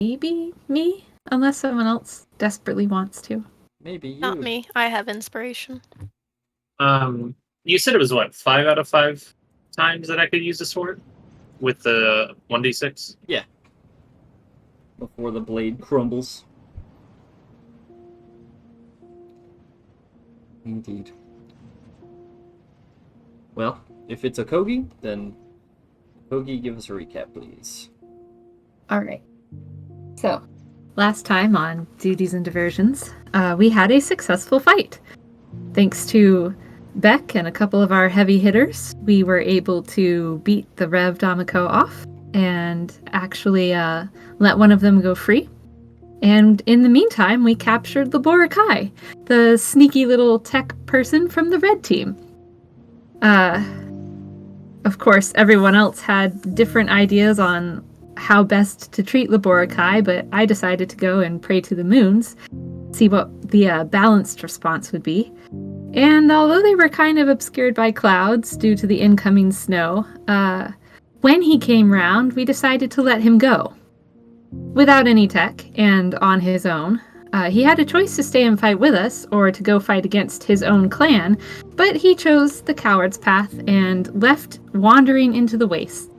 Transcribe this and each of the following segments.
maybe me, unless someone else desperately wants to. Maybe you. Not me. I have inspiration. You said it was what, 5 out of 5 times that I could use the sword with the 1d6? Yeah. Before the blade crumbles. Indeed. Well, if it's a Kogi, then Kogi, give us a recap, please. All right. So, last time on Duties and Diversions, we had a successful fight. Thanks to Beck and a couple of our heavy hitters, we were able to beat the Rev Damiko off and actually let one of them go free. And in the meantime, we captured the Borikai, the sneaky little tech person from the red team. Of course, everyone else had different ideas on how best to treat the Borikai, but I decided to go and pray to the moons, see what the balanced response would be. And although they were kind of obscured by clouds due to the incoming snow, when he came round, we decided to let him go. Without any tech, and on his own. He had a choice to stay and fight with us, or to go fight against his own clan, but he chose the coward's path and left wandering into the waste.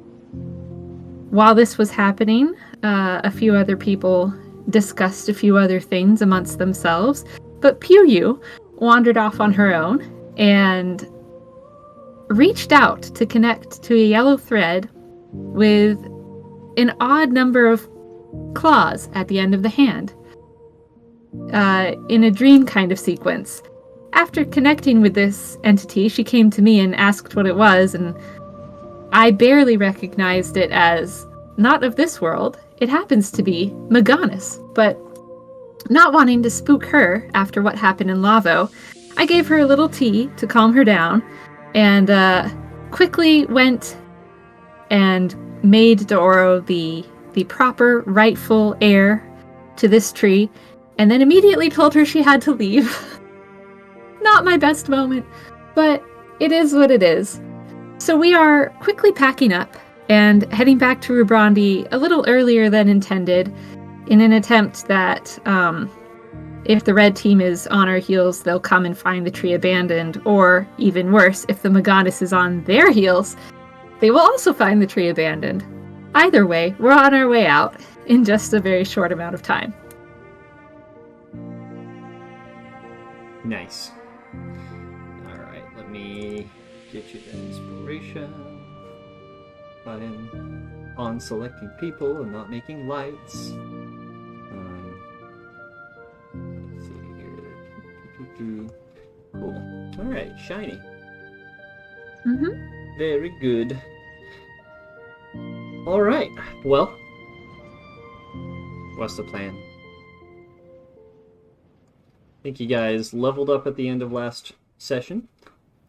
While this was happening, a few other people discussed a few other things amongst themselves, but Puyu wandered off on her own and reached out to connect to a yellow thread with an odd number of claws at the end of the hand, in a dream kind of sequence. After connecting with this entity, she came to me and asked what it was, and I barely recognized it as not of this world. It happens to be Maganis, but not wanting to spook her after what happened in Lavo, I gave her a little tea to calm her down, and quickly went and made Doro the proper, rightful heir to this tree, and then immediately told her she had to leave. Not my best moment, but it is what it is. So we are quickly packing up and heading back to Rubrandi a little earlier than intended, in an attempt that if the red team is on our heels, they'll come and find the tree abandoned, or even worse, if the Maganis is on their heels, they will also find the tree abandoned. Either way, we're on our way out in just a very short amount of time. Nice. Alright, let me get you the inspiration button on selecting people and not making lights. Let's see here. Cool. Alright, shiny. Mm-hmm. Very good. Alright, well, what's the plan? I think you guys leveled up at the end of last session,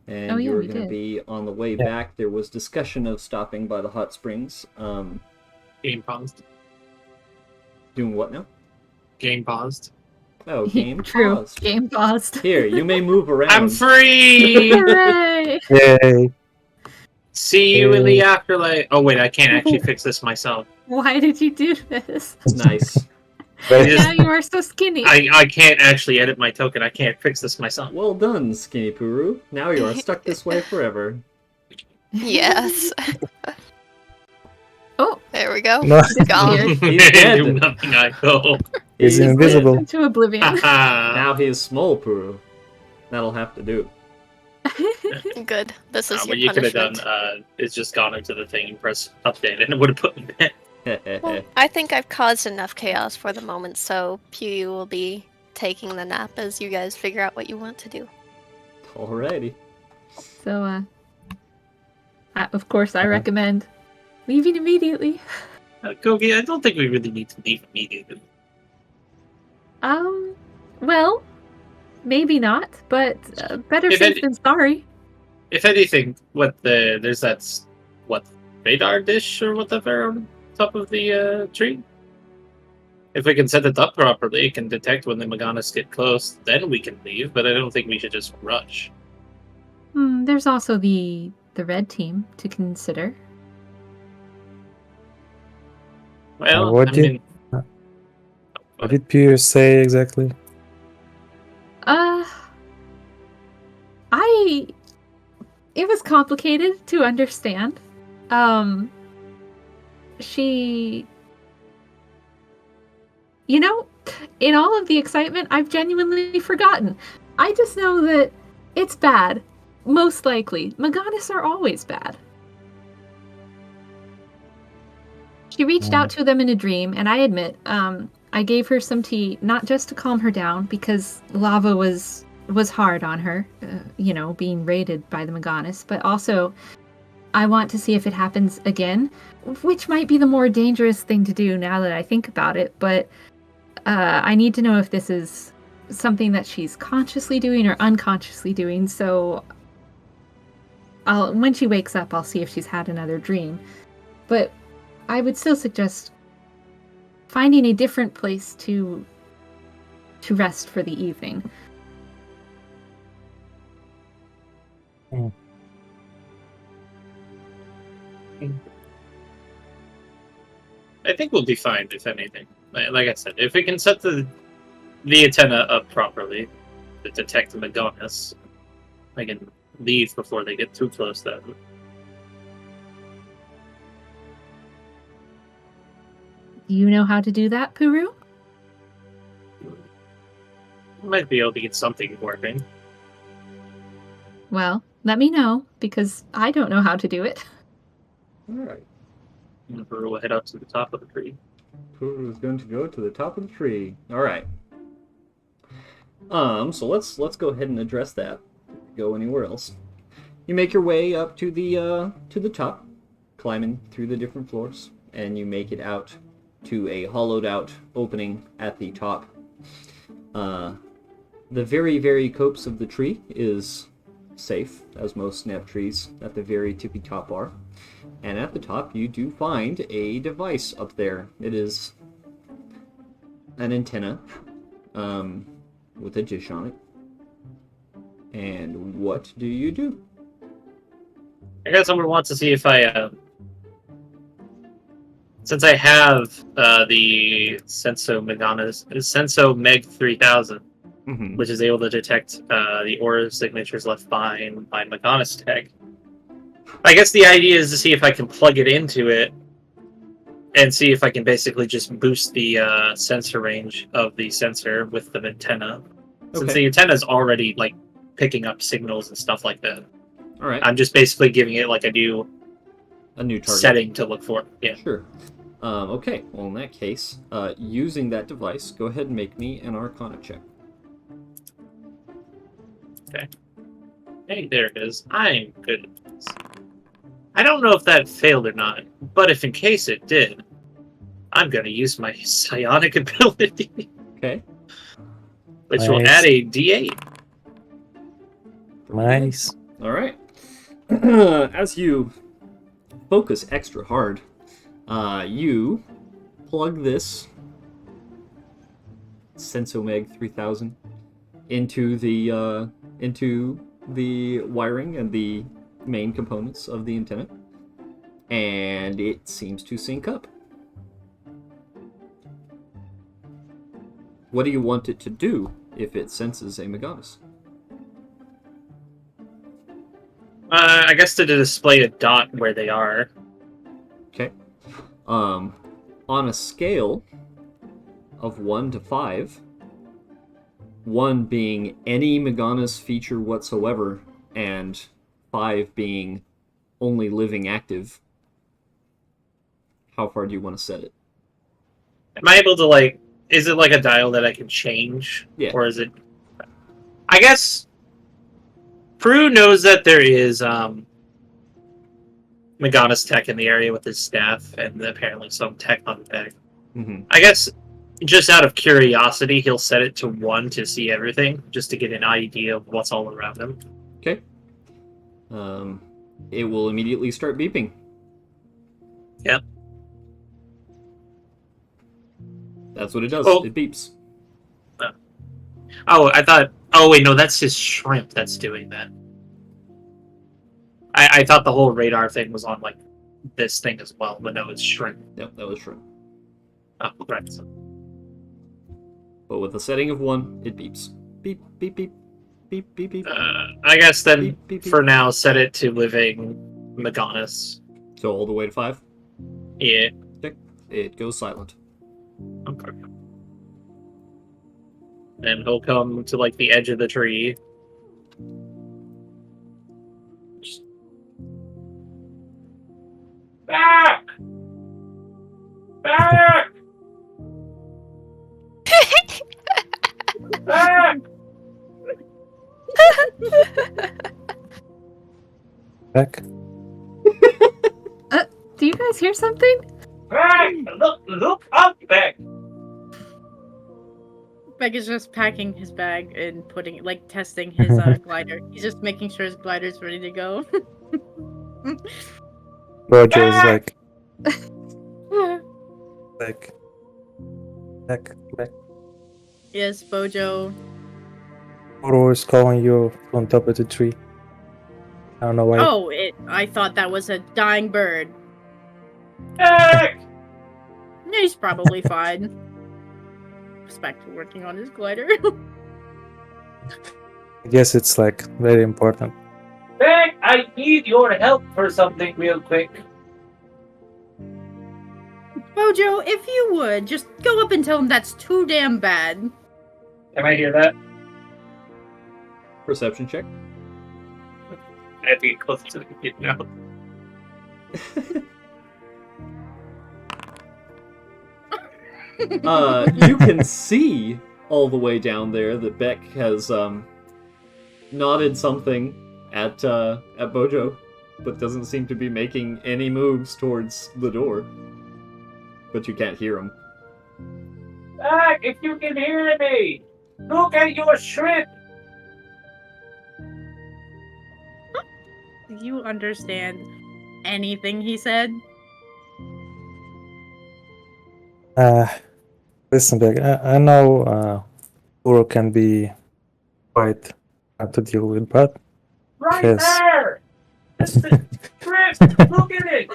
and you were going to be on the way back. There was discussion of stopping by the hot springs. Game paused. Doing what now? Game paused. Oh, game True. paused. Game paused. Here, you may move around. I'm free! Hooray! Yay! See you in the afterlife. Oh wait, I can't actually fix this myself. Why did you do this? Nice. Now you are so skinny. I can't actually edit my token. I can't fix this myself. Well done, Skinny Puru. Now you are stuck this way forever. Yes. Oh, there we go. No. He's gone. He's dead. Do nothing. I go. He's invisible. into oblivion. Now he is small Puru. That'll have to do. Good. This is What your you could have punishment. done is just gone into the thing and press update, and it would have put me back. Well, I think I've caused enough chaos for the moment, so Puyu will be taking the nap as you guys figure out what you want to do. Alrighty. So, of course, I recommend leaving immediately. Kogi, I don't think we really need to leave immediately. Well, maybe not, but better safe than sorry. If anything, there's that radar dish or whatever on top of the tree. If we can set it up properly, it can detect when the Maganis get close. Then we can leave. But I don't think we should just rush. There's also the red team to consider. Well, What I do- mean, What did Pierce say exactly? It was complicated to understand. She... You know, in all of the excitement, I've genuinely forgotten. I just know that it's bad. Most likely. Maganis are always bad. She reached out to them in a dream, and I admit, I gave her some tea, not just to calm her down, because lava was hard on her, being raided by the Maganis, but also I want to see if it happens again, which might be the more dangerous thing to do now that I think about it, but I need to know if this is something that she's consciously doing or unconsciously doing, so when she wakes up, I'll see if she's had another dream. But I would still suggest finding a different place to rest for the evening. I think we'll be fine, if anything. Like I said, if we can set the antenna up properly to detect the Maganis, I can leave before they get too close then. Do you know how to do that, Puru? Might be able to get something working. Well, let me know, because I don't know how to do it. Alright. Puru will head up to the top of the tree. Puru is going to go to the top of the tree. Alright. So let's go ahead and address that. Go anywhere else. You make your way up to the top, climbing through the different floors, and you make it out to a hollowed out opening at the top. The very, very copse of the tree is safe, as most snap trees at the very tippy top are. And at the top, you do find a device up there. It is an antenna with a dish on it. And what do you do? I guess someone wants to see if I, since I have the Senso Meg 3000, which is able to detect the aura signatures left by Maganis tag. I guess the idea is to see if I can plug it into it and see if I can basically just boost the sensor range of the sensor with the antenna. Okay. Since the antenna is already like picking up signals and stuff like that. All right. I'm just basically giving it like a new target setting to look for. Yeah. Sure. Okay. Well, in that case, using that device, go ahead and make me an Arcana check. Okay. Hey, there it is. I'm good at this. I don't know if that failed or not, but if in case it did, I'm going to use my psionic ability. Okay. Which will add a D8. Nice. All right. As you focus extra hard, you plug this Sensomeg 3000 into the wiring and the main components of the antenna, and it seems to sync up. What do you want it to do if it senses a Maganis? I guess to display a dot where they are. Okay. On a scale of 1 to 5, 1 being any Maganis feature whatsoever, and 5 being only living active, how far do you want to set it? Am I able to, is it like a dial that I can change? Yeah. Or is it... I guess Prue knows that there is Maganis tech in the area with his staff, and apparently some tech on the back. Mm-hmm. I guess just out of curiosity, he'll set it to 1 to see everything, just to get an idea of what's all around him. Okay. It will immediately start beeping. Yep. That's what it does. Oh. It beeps. Oh, I thought... Oh, wait, no, that's his shrimp that's doing that. I thought the whole radar thing was on, this thing as well, but no, it's shrimp. Yep, that was shrimp. Oh, right. But with a setting of 1, it beeps. Beep, beep, beep, beep, beep, beep. I guess then, Beep, beep, beep. for now, set it to living Magonis. So all the way to 5. Yeah. Okay. It goes silent. Okay. And he'll come to, like, the edge of the tree. Back! Back! Back! Back. Do you guys hear something? Back! Look up, Back! Beck is just packing his bag and testing his glider. He's just making sure his glider's ready to go. Roger is like, back. Yes, Bojo. Oro is calling you on top of the tree. I don't know why. Oh, I thought that was a dying bird. Back! Yeah, he's probably fine. Respect for working on his glider. I guess it's like very important. Back! I need your help for something real quick. Bojo, if you would, just go up and tell him that's too damn bad. Can I hear that? Perception check. I have to get closer to the kid now. You can see all the way down there that Beck has nodded something at Bojo, but doesn't seem to be making any moves towards the door. But you can't hear him. Back! If you can hear me! Look at your shrimp! Do you understand anything he said? Listen, Beck, I know Oro can be quite hard to deal with, but Right Yes. there! That's the shrimp! Look at it!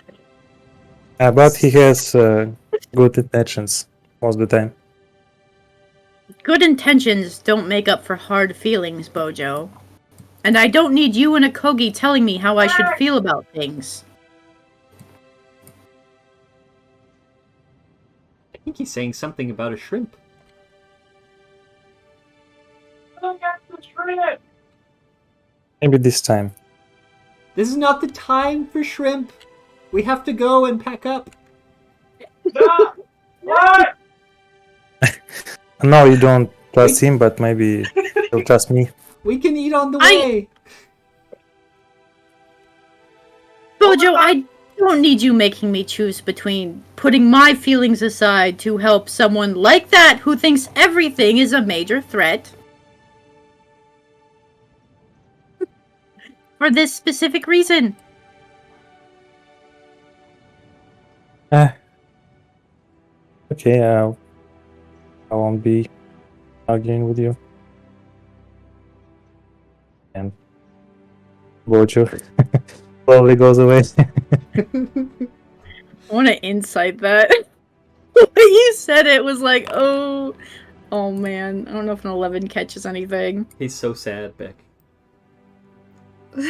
but he has good intentions most of the time. Good intentions don't make up for hard feelings, Bojo. And I don't need you and a Kogi telling me how I should feel about things. I think he's saying something about a shrimp. Look at the shrimp! Maybe this time. This is not the time for shrimp. We have to go and pack up. Stop! What? No, you don't trust him, but maybe he'll trust me. We can eat on the way. Bojo, I don't need you making me choose between putting my feelings aside to help someone like that who thinks everything is a major threat. For this specific reason. Okay, I won't be arguing with you. And Bojo slowly goes away. I want to insight that. The way you said it was like, oh man. I don't know if an 11 catches anything. He's so sad, Beck. Is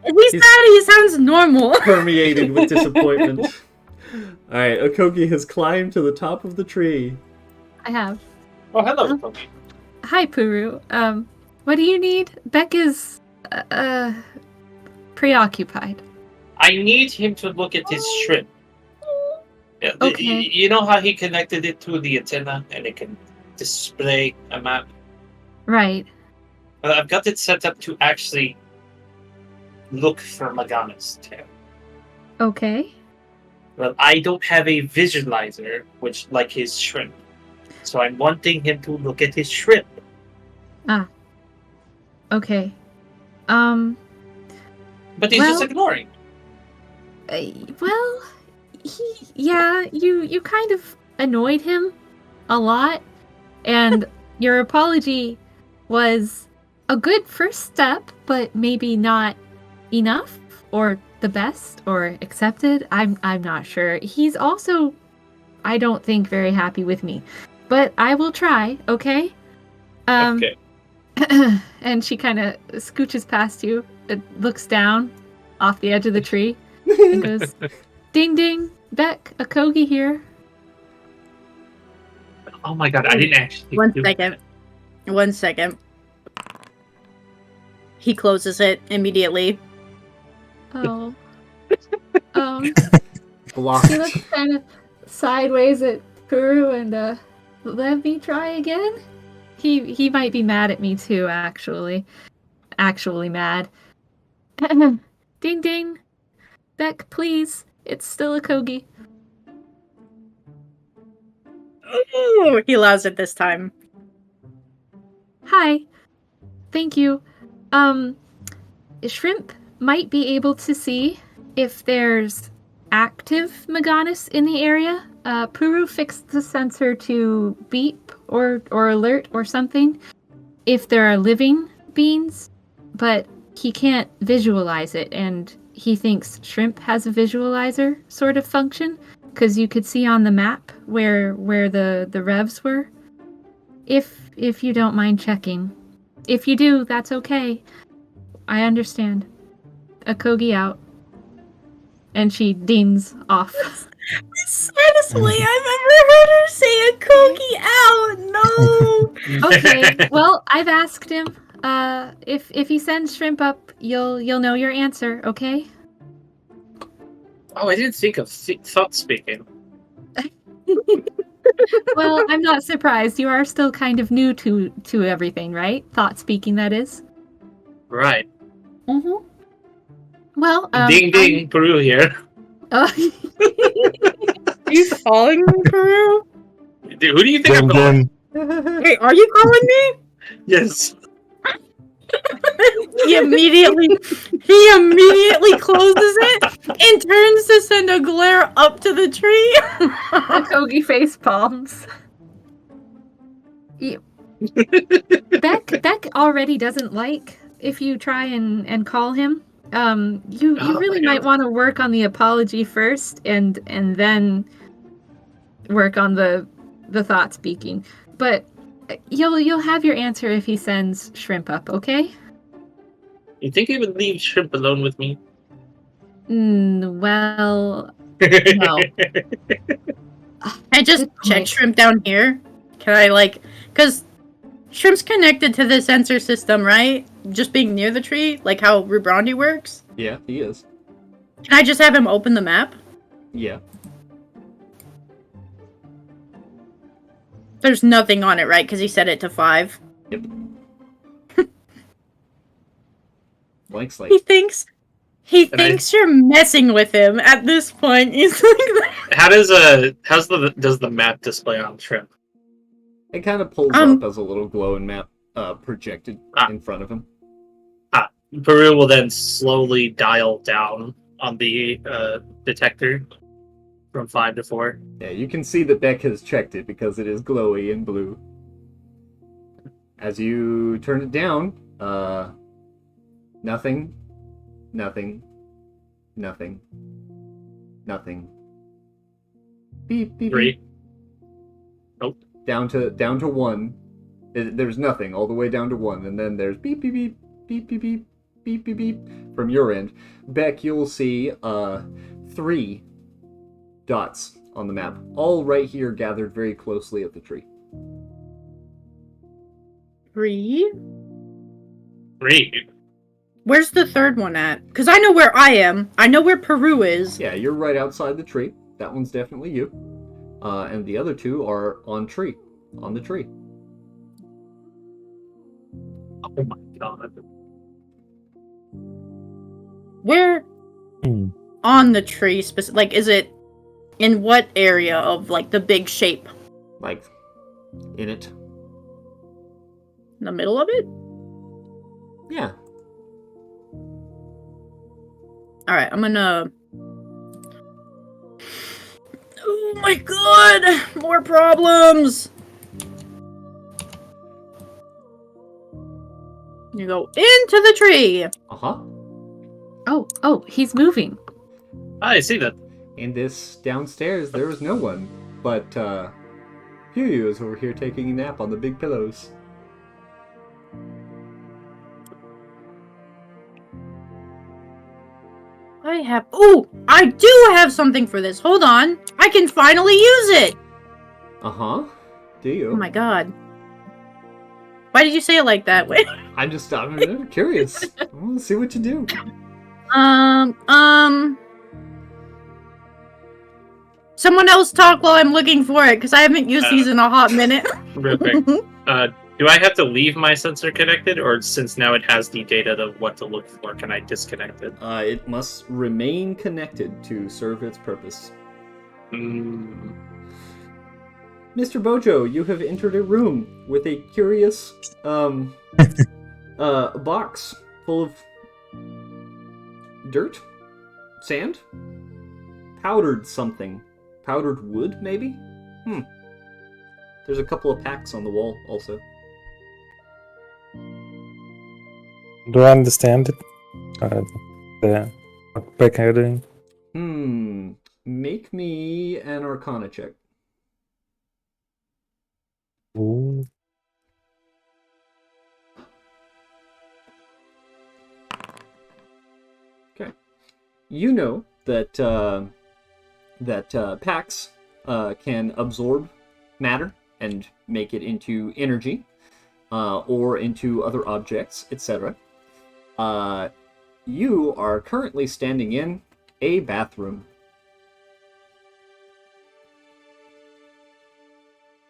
he sad? He sounds normal. Permeated with disappointment. Alright, Okogi has climbed to the top of the tree. I have. Oh, hello, Kogi. Hi, Puru. What do you need? Beck is, preoccupied. I need him to look at his shrimp. Yeah, Okay. You know how he connected it to the antenna and it can display a map? Right. Well, I've got it set up to actually look for Magana's tail. Okay. Well, I don't have a visualizer, which like his shrimp. So I'm wanting him to look at his shrimp. Okay. But he's just ignoring. Well, you kind of annoyed him a lot, and your apology was a good first step, but maybe not enough, or the best, or accepted. I'm not sure. He's also, I don't think, very happy with me. but I will try, okay? Okay. And she kind of scooches past you, looks down off the edge of the tree, and goes, "Ding ding, Beck, a Kogi here." Oh my god, I didn't actually. One do second. 1 second. He closes it immediately. Oh. Blocked. He looks kind of sideways at Kuru and, let me try again? He might be mad at me too, actually. Actually mad. Ding ding. Beck, please. It's still a Kogi. Ooh, he allows it this time. Hi. Thank you. Shrimp might be able to see if there's active Meganis in the area. Puru fixed the sensor to beep or alert or something if there are living beings, but he can't visualize it, and he thinks Shrimp has a visualizer sort of function, because you could see on the map where the revs were. If you don't mind checking. If you do, that's okay. I understand. A Kogi out. And she deans off. Saddest way I've ever heard her say a Kogi out. No. Okay, well, I've asked him. If he sends Shrimp up, you'll know your answer, okay? Oh, I didn't think of thought speaking. Well, I'm not surprised. You are still kind of new to everything, right? Thought speaking, that is. Right. Mm-hmm. Well, Ding ding, Peru here. Oh. Are you calling me, Peru? Dude, who do you think I'm calling? Hey, are you calling me? Yes. He immediately closes it and turns to send a glare up to the tree. The Kogi face palms. Beck already doesn't like if you try and call him. You really might want to work on the apology first, and then work on the thought speaking. But you'll have your answer if he sends Shrimp up, okay? You think he would leave Shrimp alone with me? Well, no. I just Good check point. Shrimp down here. Can I because Shrimp's connected to the sensor system, right? Just being near the tree, like how Rubrandi works. Yeah, he is. Can I just have him open the map? Yeah. There's nothing on it, right? Because he set it to 5. Yep. Blank slate. He thinks you're messing with him at this point. He's like, Does the map display on Shrimp? It kind of pulls up as a little glowing map projected in front of him. Peru will then slowly dial down on the detector from 5 to 4. Yeah, you can see that Beck has checked it because it is glowy and blue. As you turn it down, nothing, nothing, nothing, nothing. Beep, beep, 3. beep. Nope. Down to 1. There's nothing all the way down to 1, and then there's beep, beep, beep, beep, beep, beep, beep, beep, beep from your end. Beck, you'll see 3 dots on the map, all right here, gathered very closely at the tree. 3? 3. Where's the third one at? Because I know where I am. I know where Peru is. Yeah, you're right outside the tree. That one's definitely you. And the other 2 are on the tree. Oh my god. Where on the tree? Is it in what area of the big shape? Like, in it. In the middle of it? Yeah. Alright, I'm gonna... Oh my god! More problems! You go into the tree! Uh-huh. Oh, he's moving. I see that. In this downstairs, there is no one. But, Puyo is over here taking a nap on the big pillows. I do have something for this. Hold on. I can finally use it. Uh-huh. Do you? Oh my god. Why did you say it like that? Wait. I'm curious. I want to see what you do. Someone else talk while I'm looking for it, because I haven't used these in a hot minute. Real quick. Do I have to leave my sensor connected, or since now it has the data of what to look for, can I disconnect it? It must remain connected to serve its purpose. Mm. Mr. Bojo, you have entered a room with a curious box full of dirt, sand, powdered something. Powdered wood, maybe? There's a couple of packs on the wall, also. Do I understand it? The packaging. Make me an Arcana check. Ooh. Okay. You know that packs can absorb matter and make it into energy, or into other objects, etc. You are currently standing in a bathroom.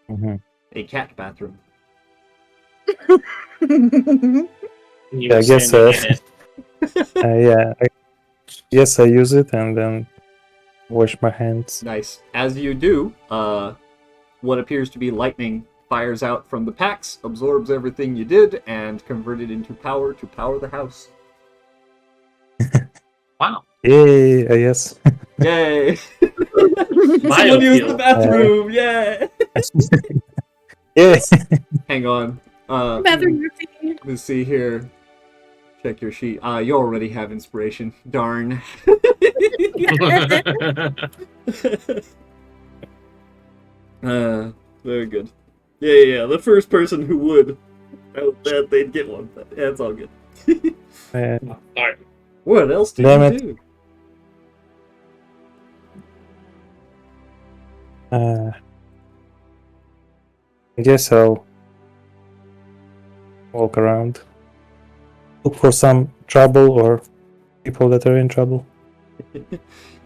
Mm-hmm. A cat bathroom. You I guess standing in it. yeah. I use it and then wash my hands. Nice. As you do, what appears to be lightning fires out from the packs, absorbs everything you did, and convert it into power to power the house. Wow. Yay! Yes. Yay! Someone used the bathroom! Yay! Yeah. Hang on. Bathroom routine. Let's see here. Check your sheet. You already have inspiration. Darn. Very good. Yeah. The first person who would, that they'd get one. But yeah, it's all good. Alright. What else do Damn you it. do? I guess I'll walk around, look for some trouble or people that are in trouble.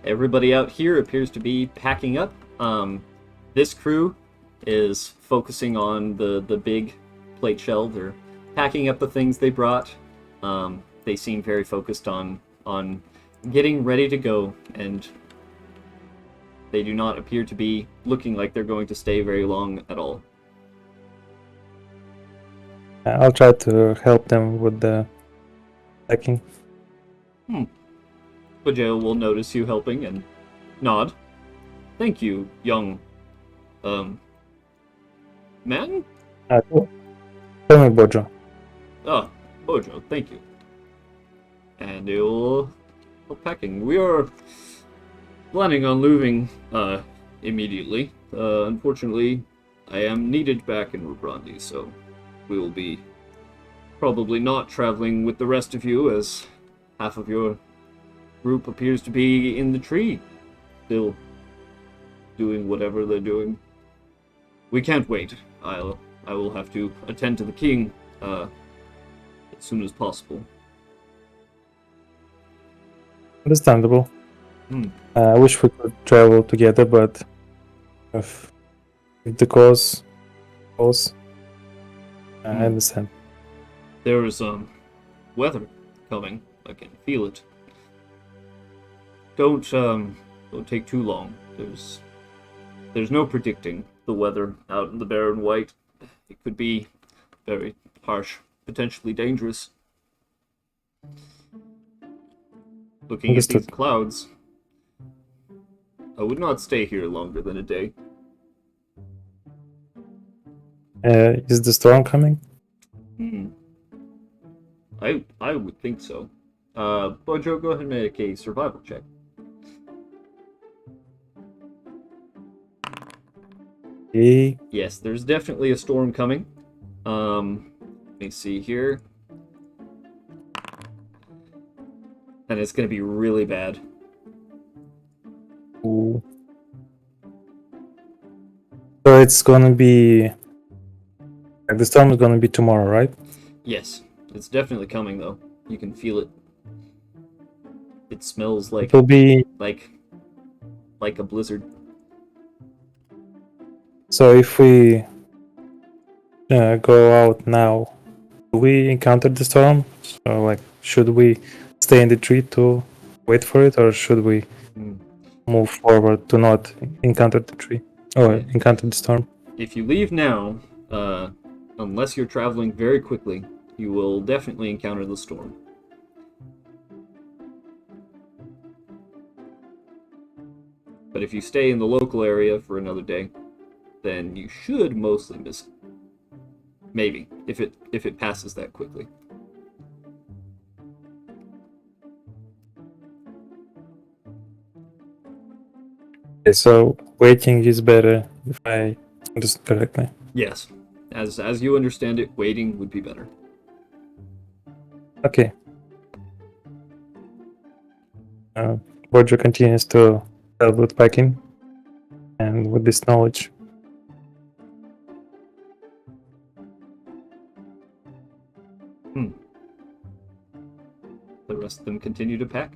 Everybody out here appears to be packing up. This crew is focusing on the big plate shell. They're packing up the things they brought. They seem very focused on getting ready to go, and they do not appear to be looking like they're going to stay very long at all. I'll try to help them with the packing. Bojo will notice you helping and nod. Thank you, young man? Tell me, Bojo. Oh, Bojo, thank you. And he'll packing. We are planning on leaving immediately. Unfortunately, I am needed back in Rubrandi, so we will be probably not traveling with the rest of you, as half of your group appears to be in the tree, still doing whatever they're doing. We can't wait. I will have to attend to the king as soon as possible. Understandable. I wish we could travel together, but if the cause calls, I understand. There is weather coming. I can feel it. Don't take too long. There's no predicting the weather out in the Barren White. It could be very harsh, potentially dangerous. Looking at these clouds, I would not stay here longer than a day. Is the storm coming? I would think so. Bojo, go ahead and make a survival check. Okay. Yes, there's definitely a storm coming. Let me see here. And it's going to be really bad. Ooh. So it's gonna be like the storm is gonna be tomorrow, right? Yes, it's definitely coming though. You can feel it. It smells like It will be like a blizzard. so if we go out now, do we encounter the storm? So like, should we stay in the tree to wait for it, or should we Hmm. move forward to not encounter the tree or Yeah. encounter the storm? If you leave now, unless you're traveling very quickly, you will definitely encounter the storm. But if you stay in the local area for another day, then you should mostly miss it. Maybe, if it passes that quickly. Okay, so waiting is better if I understood correctly. Yes. As you understand it, waiting would be better. Okay. Roger continues to help with packing and with this knowledge. The rest of them continue to pack.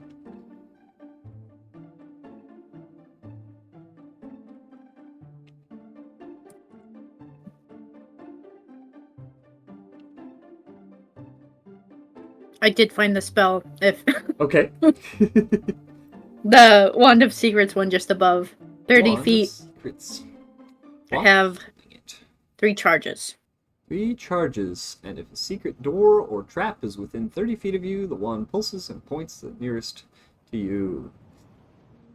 I did find the spell. If Okay. the Wand of Secrets one just above 30 Wand of feet, Secrets. I have It. 3 charges. 3 charges, and if a secret door or trap is within 30 feet of you, the wand pulses and points the nearest to you.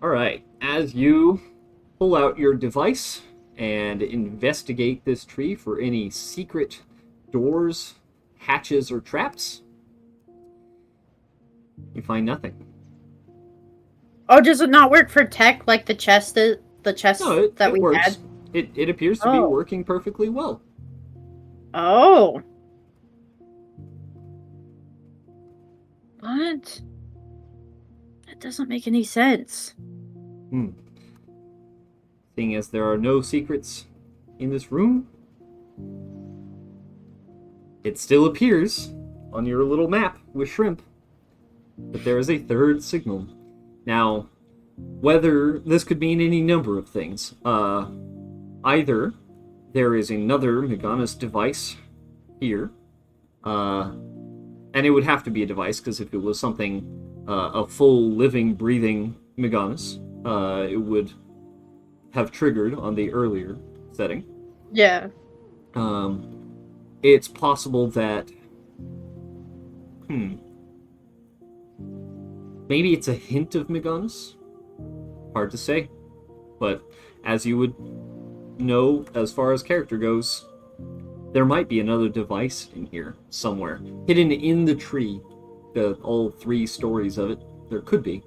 Alright, as you pull out your device and investigate this tree for any secret doors, hatches, or traps, you find nothing. Oh, does it not work for tech like the chest No, that it we works. had? It appears to be Oh. working perfectly well. Oh. What? That doesn't make any sense. Seeing as there are no secrets in this room, it still appears on your little map with shrimp that there is a third signal. Now, whether this could mean any number of things, either there is another Meganis device here, and it would have to be a device, because if it was something, a full living, breathing Meganis, it would have triggered on the earlier setting. Yeah. It's possible that maybe it's a hint of Meganis. Hard to say. But as you would know, as far as character goes, there might be another device in here somewhere. Hidden in the tree. All 3 stories of it. There could be.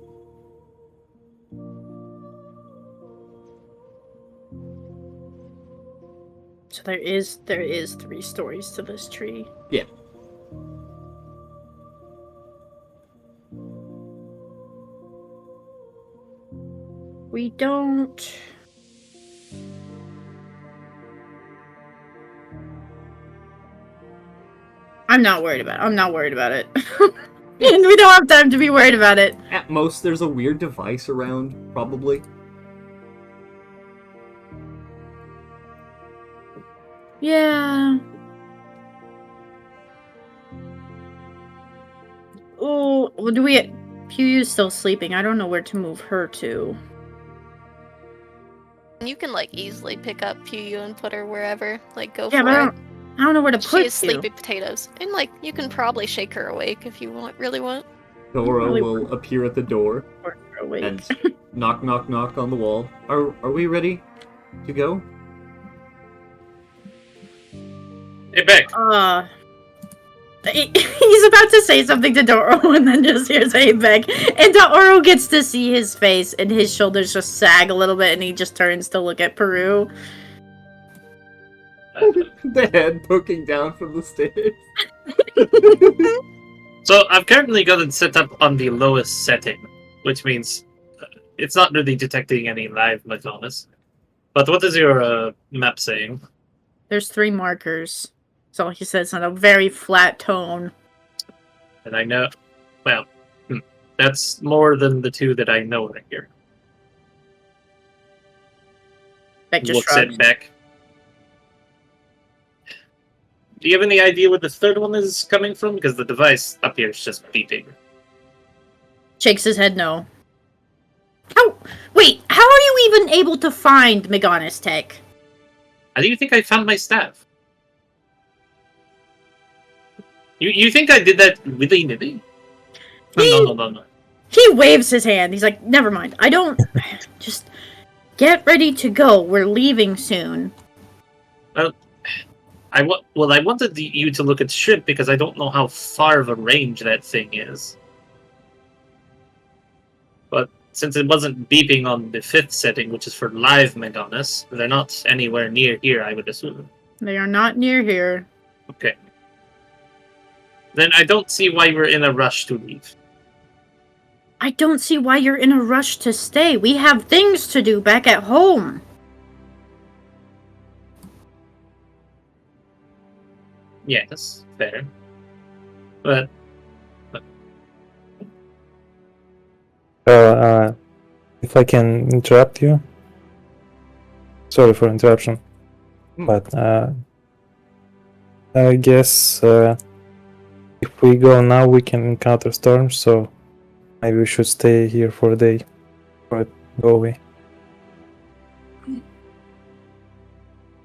So there is 3 stories to this tree. Yeah. We don't. I'm not worried about it. And we don't have time to be worried about it. At most, there's a weird device around, probably. Yeah. Oh, well, do we... Pew's still sleeping. I don't know where to move her to. You can like easily pick up Pew and put her wherever. Like go Yeah, for but it. I don't know where to She put is Pew. sleepy potatoes, and like you can probably shake her awake if you really want. Dora Really will appear at the door Or her awake. and knock, knock, knock on the wall. Are we ready to go? Hey, Beck. He's about to say something to Doro and then just hears "Hey, Beck," and Doro gets to see his face and his shoulders just sag a little bit, and he just turns to look at Peru. The head poking down from the stairs. So I've currently got it set up on the lowest setting, which means it's not really detecting any live Madonnas. But what is your map saying? There's 3 markers. That's all he says in a very flat tone. And I know, well, that's more than the 2 that I know right here. Beck just Looks shrugs. it back. Do you have any idea where the third one is coming from? Because the device up here is just beeping. Shakes his head no. Wait, how are you even able to find Meganis Tech? How do you think I found my staff? You think I did that willy-nilly? No. He waves his hand. He's like, never mind. I don't... Just get ready to go. We're leaving soon. I wanted you to look at ship because I don't know how far of a range that thing is. But since it wasn't beeping on the 5th setting, which is for live Meganis, they're not anywhere near here, I would assume. They are not near here. Okay. Then I don't see why we're in a rush to leave. I don't see why you're in a rush to stay. We have things to do back at home. Yes, fair. But If I can interrupt you. Sorry for interruption. But I guess if we go now, we can encounter storms, so maybe we should stay here for a day or go away.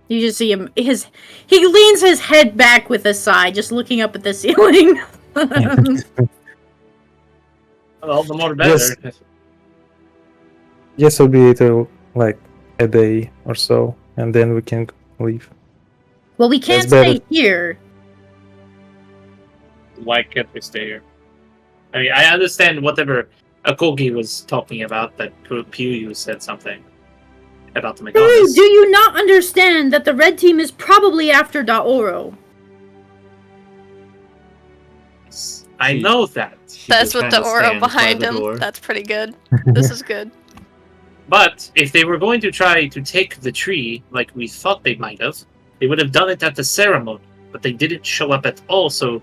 You just see him. He leans his head back with a sigh, just looking up at the ceiling. all the more better. Yes, it'll be like a day or so, and then we can leave. Well, we can't That's stay here. Why can't we stay here? I mean, I understand whatever Akogi was talking about, that Pyu said something about the Do Meganis. you not understand that the red team is probably after Daoro? I know that. That's with the aura behind him. That's pretty good. This is good. But if they were going to try to take the tree, like we thought they might have, they would have done it at the ceremony, but they didn't show up at all, so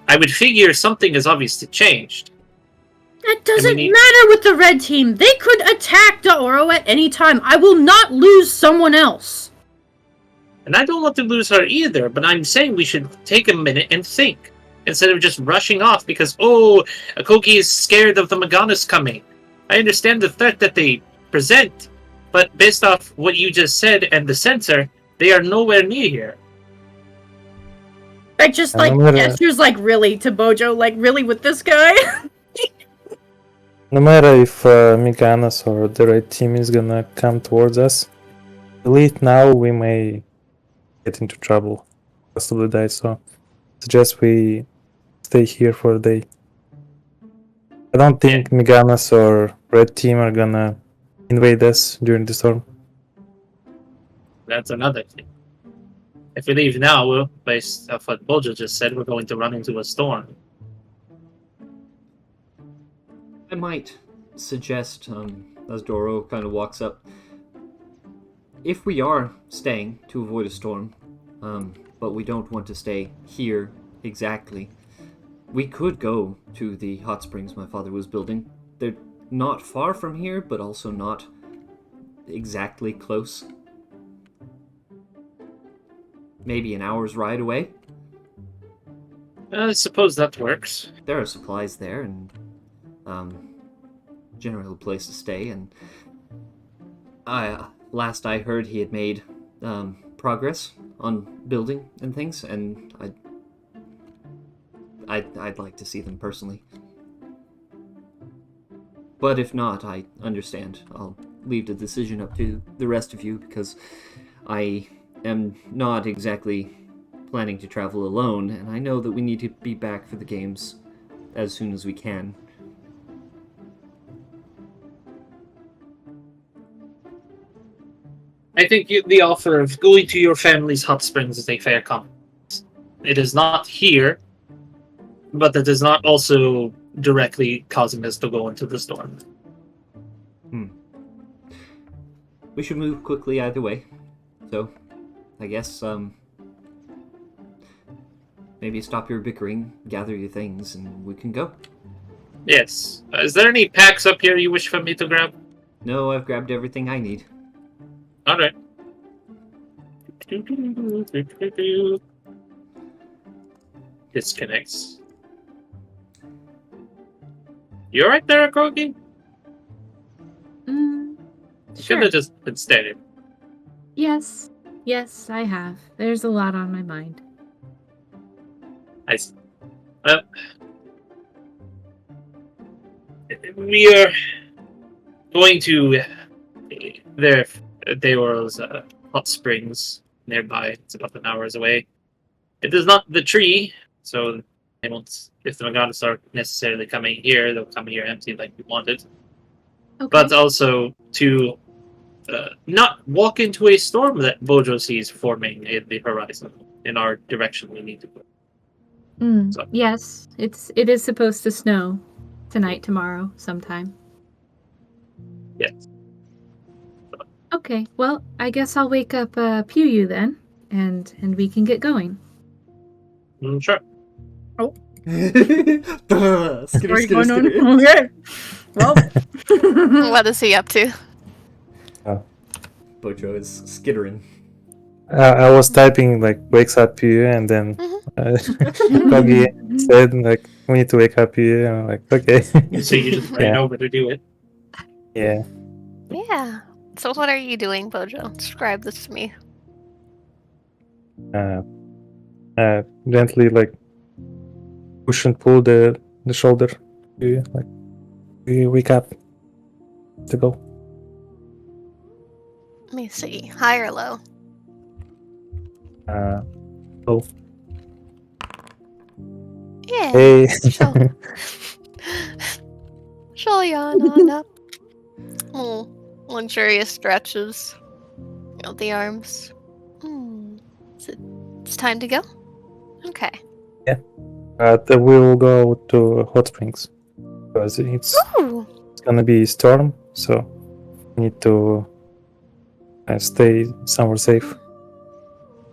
I would figure something has obviously changed. That doesn't matter with the red team. They could attack Daoro at any time. I will not lose someone else. And I don't want to lose her either, but I'm saying we should take a minute and think, instead of just rushing off because, Akogi is scared of the Meganis coming. I understand the threat that they present, but based off what you just said and the sensor, they are nowhere near here. I just gestures really to Bojo, really with this guy. No matter if Meganis or the red team is gonna come towards us, at least now we may get into trouble rest of the day, so I suggest we stay here for a day. I don't think Meganis or red team are gonna invade us during the storm. That's another thing. If we leave now, based off what Bojo just said, we're going to run into a storm. I might suggest, as Doro kind of walks up, if we are staying to avoid a storm, but we don't want to stay here exactly, we could go to the hot springs my father was building. They're not far from here, but also not exactly close. Maybe an hour's ride away. I suppose that works. There are supplies there, and general place to stay. And last I heard, he had made progress on building and things, and I'd like to see them personally. But if not, I understand. I'll leave the decision up to the rest of you, because I am not exactly planning to travel alone, and I know that we need to be back for the games as soon as we can. I think the offer of going to your family's hot springs is a fair compromise. It is not here, but it is not also directly causing us to go into the storm. We should move quickly either way. So, I guess, maybe stop your bickering, gather your things, and we can go. Yes. Is there any packs up here you wish for me to grab? No, I've grabbed everything I need. Alright. Disconnects. You alright there, Krogi? Should Sure. have just been standing. Yes. Yes, I have. There's a lot on my mind. I see. We are going to there was hot springs nearby. It's about an hour's away. It is not the tree, so they won't. If the Maganas are necessarily coming here, they'll come here empty like we wanted. Okay. But also to not walk into a storm that Bojo sees forming in the horizon in our direction we need to go. So- Yes, it is supposed to snow tonight, tomorrow, sometime. Yes. Okay, well, I guess I'll wake up Puyu then, and we can get going. Sure. Skitty, skitty, skitty. Okay. Well. What is he up to? Bojo is skittering. I was typing like wakes up you, and then Kogi said like we need to wake up you, and I'm like okay. So you just ran over to do it. Yeah. Yeah. So what are you doing, Bojo? Describe this to me. Gently like push and pull the shoulder. Like we wake up to go. Let me see. High or low? Oh, Yeah. hey. She'll, she'll yawn on up. Luxurious stretches of the arms. It's time to go? Okay. We will go to hot springs because it's Ooh. gonna be storm, so we need to stay somewhere safe.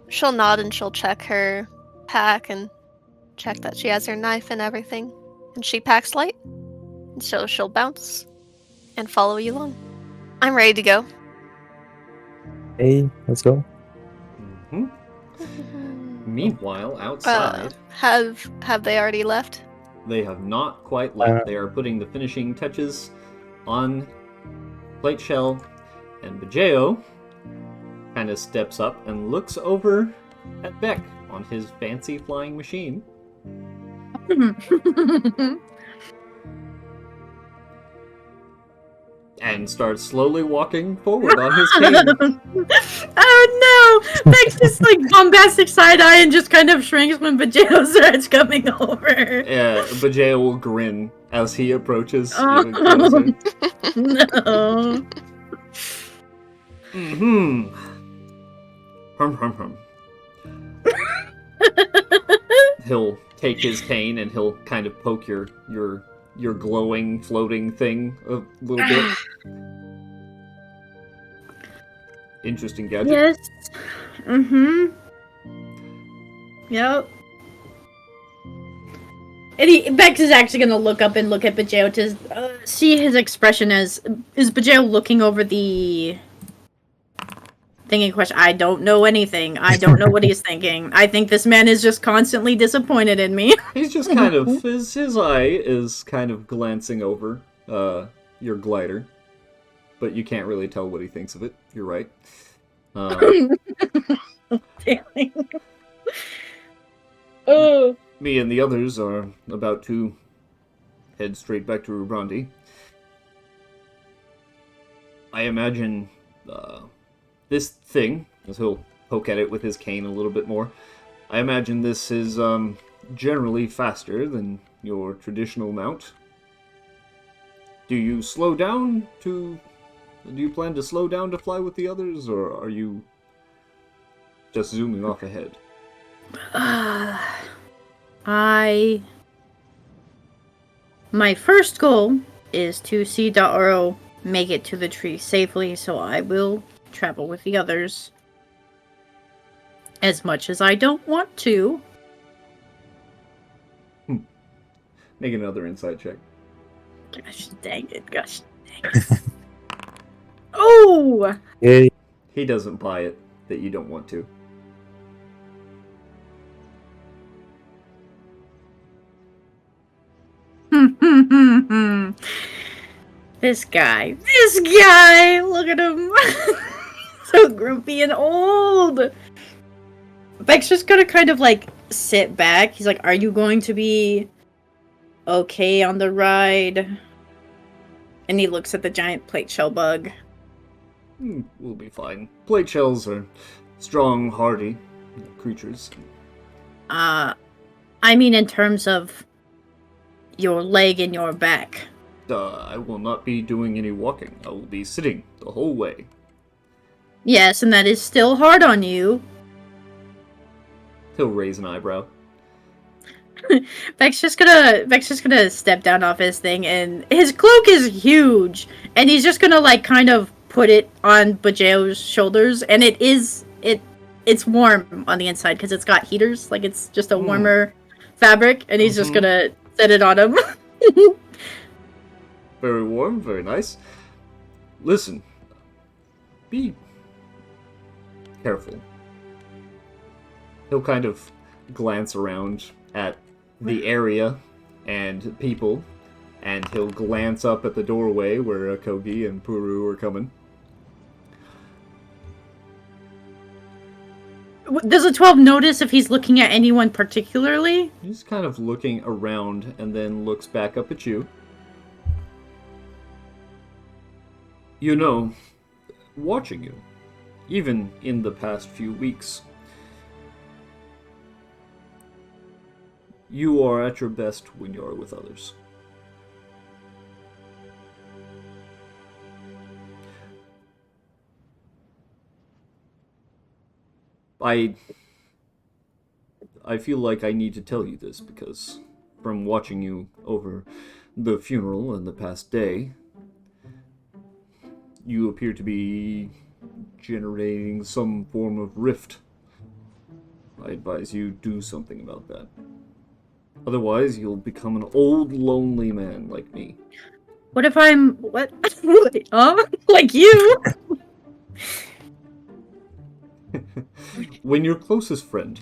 She'll nod and she'll check her pack and check that she has her knife and everything. And she packs light. And so she'll bounce and follow you along. I'm ready to go. Hey, let's go. Hmm. Meanwhile, outside, Have they already left? they have not quite left. They are putting the finishing touches on Plate Shell, and Bajeo kind of steps up and looks over at Beck on his fancy flying machine. And starts slowly walking forward on his cane. Oh no! Beck's just like bombastic side eye and just kind of shrinks when Bajeo starts coming over. Yeah, Bajeo will grin as he approaches Oh. even closer. No. Mm-hmm. Hum, hum, hum. He'll take his cane and he'll kind of poke your glowing, floating thing a little bit. Interesting gadget. Yes. Mm-hmm. Yep. And Bex is actually gonna look up and look at Bajeo to see his expression as is Bajeo looking over the thinking question. I don't know anything. I don't know what he's thinking. I think this man is just constantly disappointed in me. He's just kind of his eye is kind of glancing over your glider, but you can't really tell what he thinks of it. You're right. Damn. Oh. Me and the others are about to head straight back to Rubrandi. I imagine this thing, as he'll poke at it with his cane a little bit more, I imagine this is generally faster than your traditional mount. Do you slow down to Do you plan to slow down to fly with the others, or are you just zooming off ahead? My first goal is to see Daoro make it to the tree safely, so I will travel with the others. As much as I don't want to. Make another insight check. Gosh dang it, gosh dang it. Oh! Yay. He doesn't buy it that you don't want to. This guy, look at him. So grumpy and old. Beck's just gonna kind of like sit back. He's like, are you going to be okay on the ride? And he looks at the giant plate shell bug. We'll be fine. Plate shells are strong, hardy creatures. I mean in terms of your leg and your back. I will not be doing any walking. I will be sitting the whole way. Yes, and that is still hard on you. He'll raise an eyebrow. Beck's just gonna step down off his thing, and his cloak is huge, and he's just gonna like kind of put it on Bajeo's shoulders, and it's warm on the inside because it's got heaters, like it's just a warmer fabric, and he's just gonna set it on him. Very warm, very nice. Listen, be careful. He'll kind of glance around at the area and people, and he'll glance up at the doorway where Kogi and Puru are coming. Does a 12 notice if he's looking at anyone particularly? He's kind of looking around and then looks back up at you. You know, watching you, even in the past few weeks, you are at your best when you are with others. I feel like I need to tell you this because from watching you over the funeral and the past day, you appear to be generating some form of rift. I advise you do something about that. Otherwise, you'll become an old, lonely man like me. What if I'm... what? Like you? When your closest friend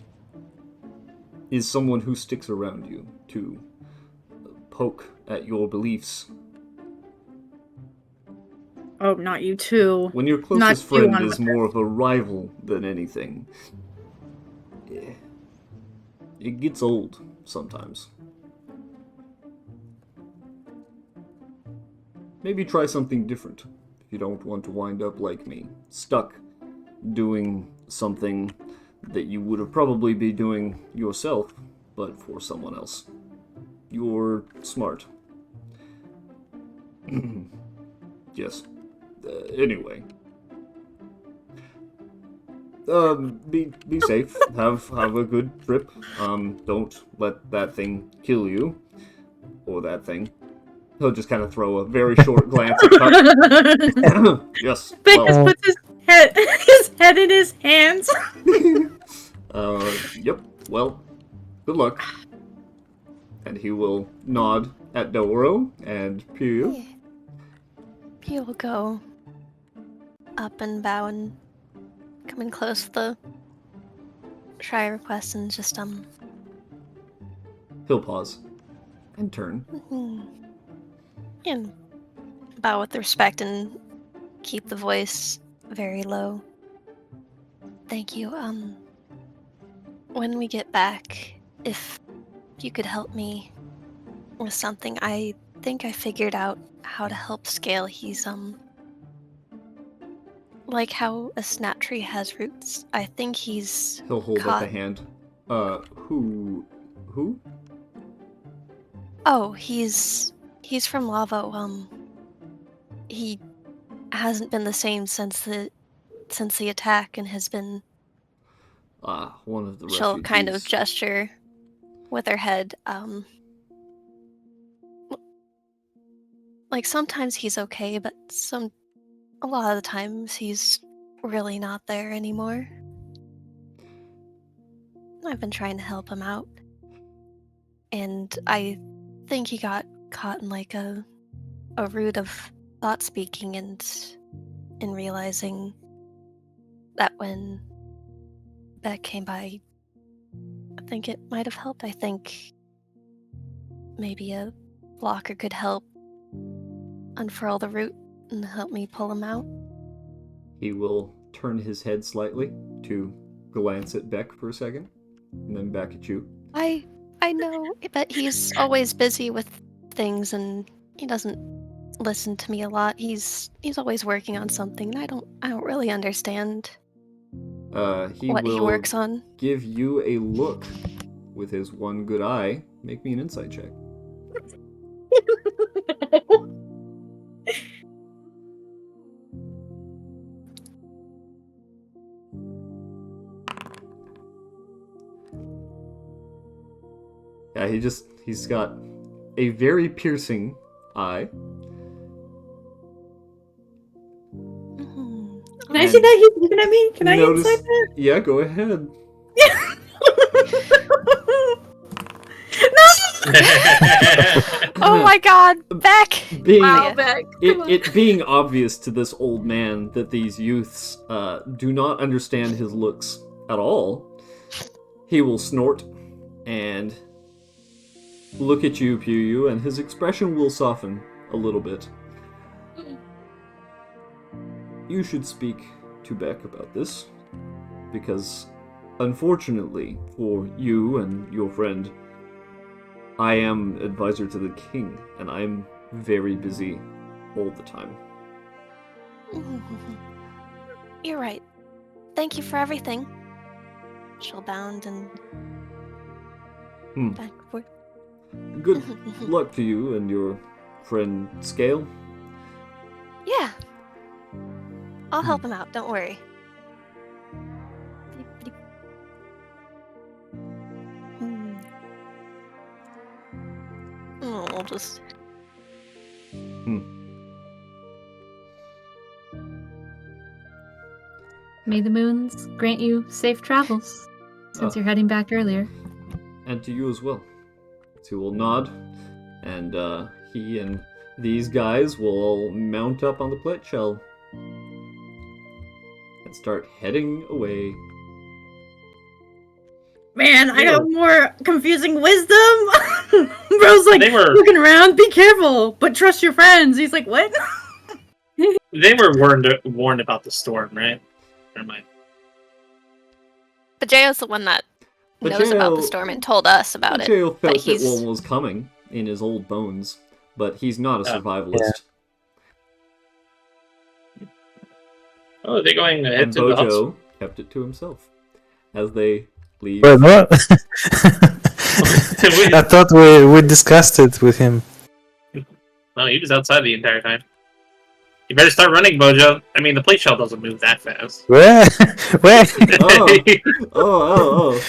is someone who sticks around you to poke at your beliefs. Oh, not you too. When your closest friend is more of a rival than anything, it gets old sometimes. Maybe try something different if you don't want to wind up like me, stuck doing something that you would have probably be doing yourself, but for someone else. You're smart. Yes. Anyway. Be safe. Have a good trip. Don't let that thing kill you. Or that thing. He'll just kind of throw a very short glance at Tuck. Yes. Vegas puts his head in his hands. Yep. Well, good luck. And he will nod at Doro and Pew. Pew will go up and bow and coming close to the try request and just He'll pause and turn. And bow with respect and keep the voice very low. Thank you. When we get back, if you could help me with something, I think I figured out how to help Scale. He's like how a snap tree has roots. I think he's He'll hold up a hand. Who? Oh, he's from Lavo. hasn't been the same since the attack, and has been. One of the She'll refugees. kind of gesture with her head. Like sometimes he's okay, but a lot of the times he's really not there anymore. I've been trying to help him out, and I think he got caught in like a root of thought speaking, and in realizing that when Beck came by, I think it might have helped. I think maybe a blocker could help unfurl the root and help me pull him out. He will turn his head slightly to glance at Beck for a second, and then back at you. I know, but he's always busy with things, and he doesn't listen to me a lot. He's always working on something, and I don't really understand what he works on. Give you a look with his one good eye. Make me an insight check. Yeah, he's got a very piercing eye. Can I see that he's looking at me? Can I insight that? Yeah, go ahead. Oh my god, Beck! Beck. It being obvious to this old man that these youths do not understand his looks at all, he will snort and look at you, Puyu, and his expression will soften a little bit. You should speak to Beck about this, because unfortunately for you and your friend, I am advisor to the king, and I'm very busy all the time. You're right. Thank you for everything. She'll bound and backward. Good luck to you and your friend Scale. Yeah. I'll help him out, don't worry. I'll just... May the moons grant you safe travels, since you're heading back earlier. And to you as well. He will nod, and he and these guys will all mount up on the plate shell and start heading away. Man, I got more confusing wisdom. Bro's like looking around, be careful, but trust your friends. He's like, what? They were warned about the storm, right? Never mind. But Jayo's the one that knows about the storm and told us about it. Jayo felt that one was coming in his old bones, but he's not a survivalist. Yeah. Oh, are they going ahead and to Bojo the house? Kept it to himself as they leave. Wait, what? I thought we discussed it with him. No, he was outside the entire time. You better start running, Bojo. I mean, the plate shell doesn't move that fast. Where? Where? Oh.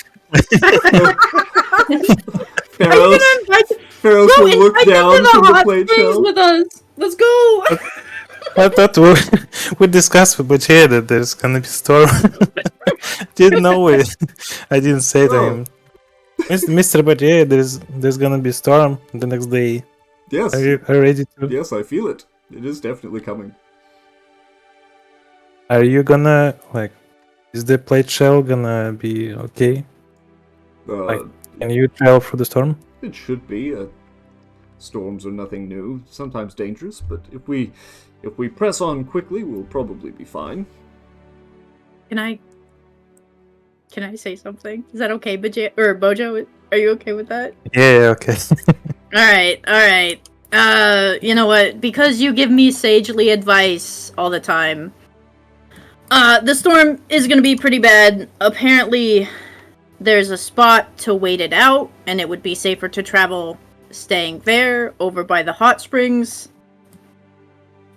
Pharaoh will look down from the plate shell. With us. Let's go. I thought we discussed with Bajay that there's gonna be storm. Didn't know it. I didn't say to him, Mr. Bajay, there's gonna be storm the next day. Yes. Are you ready to? Yes, I feel it. It is definitely coming. Are you gonna is the plate shell gonna be okay? Can you travel through the storm? It should be. Storms are nothing new. Sometimes dangerous, but if we press on quickly, we'll probably be fine. Can I say something? Is that okay, Bojo? Are you okay with that? Yeah, okay. Alright. You know what? Because you give me sagely advice all the time, the storm is gonna be pretty bad. Apparently, there's a spot to wait it out, and it would be safer to travel staying there, over by the hot springs,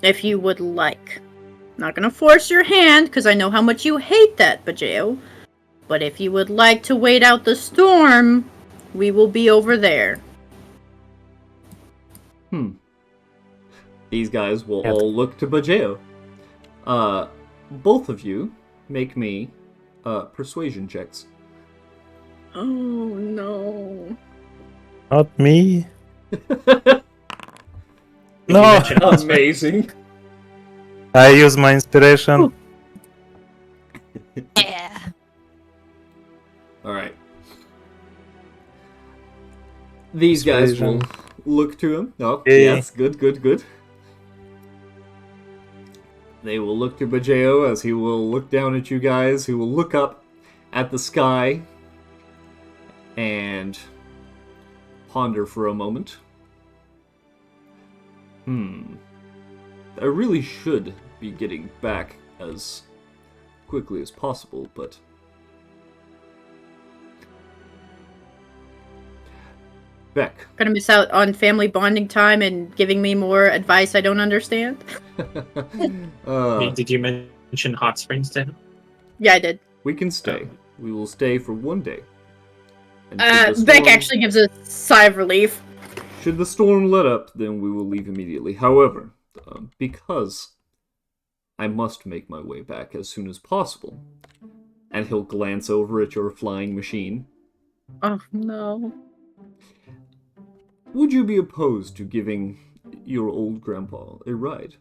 if you would like. Not gonna force your hand, because I know how much you hate that, Bajeo. But if you would like to wait out the storm, we will be over there. These guys will Yep. all look to Bajeo. Both of you make me persuasion checks. Oh no. Not me. You No. mentioned hot springs. Amazing. I use my inspiration. Yeah. All right. These guys will Persuasion. look to him. Oh, Yeah. yes, good. They will look to Bajeo as he will look down at you guys. He will look up at the sky and ponder for a moment. I really should be getting back as quickly as possible, but Beck. Gonna miss out on family bonding time and giving me more advice I don't understand? Did you mention hot springs to him? Yeah, I did. We can stay. We will stay for one day. And Beck actually gives a sigh of relief. should the storm let up, then we will leave immediately. However, because I must make my way back as soon as possible, and he'll glance over at your flying machine, Oh no. would you be opposed to giving your old grandpa a ride?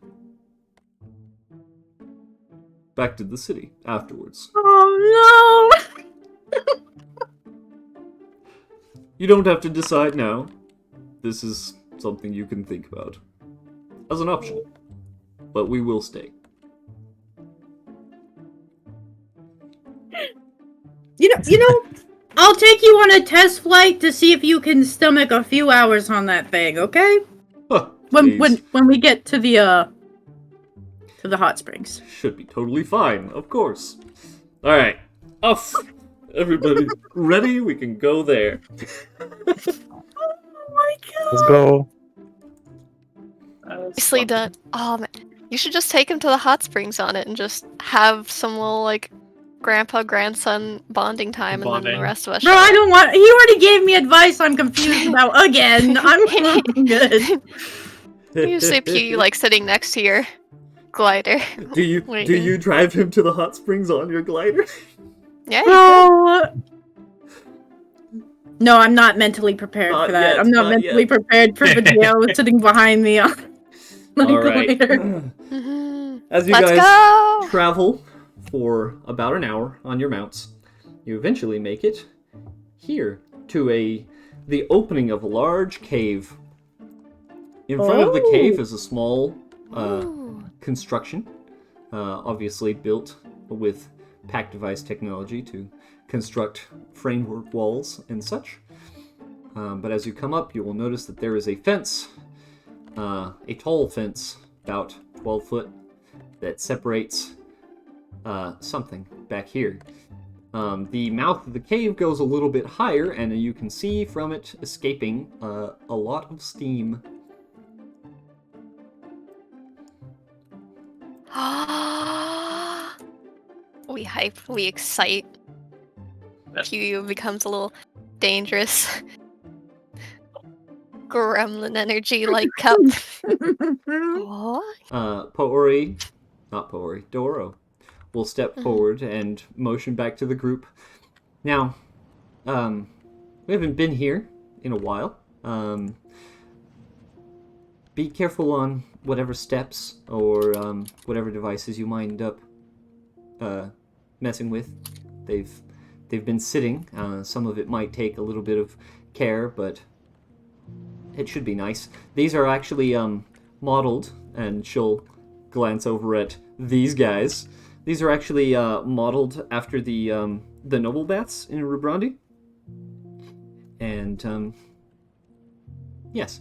Back to the city afterwards. Oh no! You don't have to decide now. This is something you can think about as an option. But we will stay. You know, I'll take you on a test flight to see if you can stomach a few hours on that thing, okay? Huh, When please. when we get to the hot springs. Should be totally fine, of course. Alright, off! Everybody ready? We can go there. Oh my god. Let's go. Nicely done. Oh man, you should just take him to the hot springs on it and just have some little like grandpa grandson bonding time, and then Bonding. the rest of us. Bro, show I up. don't want. He already gave me advice. I'm confused about again. I'm good. You see Pew like sitting next to your glider. Do you Wait. drive him to the hot springs on your glider? Yeah, you could. No, I'm not mentally prepared Not for that. yet, I'm not not mentally yet. prepared for Video sitting behind me on my Alright. glider. Mhm. As you Let's guys go! travel for about an hour on your mounts, you eventually make it here to the opening of a large cave. In front of the Oh. cave is a small Ooh. construction, obviously built with pack device technology to construct framework walls and such. But as you come up, you will notice that there is a fence, a tall fence, about 12 foot, that separates something back here. The mouth of the cave goes a little bit higher, and you can see from it escaping a lot of steam. We hype, we excite. Pew becomes a little dangerous. Gremlin energy like cup. What? Doro will step forward and motion back to the group. Now, we haven't been here in a while. Be careful on whatever steps or whatever devices you might end up messing with. They've been sitting. Some of it might take a little bit of care, but it should be nice. These are actually modeled, and she'll glance over at these guys. These are actually modeled after the noble bats in Rubrandi. And yes,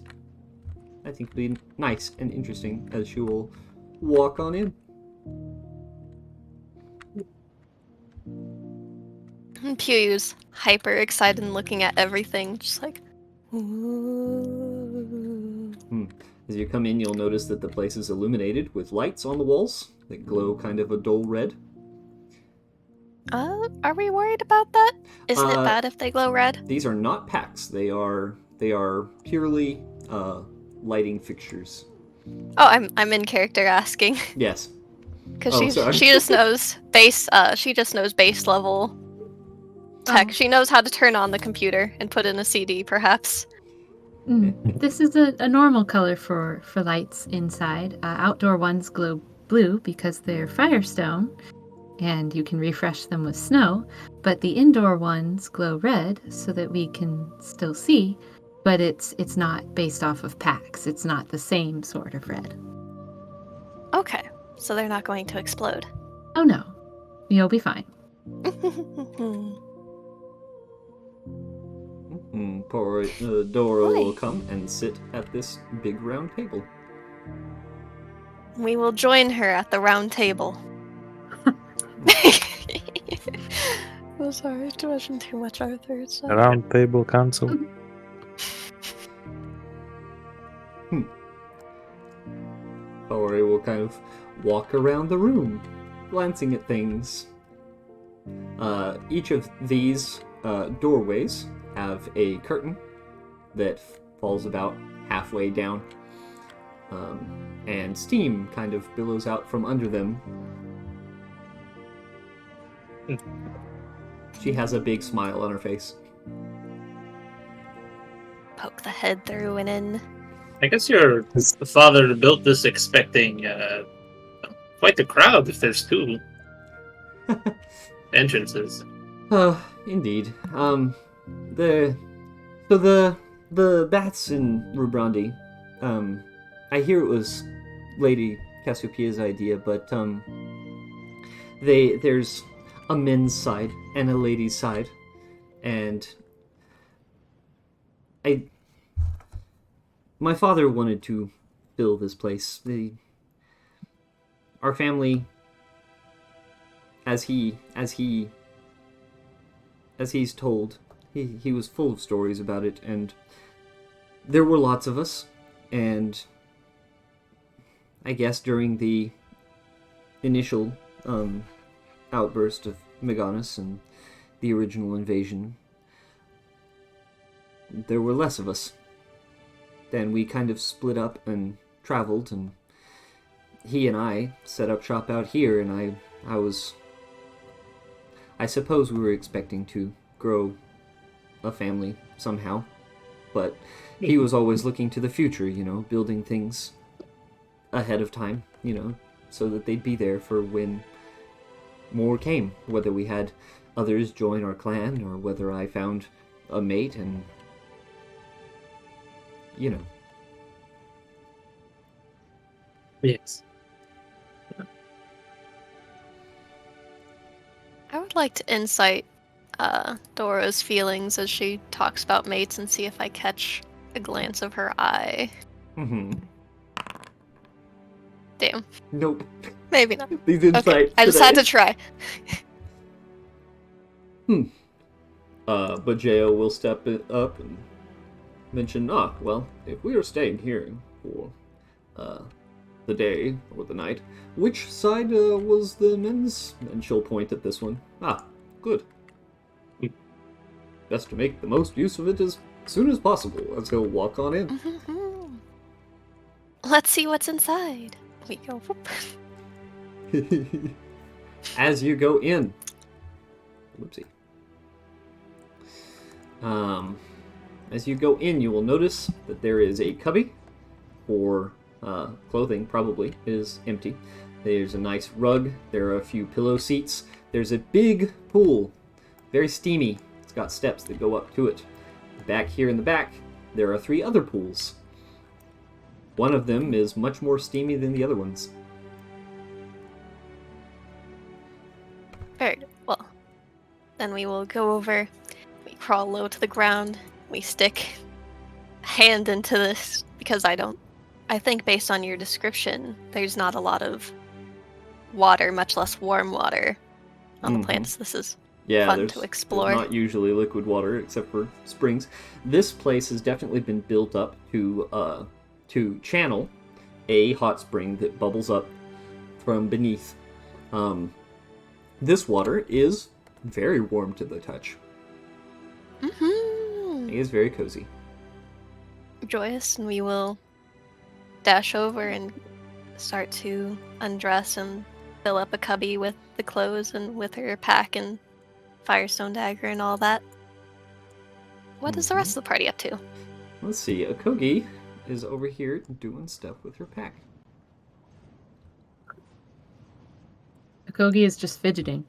I think it'll be nice and interesting as she will walk on in. And Pew's hyper excited and looking at everything, just like. Ooh. As you come in, you'll notice that the place is illuminated with lights on the walls that glow kind of a dull red. Are we worried about that? Isn't it bad if they glow red? These are not packs. They are purely lighting fixtures. Oh, I'm in character asking. Yes. Because sorry. she just knows base level tech. Oh. She knows how to turn on the computer and put in a CD, perhaps. This is a normal color for lights inside. Outdoor ones glow blue because they're firestone, and you can refresh them with snow. But the indoor ones glow red so that we can still see, but it's not based off of packs. It's not the same sort of red. Okay, so they're not going to explode. Oh no, you'll be fine. Dora will come and sit at this big round table. We will join her at the round table. Oh, sorry, it wasn't too much, Arthur. It's A round table council. Dora will kind of walk around the room, glancing at things. Each of these doorways have a curtain that falls about halfway down, and steam kind of billows out from under them. She has a big smile on her face. Poke the head through and in. I guess your father built this expecting quite the crowd if there's two entrances. Indeed. The bats in Rubrandi, I hear it was Lady Cassiopeia's idea, but there's a men's side and a ladies' side, and my father wanted to fill this place. Our family, as he's told, he was full of stories about it, and there were lots of us, and I guess during the initial outburst of Meganus and the original invasion, there were less of us. Then we kind of split up and traveled, and he and I set up shop out here, and I suppose we were expecting to grow a family somehow, but he was always looking to the future, building things ahead of time, so that they'd be there for when more came, whether we had others join our clan or whether I found a mate and, Yes. I would like to insight Dora's feelings as she talks about mates and see if I catch a glance of her eye. Mm-hmm. Damn. Nope. Maybe not. These insights Okay, I just had to try. But J.O. will step up and mention, well, if we are staying here for the day or the night, which side was the men's? And she'll point at this one. Good. Best to make the most use of it as soon as possible, as he'll walk on in. Mm-hmm. Let's see what's inside. We go. Whoop. As you go in. Whoopsie. As you go in, you will notice that there is a cubby for clothing, probably, is empty. There's a nice rug. There are a few pillow seats. There's a big pool. Very steamy. It's got steps that go up to it. Back here in the back, there are 3 other pools. One of them is much more steamy than the other ones. Very good. Well, then we will go over. We crawl low to the ground. We stick a hand into this because I think based on your description, there's not a lot of water, much less warm water on the plants. This is fun to explore. There's not usually liquid water except for springs. This place has definitely been built up to to channel a hot spring that bubbles up from beneath. This water is very warm to the touch. Mm-hmm. It is very cozy. Joyous, and we will dash over and start to undress and fill up a cubby with the clothes and with her pack and Firestone dagger and all that. What is the rest of the party up to? Let's see. Akogi is over here doing stuff with her pack. Akogi is just fidgeting.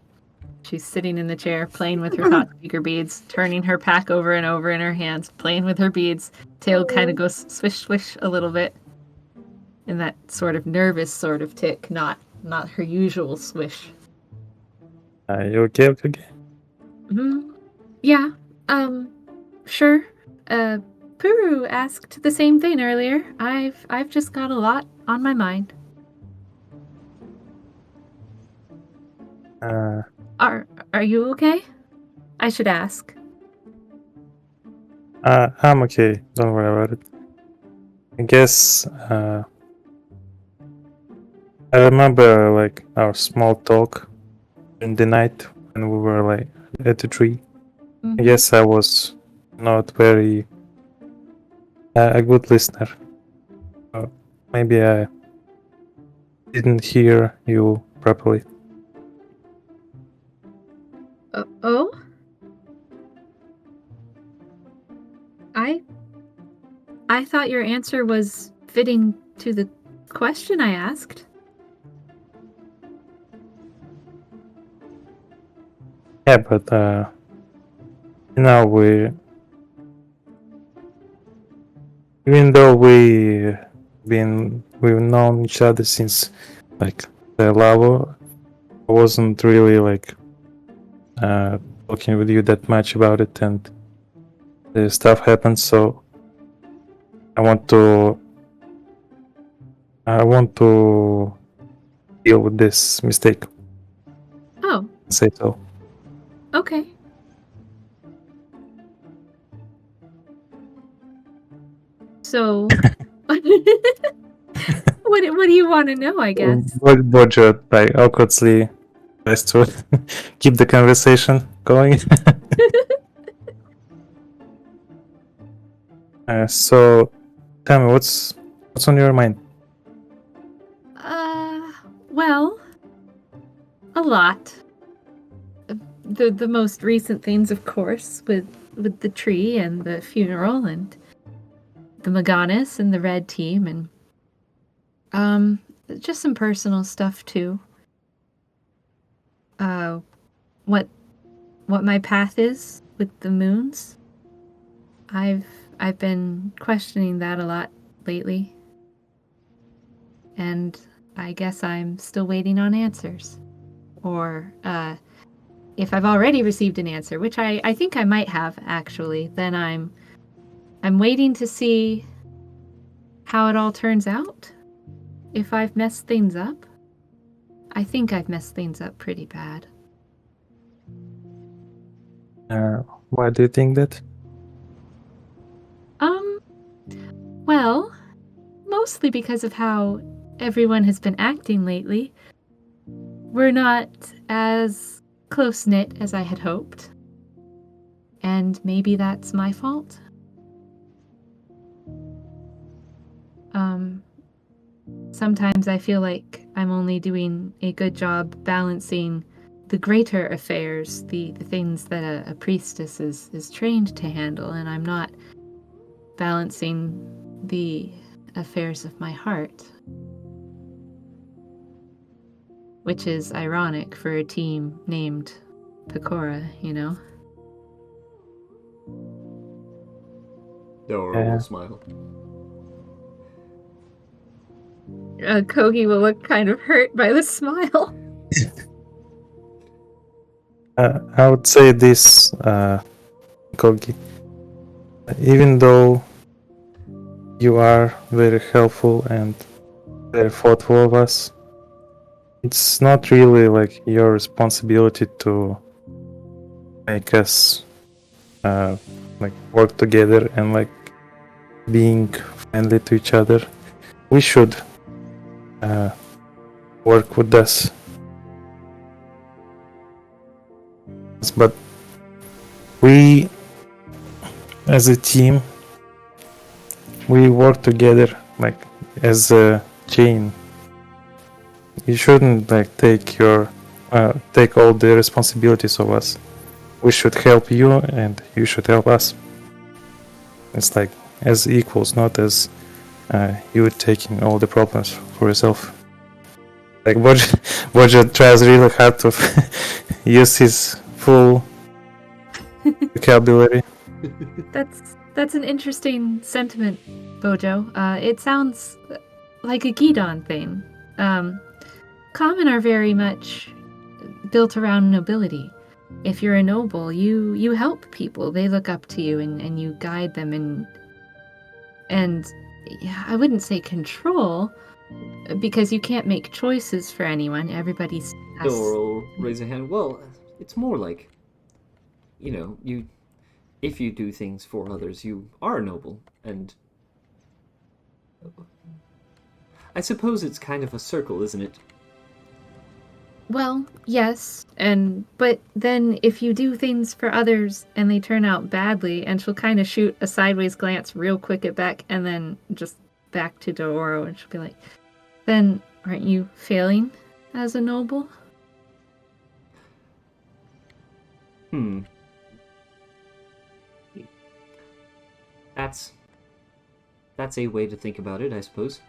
She's sitting in the chair, playing with her hot speaker beads, turning her pack over and over in her hands, playing with her beads. Tail kind of goes swish swish a little bit. In that sort of nervous sort of tick, not her usual swish. You okay, okay? Yeah, sure. Puru asked the same thing earlier. I've just got a lot on my mind. Are you okay? I should ask. I'm okay. Don't worry about it. I guess I remember like our small talk in the night when we were like at the tree. I guess I was not very a good listener. Maybe I didn't hear you properly. Oh? I thought your answer was fitting to the question I asked. Yeah, but even though we've known each other since like the lava, I wasn't really like talking with you that much about it, and the stuff happened. So I want to deal with this mistake. Oh, Say so. okay. So, what do you want to know, I guess? Roger like awkwardly tries to keep the conversation going. So tell me, what's on your mind? Well, a lot. The most recent things, of course, with the tree and the funeral and the Maganis and the red team, and just some personal stuff too. What my path is with the moons. I've been questioning that a lot lately. And I guess I'm still waiting on answers. Or if I've already received an answer, which I think I might have actually, then I'm waiting to see how it all turns out. If I've messed things up. I think I've messed things up pretty bad. Why do you think that? Well, mostly because of how everyone has been acting lately. We're not as close-knit as I had hoped. And maybe that's my fault. Sometimes I feel like I'm only doing a good job balancing the greater affairs, the things that a priestess is trained to handle, and I'm not balancing the affairs of my heart. Which is ironic for a team named Pecora, you know? Adorable smile. Kogi will look kind of hurt by the smile. I would say this, Kogi. Even though you are very helpful and very thoughtful of us, it's not really like your responsibility to make us like work together and like being kindly to each other. We should work with us. But we, as a team, we work together like as a chain. You shouldn't like take all the responsibilities of us. We should help you and you should help us. It's like as equals, not as you taking all the problems for yourself. Like Roger tries really hard to use his full vocabulary. That's an interesting sentiment, Bojo. It sounds like a Gidon thing. Common are very much built around nobility. If you're a noble, you help people. They look up to you and you guide them and yeah, I wouldn't say control because you can't make choices for anyone. Everybody's Doro raise a hand. Well, it's more like, if you do things for others, you are noble, and I suppose it's kind of a circle, isn't it? Well, yes, but then if you do things for others and they turn out badly, and she'll kind of shoot a sideways glance real quick at Beck and then just back to Doro, and she'll be like, then aren't you failing as a noble? That's a way to think about it, I suppose.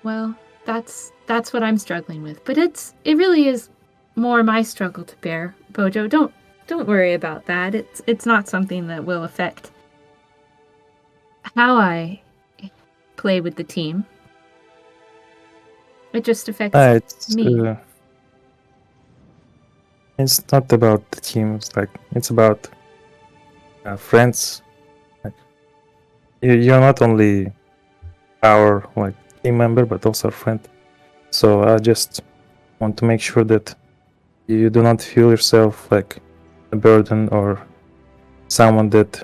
Well, that's what I'm struggling with. But it really is more my struggle to bear, Bojo. Don't worry about that. It's not something that will affect how I play with the team. It just affects me. It's not about the team. It's about friends. Like, you're not only our team member, but also a friend. So I just want to make sure that you do not feel yourself like a burden or someone that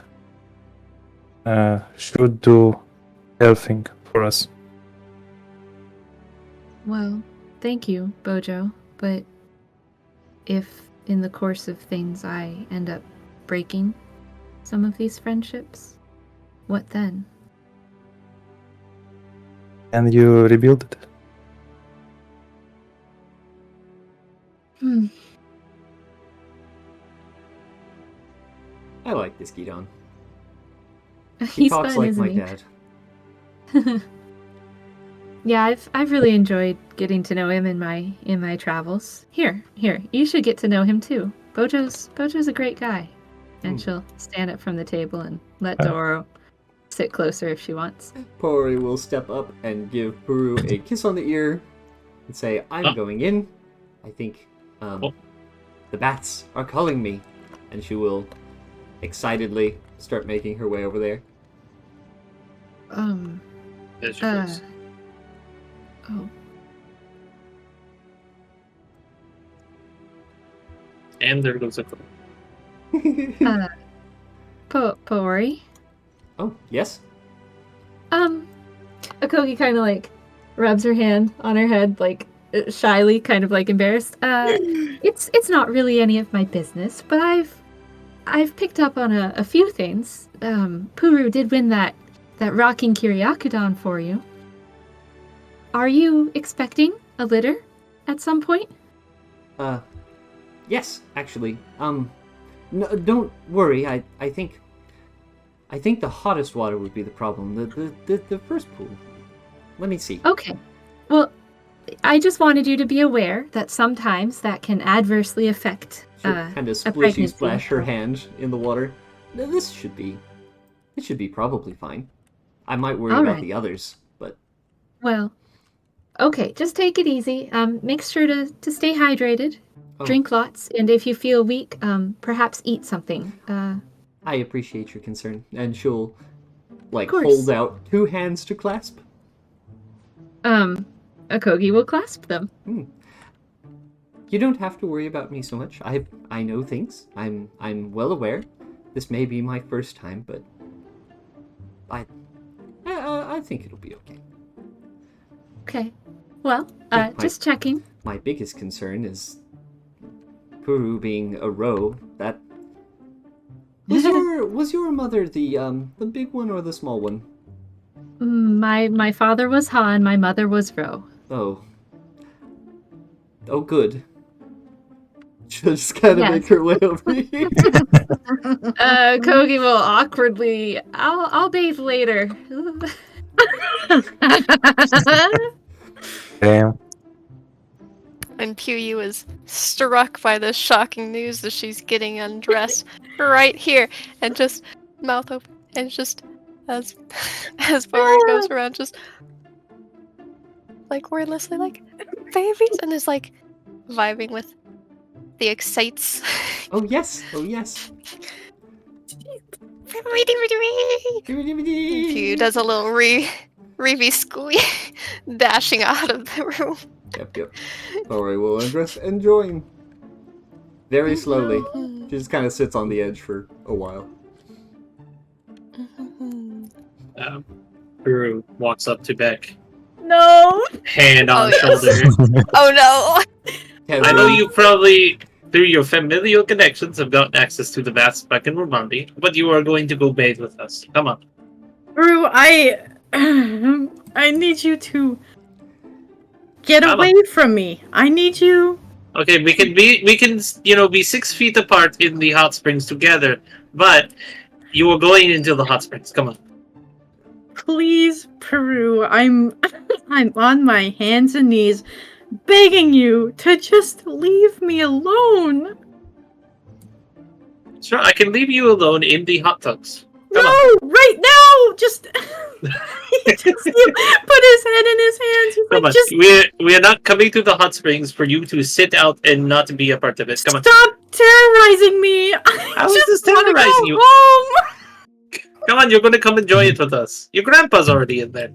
should do everything for us. Well, thank you, Bojo. But if in the course of things I end up breaking some of these friendships, what then? And you rebuild it. I like this Gidon. He He's talks fun, like isn't my he? dad. Yeah, I've really enjoyed getting to know him in my travels. Here, you should get to know him too. Bojo's a great guy. And she'll stand up from the table and let Doro sit closer if she wants. Pori will step up and give Puru a kiss on the ear and say, I'm going in. I think the bats are calling me. And she will excitedly start making her way over there. There's your face. Oh. And there goes a Pori? Oh, yes? Akogi kind of rubs her hand on her head, shyly, kind of embarrassed. It's not really any of my business, but I've picked up on a few things. Puru did win that rocking Kyriakudon for you. Are you expecting a litter at some point? Yes, actually. No, don't worry. I think the hottest water would be the problem. The first pool. Let me see. Okay. Well, I just wanted you to be aware that sometimes that can adversely affect She'll kind of a pregnancy. splishy splash her hand in the water. This should be probably fine. I might worry about the others, but well, okay. Just take it easy. Make sure to stay hydrated. Drink lots, and if you feel weak, perhaps eat something. I appreciate your concern, and she'll course. hold out 2 hands to clasp. Akogi will clasp them. You don't have to worry about me so much. I know things. I'm well aware. This may be my first time, but I think it'll be okay. Okay. Well, Yeah, just checking. My biggest concern is Puru being a roe. That was your mother the big one or the small one? My father was Ha and my mother was Ro. Oh. Oh, good. She'll just kind of Yes. make her way over here. Kogi will awkwardly. I'll bathe later. Damn. And Puyu is struck by this shocking news that she's getting undressed right here, and just mouth open, and just as Boris goes around, just like wordlessly, like babies, and is like vibing with the excites. Oh yes, oh yes. Puyu does a little Reevy squeak, dashing out of the room. Yep. Alright, we'll undress and join. Very slowly. She just kind of sits on the edge for a while. Guru walks up to Beck, No. hand on yes. shoulder. Oh no! I know you probably, through your familial connections, have gotten access to the vast Beck and Ramondi, but you are going to go bathe with us. Come on. Rue, I need you to get Come away from me. I need you. Okay, we can be 6 feet apart in the hot springs together, but you are going into the hot springs. Come on. Please, Peru. I'm on my hands and knees begging you to just leave me alone. Sure, I can leave you alone in the hot tubs. Come No, on. right now. Just he put his head in his hands. He's Come like, on. just We are not coming to the hot springs for you to sit out and not be a part of it. Come on. stop terrorizing me. I How is just this wanna go terrorizing you? home. Come on, you're going to come enjoy it with us. Your grandpa's already in there.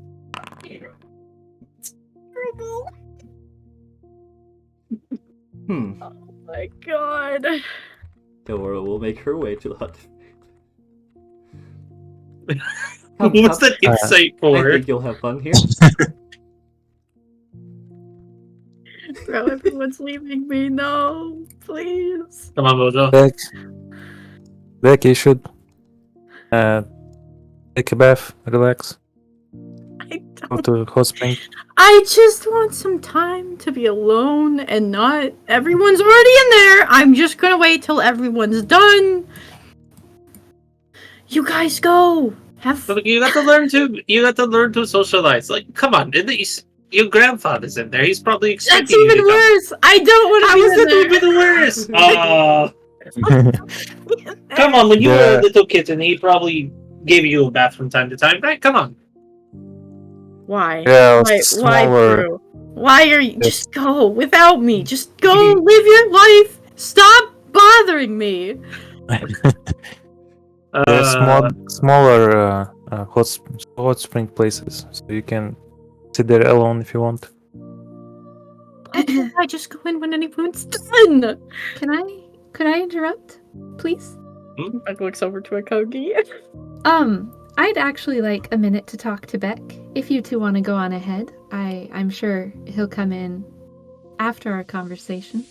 Oh my god. Dora will make her way to the hut. What's that insight I for? think you'll have fun here. Bro, everyone's leaving me. No, please. Come on, Mojo. Beck, you should take a bath, relax, I go don't. to hot spring. I just want some time to be alone and not. Everyone's already in there. I'm just gonna wait till everyone's done. You guys go. Have. But you got to learn to socialize. Like, come on, at least your grandfather's in there. He's probably expecting That's you even to come. worse. I don't want to How be is in that there. even worse? Come on, when you were a little kitten, he probably gave you a bath from time to time, right? Come on. Why? Yeah, Why, smaller. Drew? Why are you? Yes. Just go without me. Just go live your life. Stop bothering me. There are smaller hot spring places, so you can sit there alone if you want. Why can't I just go in when anyone's done? Could I interrupt, please? Buck looks over to a Kogi. I'd actually like a minute to talk to Beck. If you two want to go on ahead, I'm sure he'll come in after our conversation.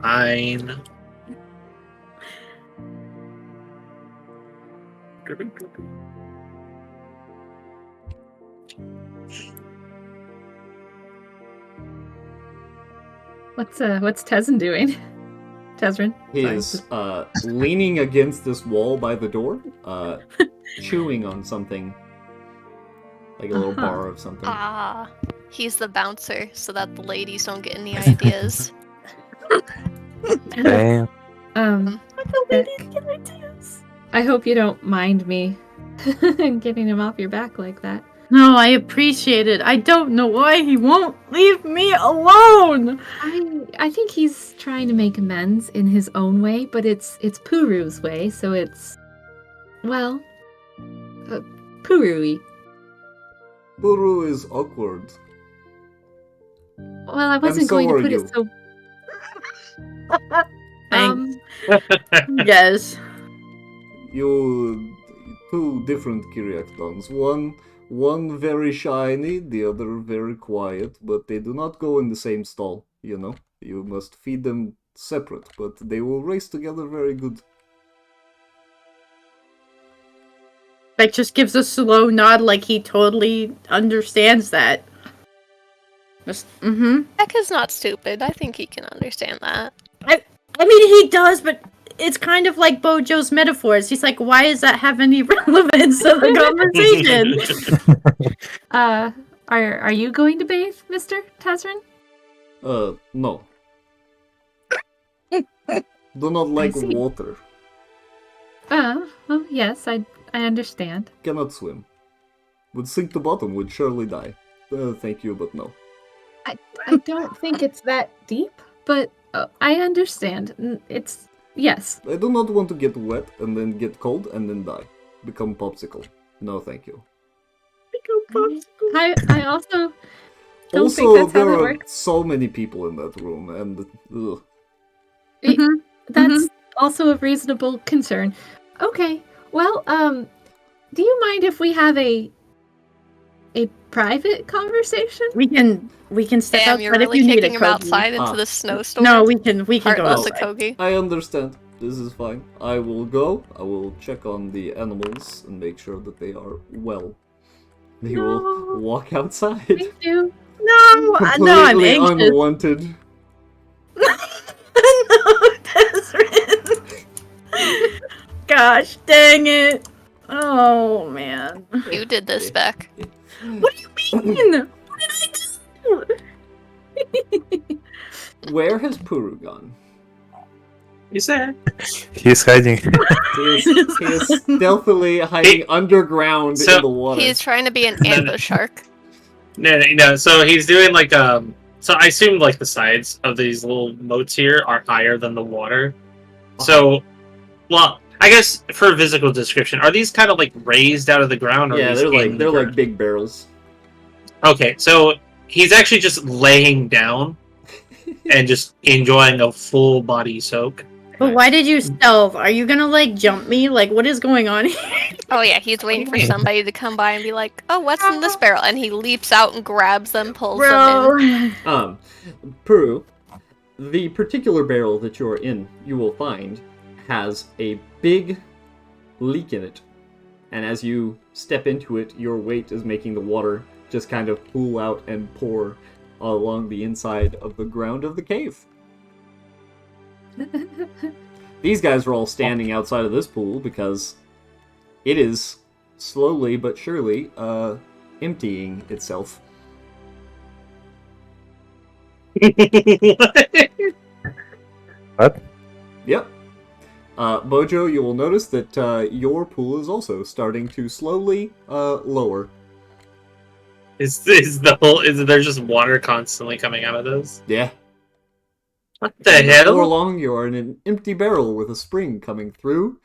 Fine. What's Tezin doing? Tezrin? He is leaning against this wall by the door, chewing on something. Like a little bar of something. Ah, he's the bouncer, so that the ladies don't get any ideas. Damn. Beck, I hope you don't mind me getting him off your back like that. No, I appreciate it. I don't know why he won't leave me alone. I think he's trying to make amends in his own way, but it's Puru's way, so it's, well, Puru-y. Puru is awkward. Well, I wasn't so going to are put you. it so. Thanks. Yes. You two different Kyriactons. One very shiny, the other very quiet, but they do not go in the same stall, you know? You must feed them separate, but they will race together very good. Beck just gives a slow nod like he totally understands that. Beck is not stupid. I think he can understand that. I mean, he does, but it's kind of like Bojo's metaphors. He's like, why does that have any relevance to the conversation? Are you going to bathe, Mr. Tazrin? No. Do not like see. water. Oh, yes, I understand. Cannot swim. Would sink to bottom, would surely die. Thank you, but no. I don't think it's that deep, but I understand. It's yes. I do not want to get wet and then get cold and then die. Become popsicle. No, thank you. I also don't Also, think that's how there that are works. so many people in that room, and ugh. That's also a reasonable concern. Okay, well, do you mind if we have a private conversation? We can step Damn, outside you're if really you need kicking it, him Kogi. outside into the snowstorm? No, we can go Heartless outside. Akogi. I understand. This is fine. I will go. I will check on the animals and make sure that they are well. They will walk outside. Thank you. No, I'm Completely anxious. unwanted. No, Desmond. Gosh, dang it. Oh, man. You did this, Beck. What do you mean? What did I do? Where has Puru gone? He's there. He's hiding. He is stealthily hiding underground So- in the water. He's trying to be an ambush shark. No. So he's doing like So I assume like the sides of these little moats here are higher than the water. So, well, I guess for a physical description, are these kind of like raised out of the ground? Or Yeah, are these they're in the like ground? big barrels. Okay, so he's actually just laying down and just enjoying a full body soak. But why did you stealth? Are you gonna, like, jump me? Like, what is going on here? Oh yeah, he's waiting for somebody to come by and be like, "Oh, what's in this barrel?" And he leaps out and grabs them, pulls them in. Bro. Puru, the particular barrel that you're in, you will find, has a big leak in it. And as you step into it, your weight is making the water just kind of pool out and pour along the inside of the ground of the cave. These guys are all standing outside of this pool because it is slowly but surely emptying itself. What? Yep. Bojo, you will notice that your pool is also starting to slowly lower. Is there just water constantly coming out of this? Yeah. What the And before hell? long, you are in an empty barrel with a spring coming through,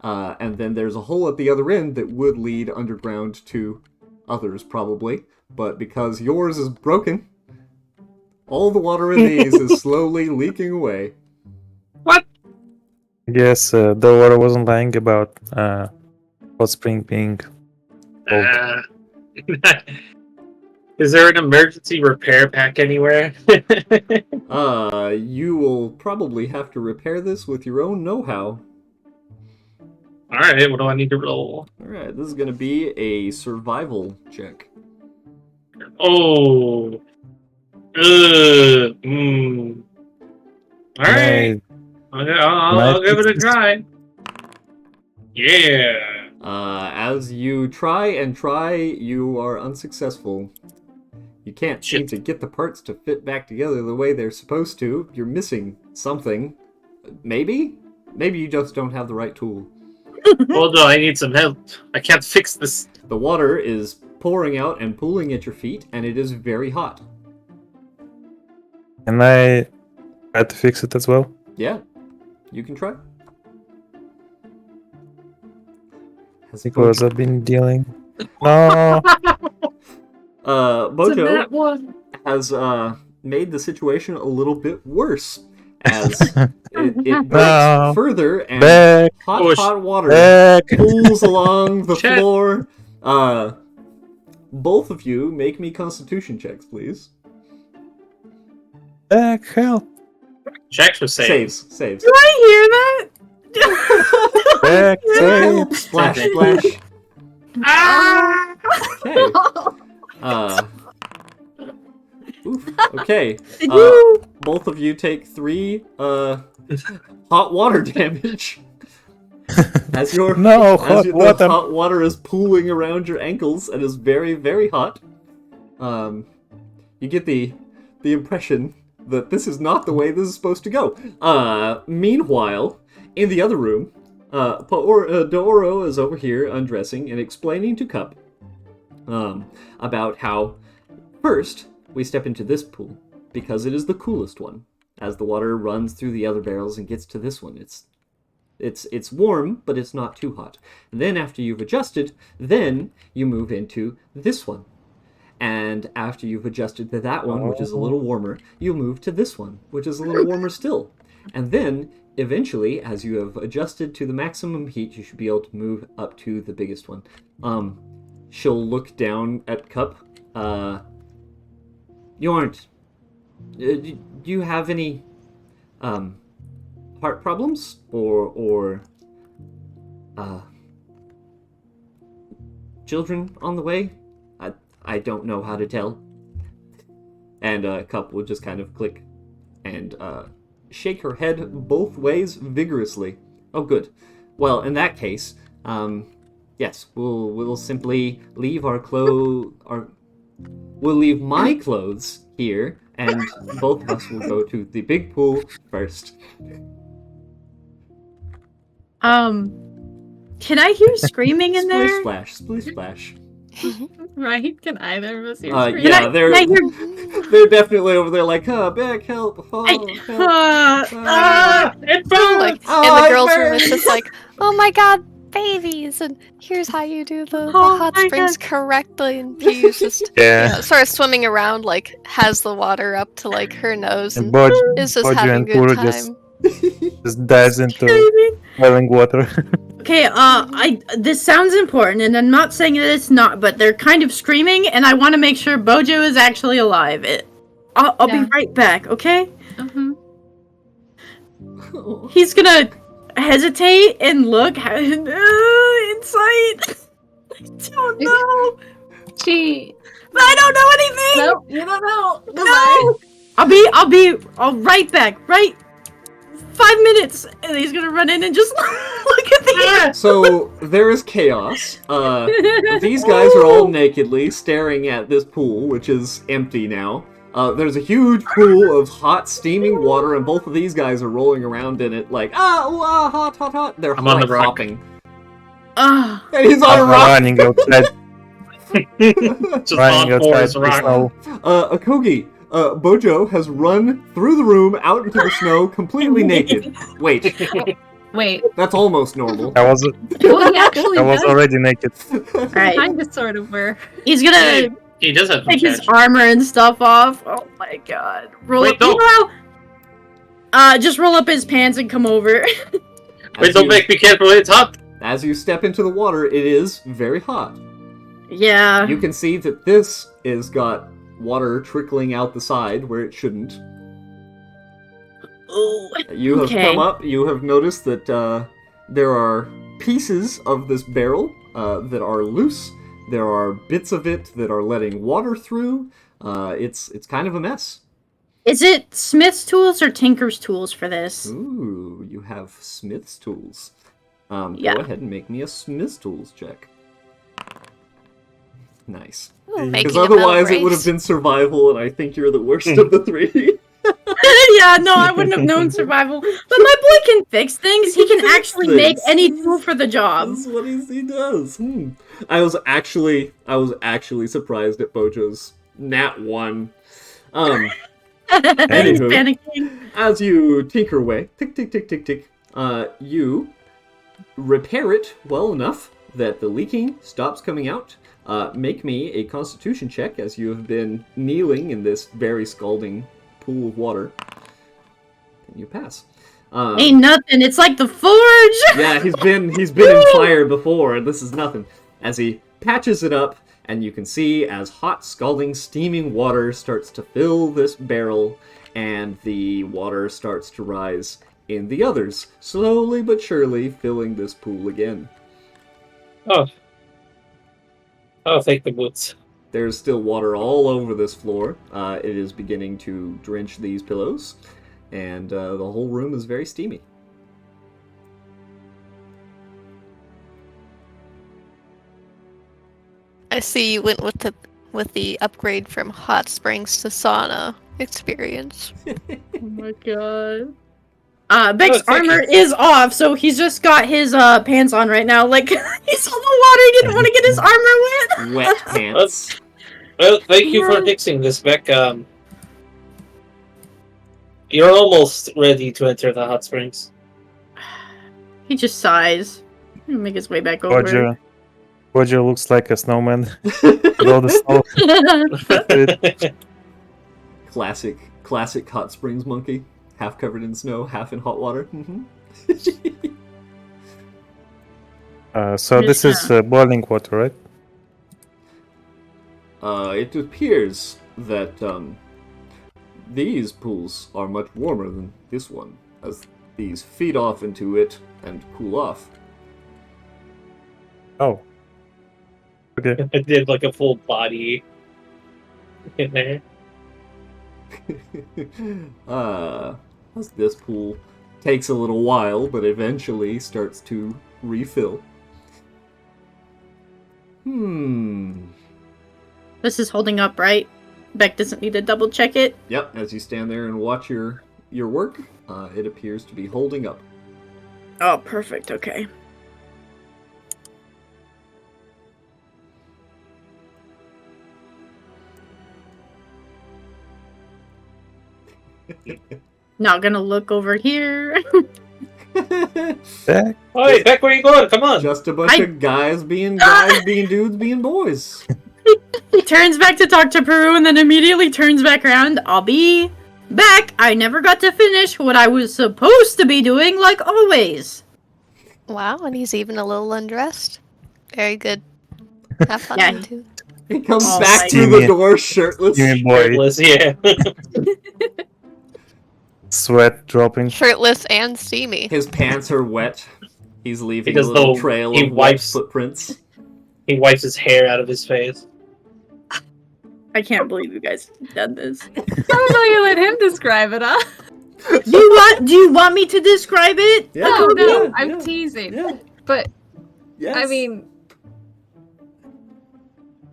and then there's a hole at the other end that would lead underground to others, probably. But because yours is broken, all the water in these is slowly leaking away. What? I guess the water wasn't lying about hot spring being old. Is there an emergency repair pack anywhere? You will probably have to repair this with your own know-how. Alright, what do I need to roll? Alright, this is going to be a survival check. Oh. Alright. I'll give it a try. Yeah. As you try, you are unsuccessful. You can't seem to get the parts to fit back together the way they're supposed to. You're missing something. Maybe? Maybe you just don't have the right tool. Hold on, I need some help. I can't fix this. The water is pouring out and pooling at your feet, and it is very hot. Can I try to fix it as well? Yeah, you can try. Because I've been dealing. No. Bojo has made the situation a little bit worse. as it breaks No. further and Back. Push. hot water Back. pools along the Shit. floor. Both of you make me Constitution checks, please. Back. Help. Checks with saves. Saves. Do I hear that? Back. Save. Splash, Okay. splash. Ah! Okay. Oof. Okay. Did you? Both of you take 3 hot water damage. As your No, as hot the water. hot water is pooling around your ankles and is very, very hot. You get the impression that this is not the way this is supposed to go. Meanwhile, in the other room, Dooro is over here undressing and explaining to Cup about how first we step into this pool because it is the coolest one. As the water runs through the other barrels and gets to this one, it's warm, but it's not too hot. And then after you've adjusted, then you move into this one. And after you've adjusted to that one, which is a little warmer, you move to this one, which is a little warmer still. And then, eventually, as you have adjusted to the maximum heat, you should be able to move up to the biggest one. She'll look down at Cup. You aren't... do you have any, heart problems? Or children on the way? I don't know how to tell. And Cup will just kind of click and shake her head both ways vigorously. Oh, good. Well, in that case, yes, we'll simply leave we'll leave my clothes here, and both of us will go to the big pool first. Can I hear screaming in there? Splish splash, splish splash. Right? Can either of us hear Yeah, screaming? they're Can I hear? they're definitely over there like, back, help, help. It Like, Oh, and I the girls' room burned. is just like, oh my god, babies, and here's how you do the Oh hot my springs God. correctly. And Piu's just Yeah. sort of swimming around, like has the water up to like her nose, And and Bojo is just Bojo having a and good Puro time. just dives into boiling water. Okay, this sounds important, and I'm not saying that it's not, but they're kind of screaming, and I want to make sure Bojo is actually alive. I'll Yeah. be right back, okay? Mhm. He's gonna hesitate and look inside. I don't know. I don't know anything. Nope, you don't know. Goodbye. No. I'll right back. Right. 5 minutes, and he's gonna run in and just look at the. So there is chaos. These guys are all nakedly staring at this pool, which is empty now. There's a huge pool of hot, steaming water, and both of these guys are rolling around in it like, hot, hot, hot. They're I'm on the like rock. hopping. Ah. And he's on a I'm rock. running outside. Just running on outside fours, the rock. snow. Akogi, Bojo has run through the room, out into the snow, completely naked. Wait, Wait. that's almost normal. I was Well, he actually I was does already naked. All right. kind of sort of were. He's gonna Hey, he does have some take his cash. armor and stuff off. Oh my god. Roll Wait, up. no. Just roll up his pants and come over. Wait, don't make me careful, it's hot! As you step into the water, it is very hot. Yeah. You can see that this is got water trickling out the side where it shouldn't. Ooh. You have Okay. come up, you have noticed that there are pieces of this barrel that are loose. There are bits of it that are letting water through. It's kind of a mess. Is it Smith's tools or Tinker's tools for this? Ooh, you have Smith's tools. Yeah. Go ahead and make me a Smith's tools check. Nice. Ooh, Because making a metal otherwise it would have race. been survival, and I think you're the worst of the three. Yeah, no, I wouldn't have known survival. But my boy can fix things. He can fix actually make things. any tool for the job. This is what he does. I was actually surprised at Bojo's nat 1. He's Anywho. panicking. As you tinker away, tick tick tick tick tick, you repair it well enough that the leaking stops coming out. Make me a Constitution check as you have been kneeling in this very scalding pool of water. You pass. Ain't nothing. It's like the forge. Yeah, he's been in fire before, and this is nothing. As he patches it up, and you can see as hot, scalding, steaming water starts to fill this barrel, and the water starts to rise in the others, slowly but surely filling this pool again. Oh, thank the boots. There's still water all over this floor. It is beginning to drench these pillows, and the whole room is very steamy. I see you went with the upgrade from hot springs to sauna experience. Oh my god. Beck's thank armor is off, so he's just got his pants on right now. Like he saw the water, he didn't want to get his armor wet. Wet pants. Well, thank you for fixing this, Beck. You're almost ready to enter the hot springs. He just sighs. He'll make his way back over. Roger looks like a snowman with all the snow. Classic hot springs monkey. Half covered in snow, half in hot water. Mm-hmm. So this is boiling water, right? It appears that these pools are much warmer than this one, as these feed off into it and cool off. Oh. Okay. I did like a full body in there. As this pool takes a little while, but eventually starts to refill. This is holding up, right? Beck doesn't need to double check it. Yep, as you stand there and watch your work, it appears to be holding up. Oh, perfect. Okay. Not gonna look over here. Beck? Hey, Beck, where you going? Come on. Just a bunch of guys being guys, being dudes, being boys. He turns back to talk to Peru and then immediately turns back around. I'll be back. I never got to finish what I was supposed to be doing, like always. Wow, and he's even a little undressed. Very good. Have fun, Yeah. you two. He comes Oh back my through the door shirtless. You boy. Shirtless, yeah. Sweat dropping. Shirtless and steamy. His pants are wet. He's leaving Because a little though trail he of wet wipes- footprints. He wipes his hair out of his face. I can't believe you guys done this. Oh no, you let him describe it, huh? Do you want me to describe it? Yeah, Oh no, yeah, I'm yeah, teasing. yeah. But Yes. I mean,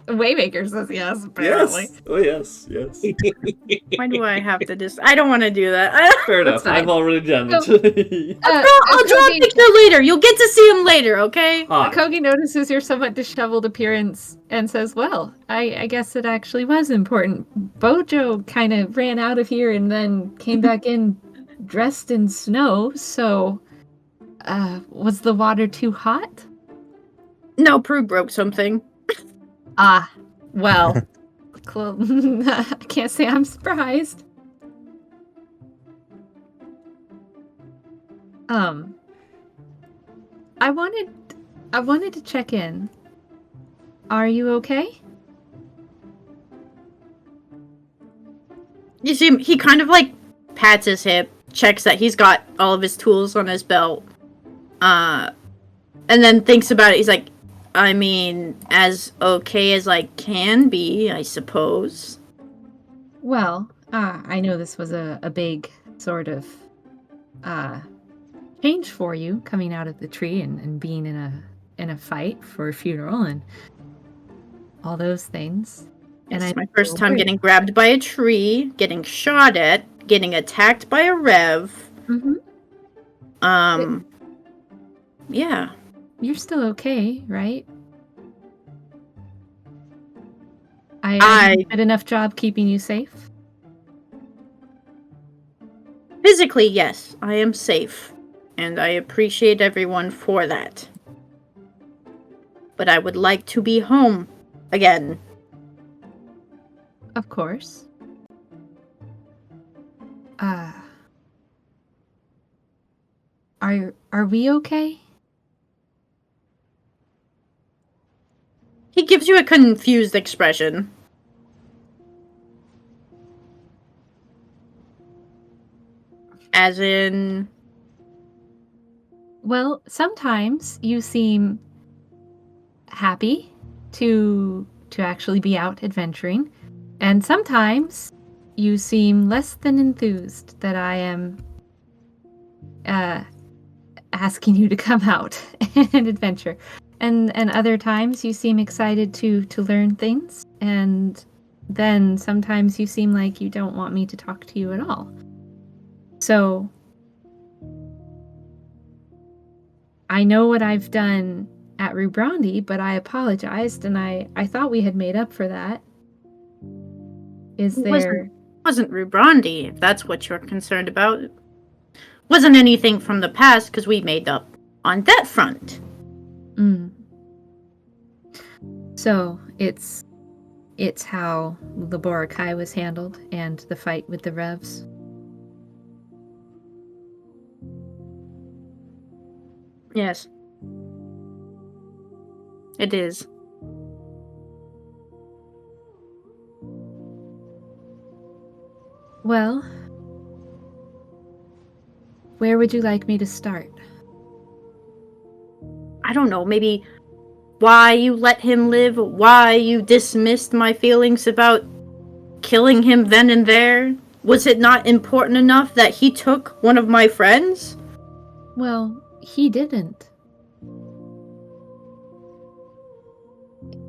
Waymaker says yes, apparently. Yes. Oh yes, yes. Why do I have to I don't want to do that. Fair enough. fine. I've already done it. I'll draw a Kogi, picture later. You'll get to see him later, okay? Hi. Kogi notices your somewhat disheveled appearance and says, well, I guess it actually was important. Bojo kind of ran out of here and then came back in dressed in snow, so was the water too hot? No, Prue broke something. Ah, well, I can't say I'm surprised. I wanted to check in. Are you okay? You see him, he kind of like pats his hip, checks that he's got all of his tools on his belt, and then thinks about it. He's like, I mean, as okay as I can be, I suppose. Well, I know this was a big sort of change for you coming out of the tree and being in a fight for a funeral and all those things. And It's I my first time getting grabbed by a tree, getting shot at, getting attacked by a rev. Mm-hmm. Yeah. You're still okay, right? I did enough job keeping you safe. Physically, yes, I am safe, and I appreciate everyone for that. But I would like to be home again. Of course. Are we okay? He gives you a confused expression. As in... Well, sometimes you seem happy to actually be out adventuring, and sometimes you seem less than enthused that I am asking you to come out and adventure. And other times you seem excited to learn things, and then sometimes you seem like you don't want me to talk to you at all. So I know what I've done at Rubrandi, but I apologized, and I thought we had made up for that. Is there... Wasn't Rubrandi, if that's what you're concerned about. Wasn't anything from the past, because we made up on that front. So, it's how Laborakai was handled, and the fight with the Revs. Yes. It is. Well, where would you like me to start? I don't know, maybe why you let him live, why you dismissed my feelings about killing him then and there? Was it not important enough that he took one of my friends? Well, he didn't.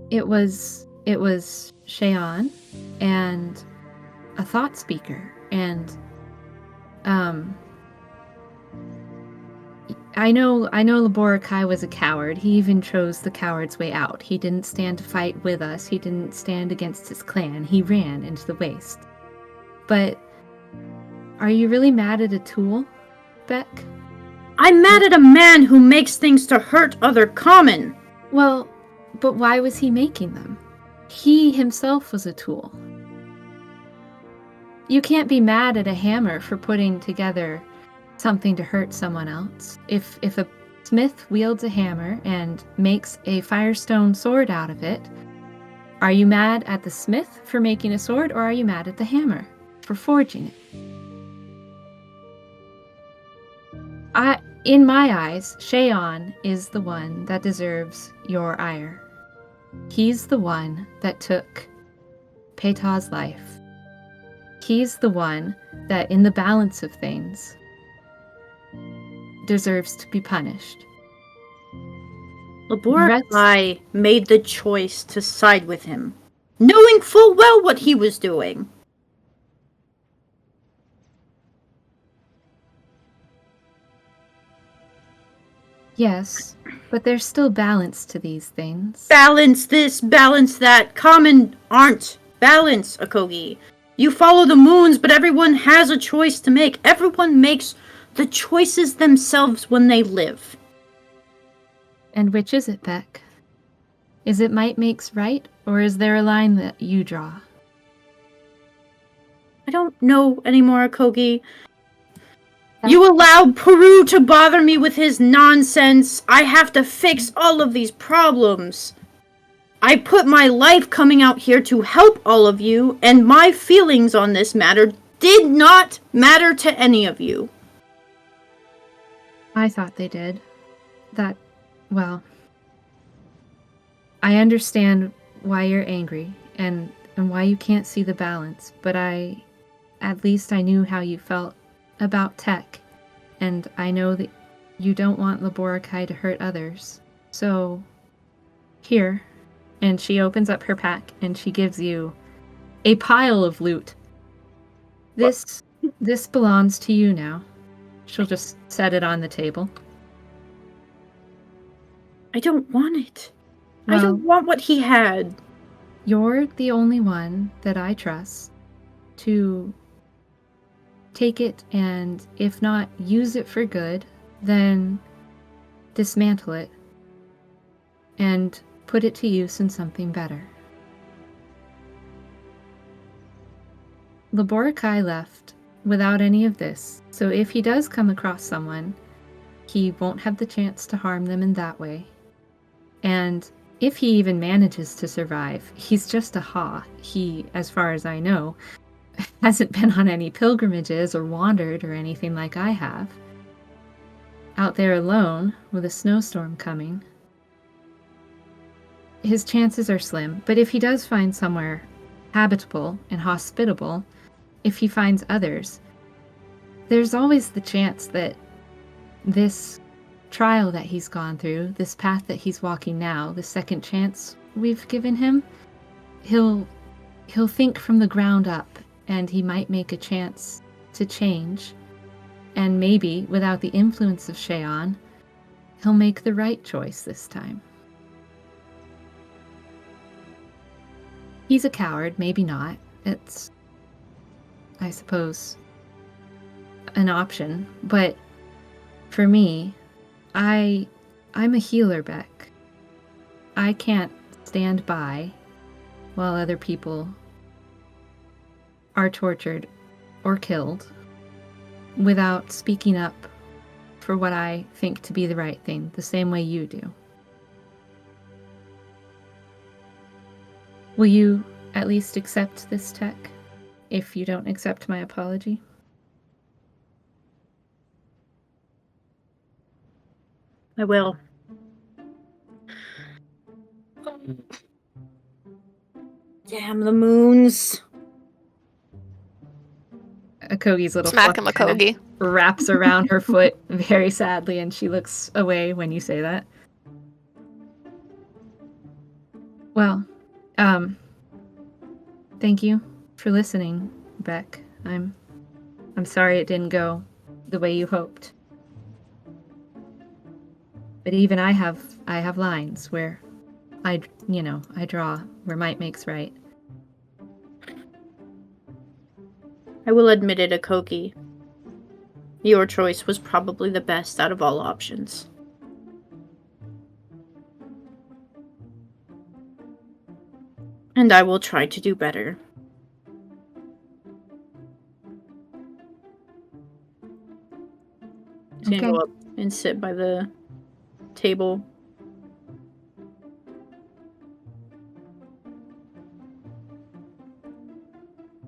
It was Sheon and a thought speaker, and I know Laborakai was a coward. He even chose the coward's way out. He didn't stand to fight with us. He didn't stand against his clan. He ran into the waste. But are you really mad at a tool, Beck? I'm mad at a man who makes things to hurt other common. Well, but why was he making them? He himself was a tool. You can't be mad at a hammer for putting together something to hurt someone else. If a smith wields a hammer and makes a firestone sword out of it, are you mad at the smith for making a sword, or are you mad at the hammer for forging it? In my eyes, Sheon is the one that deserves your ire. He's the one that took Petah's life. He's the one that, in the balance of things, deserves to be punished. Laborakai made the choice to side with him, knowing full well what he was doing. Yes, but there's still balance to these things. Balance this, balance that. Common aren't balance, Akogi. You follow the moons, but everyone has a choice to make. Everyone makes the choices themselves when they live. And which is it, Beck? Is it might makes right, or is there a line that you draw? I don't know anymore, Akogi. You allowed Peru to bother me with his nonsense. I have to fix all of these problems. I put my life coming out here to help all of you, and my feelings on this matter did not matter to any of you. I thought they did. Well, I understand why you're angry and why you can't see the balance, but at least I knew how you felt about tech, and I know that you don't want Laborakai to hurt others. So, here. And she opens up her pack and she gives you a pile of loot. This belongs to you now. She'll just set it on the table. I don't want it. Well, I don't want what he had. You're the only one that I trust to take it, and if not use it for good, then dismantle it and put it to use in something better. Laborakai left without any of this, so if he does come across someone, he won't have the chance to harm them in that way. And if he even manages to survive, he's just a Ha. He, as far as I know, hasn't been on any pilgrimages or wandered or anything like I have. Out there alone, with a snowstorm coming, his chances are slim. But if he does find somewhere habitable and hospitable, if he finds others, there's always the chance that this trial that he's gone through, this path that he's walking now, the second chance we've given him, he'll think from the ground up, and he might make a chance to change. And maybe, without the influence of Sheon, he'll make the right choice this time. He's a coward, maybe not. It's, I suppose, an option. But for me, I'm a healer, Beck. I can't stand by while other people are tortured or killed without speaking up for what I think to be the right thing, the same way you do. Will you at least accept this tech, if you don't accept my apology? I will. Damn the moons. Akogi's little Smack fluff him a kind of Kogi. wraps around her foot very sadly, and she looks away when you say that. Well, thank you for listening, Beck. I'm sorry it didn't go the way you hoped. But even I have lines where I draw where might makes right. I will admit it, Akoki. Your choice was probably the best out of all options. And I will try to do better. He's gonna go up and sit by the table.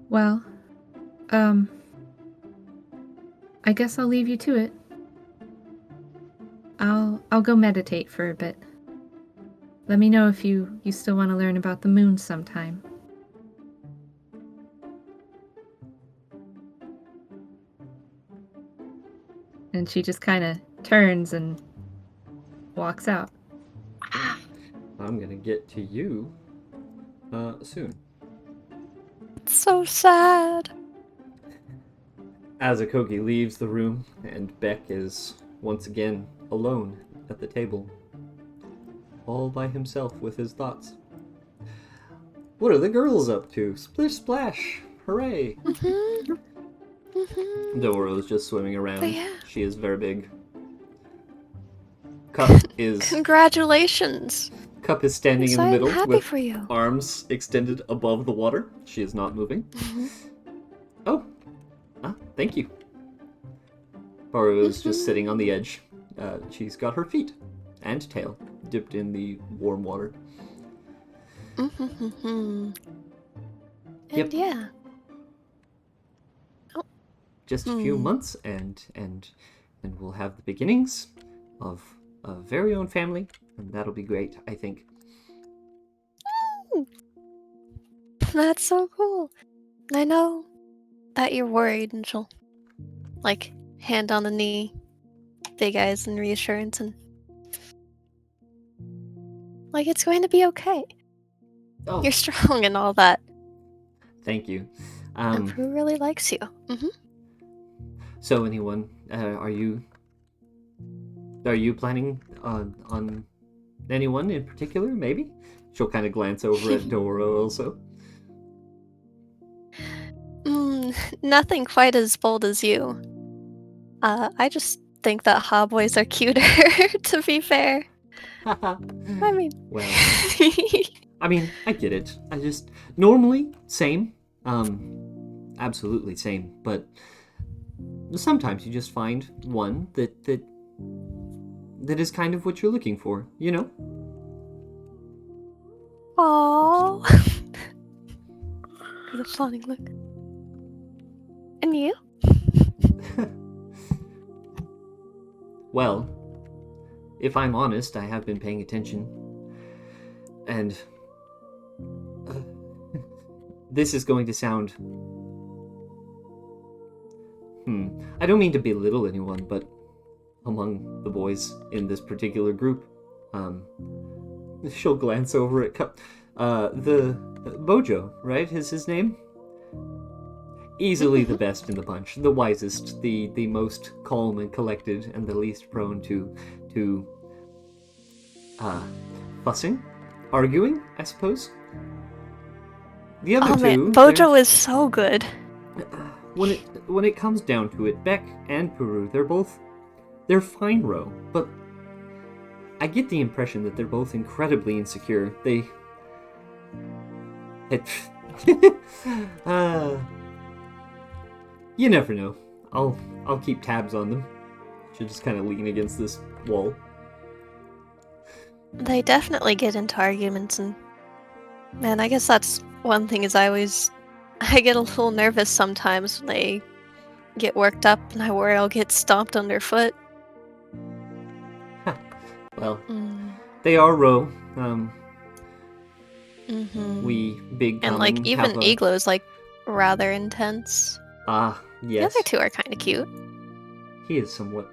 Well, I guess I'll leave you to it. I'll go meditate for a bit. Let me know if you still want to learn about the moon sometime. And she just kind of turns and walks out. I'm gonna get to you soon. It's so sad. As Akogi leaves the room, and Beck is once again alone at the table, all by himself with his thoughts. What are the girls up to? Splish splash! Hooray! Doro's just swimming around. Oh, yeah. She is very big. Cup is Congratulations. standing in the I'm middle happy with for you. arms extended above the water. She is not moving. Oh, thank you. Baru is just sitting on the edge. She's got her feet and tail dipped in the warm water. And Yep. yeah. Just a few months, and we'll have the beginnings of a very own family, and that'll be great, I think. That's so cool. I know that you're worried, and she'll, like, hand on the knee, big eyes and reassurance, and like, it's going to be okay. Oh, You're strong and all that. thank you. And Prue really likes you. So anyone, are you planning on anyone in particular, maybe? She'll kind of glance over at Doro also. Nothing quite as bold as you. I just think that hobboys are cuter, to be fair. I mean... Well, I mean, I get it. I just... Normally, same. Absolutely same. But sometimes you just find one that that is kind of what you're looking for, you know? Aww. The fawning look. And you? Well, if I'm honest, I have been paying attention. And this is going to sound... I don't mean to belittle anyone, but among the boys in this particular group, she'll glance over at the Bojo, right, is his name? Easily the best in the bunch, the wisest, the most calm and collected, and the least prone to fussing, arguing, I suppose. The other two, man, Bojo is so good. When it comes down to it, Beck and Puru, they're fine row, but I get the impression that they're both incredibly insecure. You never know. I'll keep tabs on them. She'll just kind of lean against this wall. They definitely get into arguments, and man, I guess that's one thing is I get a little nervous sometimes when they get worked up, and I worry I'll get stomped underfoot. Well, they are row. We big and like even Igloo's like rather intense. Ah, yes. The other two are kind of cute. He is somewhat,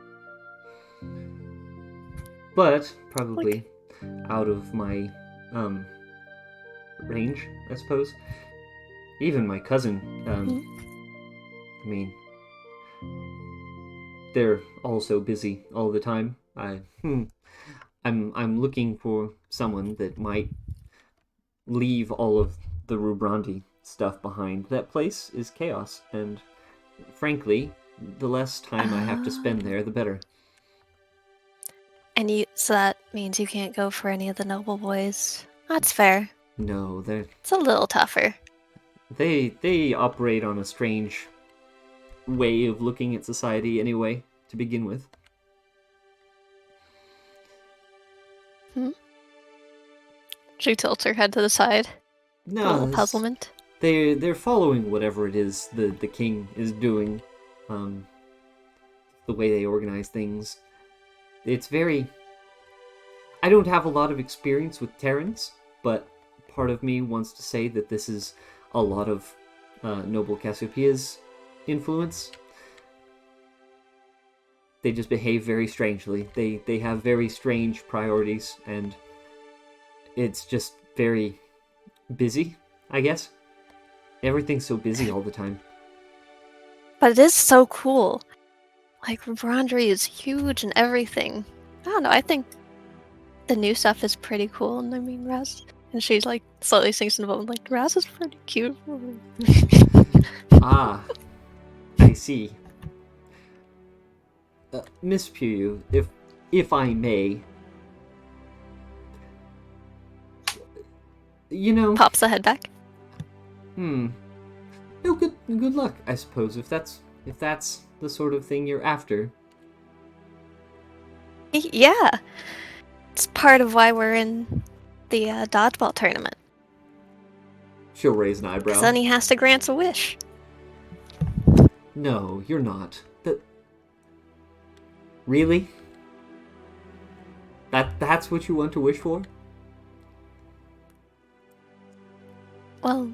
but probably out of my range, I suppose. Even my cousin, I mean, they're all so busy all the time. I'm looking for someone that might leave all of the Rubrandi stuff behind. That place is chaos, and frankly, the less time I have to spend there, the better. And so that means you can't go for any of the noble boys. That's fair. No, it's a little tougher. They operate on a strange way of looking at society anyway, to begin with. She tilts her head to the side. No, a little puzzlement. They're following whatever it is the king is doing. The way they organize things. It's very... I don't have a lot of experience with Terrans, but part of me wants to say that this is a lot of Noble Cassiopeia's influence. They just behave very strangely. They have very strange priorities, and it's just very busy, I guess. Everything's so busy all the time. But it is so cool. Like, Rondry is huge and everything. I don't know, I think the new stuff is pretty cool, and I mean, Raz... And she's like, slowly sinks in the boat, like, Raz is pretty cute. Ah, I see. Miss Puyu, if I may... You know... Pops the head back. No, good luck, I suppose, if that's the sort of thing you're after. Yeah. It's part of why we're in the dodgeball tournament. She'll raise an eyebrow. 'Cause then he has to grant a wish. No, you're not. Really? That's what you want to wish for? Well,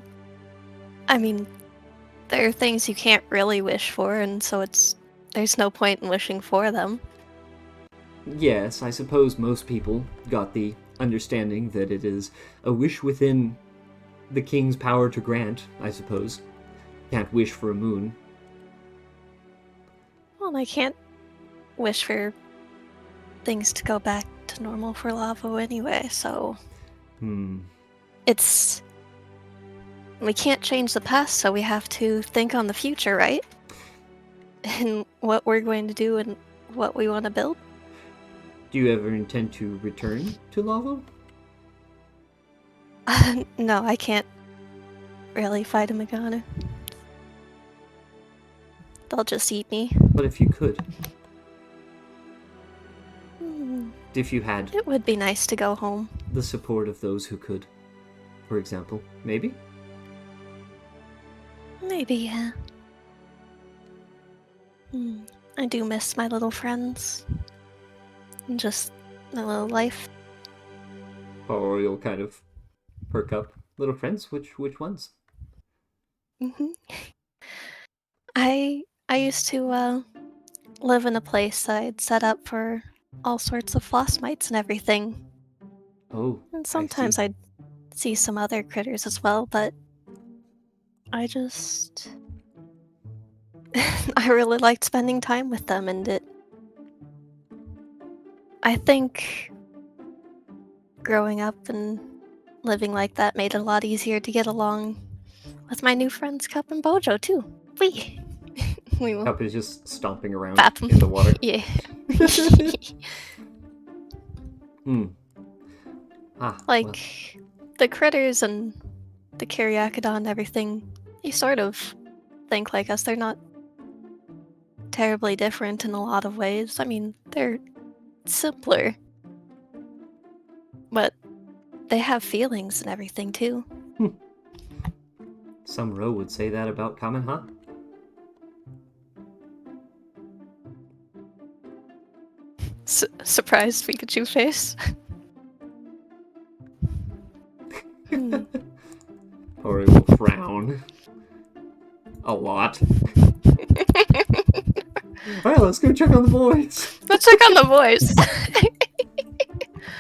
I mean, there are things you can't really wish for, and so there's no point in wishing for them. Yes, I suppose most people got the understanding that it is a wish within the king's power to grant, I suppose. Can't wish for a moon. Well, I can't wish for things to go back to normal for Lavo anyway, so... It's... We can't change the past, so we have to think on the future, right? And what we're going to do and what we want to build. Do you ever intend to return to Lavo? No, I can't really fight a Megana. They'll just eat me. But if you could. If you had It would be nice to go home. the support of those who could, for example, maybe? Maybe, yeah. I do miss my little friends. And just my little life. Or you'll kind of perk up. Little friends, which ones? hmm I used to live in a place I'd set up for all sorts of floss mites and everything. Oh, And I sometimes see. I'd see some other critters as well, but I just I really liked spending time with them, and I think growing up and living like that made it a lot easier to get along with my new friends Cup and Bojo too. We will Cup is just stomping around bap 'em. in the water. Yeah. Hmm. Ah, Like well, the critters and the Kyriakodon and everything, they sort of think like us. They're not terribly different in a lot of ways. I mean, they're simpler, but they have feelings and everything too. some Ro would say that about Kamen, huh? Surprised Pikachu face. Or it will frown. A lot. Alright, let's go check on the boys. Let's check on the boys.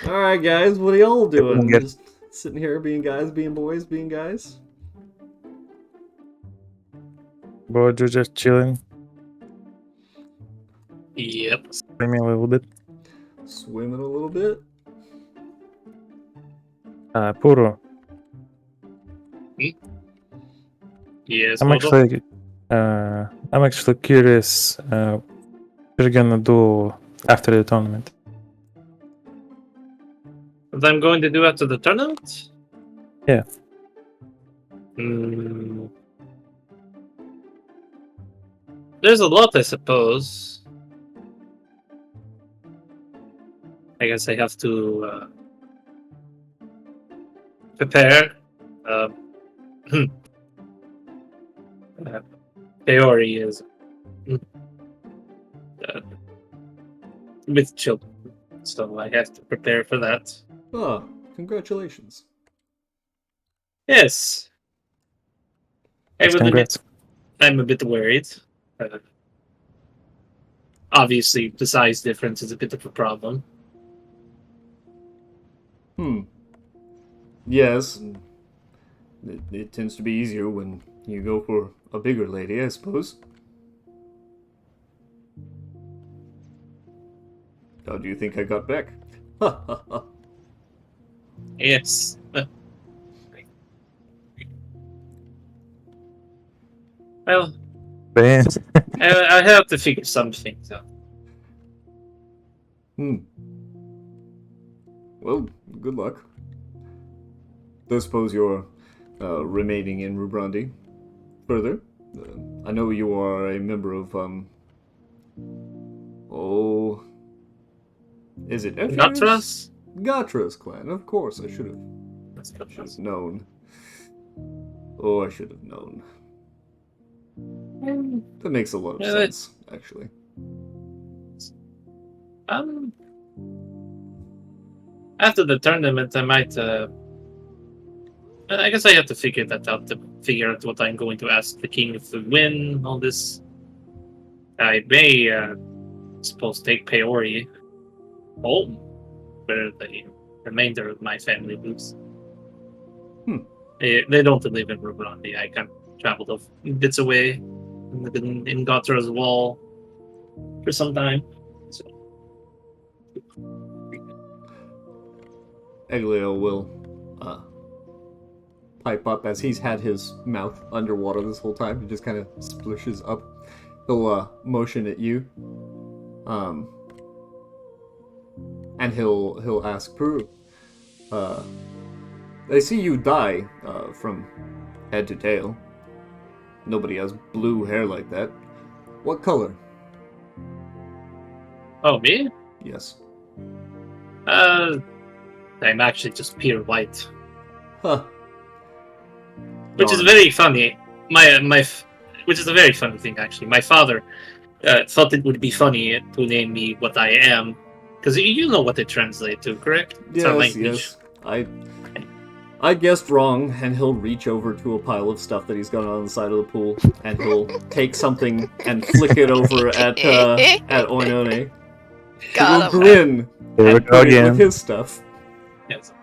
Alright, guys, what are y'all doing? Good. Just sitting here being guys, being boys, being guys? Bojo just chilling, Yep. swimming a little bit. Swimming a little bit? Puro, Yes. I'm Modo? actually curious what you're gonna do after the tournament. What I'm going to do after the tournament? Yeah. There's a lot, I suppose. I guess I have to prepare. Theory is with children, so I have to prepare for that. Oh, congratulations. Yes, I Yes, will admit congrats. I'm a bit worried. Obviously, the size difference is a bit of a problem. Yes, it tends to be easier when you go for a bigger lady, I suppose. How do you think I got back? Ha ha ha. Yes. Well, Man. I have to figure some things out. Well, good luck. Don't suppose you're remaining in Rubrandi further. I know you are a member of, oh... Is it Ephraim's? Gatras? Gatra's clan, of course, I should have known. Oh, I should have known. That makes a lot of sense, actually. After the tournament, I might. I guess I have to figure that out to figure out what I'm going to ask the king if we win all this. I may, suppose, take Peori home, where the remainder of my family lives. They don't live in Rubrandi. I kind of traveled a bits away, in Gotra's wall for some time. So. Eglio will pipe up as he's had his mouth underwater this whole time. He just kind of splishes up. He'll motion at you, and he'll ask Puru. I see you dye from head to tail. Nobody has blue hair like that. What color? Oh, me? Yes. I'm actually just pure white, Huh. which is Darn. very funny. Which is a very funny thing actually. My father thought it would be funny to name me what I am, because you know what it translates to, correct? It's our Yes, language. yes. I guessed wrong, and he'll reach over to a pile of stuff that he's got on the side of the pool, and he'll take something and flick it over at Oinone. He'll Got him. grin Here we and go put it with again. his stuff. Yes.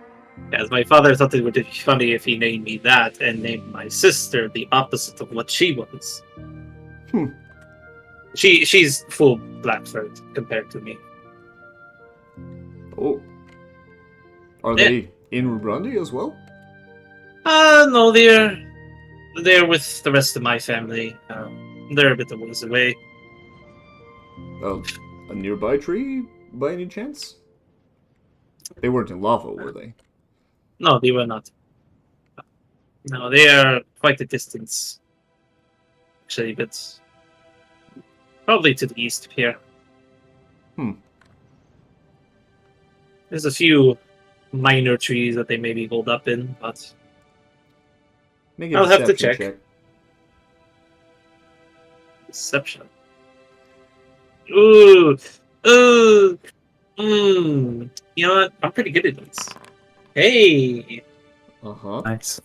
Yes, my father thought it would be funny if he named me that and named my sister the opposite of what she was. Hmm. She's full Blackford compared to me. Oh. Are Yeah. they in Rubrandi as well? No, they're with the rest of my family. They're a bit of ways away. A nearby tree, by any chance? They weren't in lava, were they? No, they were not. No, they are quite a distance. Actually, but probably to the east of here. Hmm. There's a few minor trees that they maybe hold up in, but Make a I'll have to deception check. Deception. Ooh, ooh, You know what? I'm pretty good at this. Hey. Uh-huh. Nice.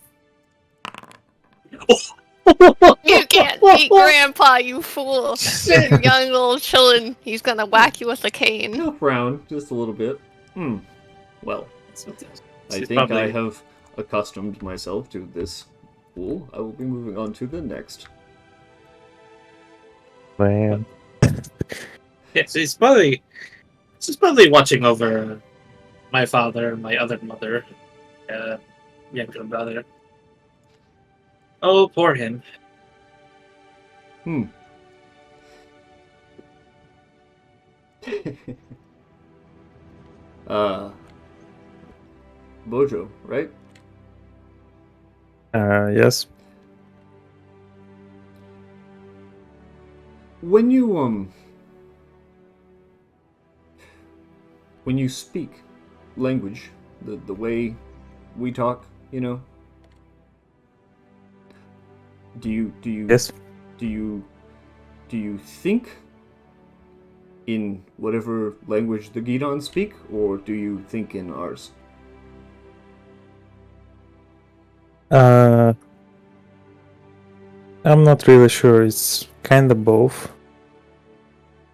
You can't beat Grandpa, you fool. You young little chillin'. He's gonna whack you with a cane. Up round, just a little bit. Well, I She's think I probably- have accustomed myself to this pool. I will be moving on to the next. Man. Yeah, so she's probably watching over my father, my other mother, younger brother. Oh, poor him. Bojo, right? Yes. When you speak language, the way we talk, you know, do you Yes. do you think in whatever language the Gidon speak, or do you think in ours? I'm not really sure. It's kind of both.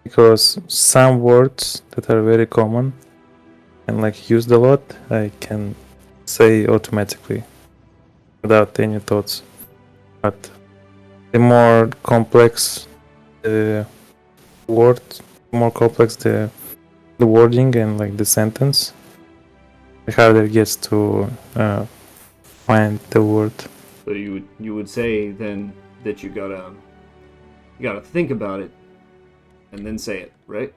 Because some words that are very common and like used a lot, I can say automatically without any thoughts. But the more complex the word, more complex the wording and like the sentence, the harder it gets to find the word. So you would say then that you gotta think about it and then say it, right?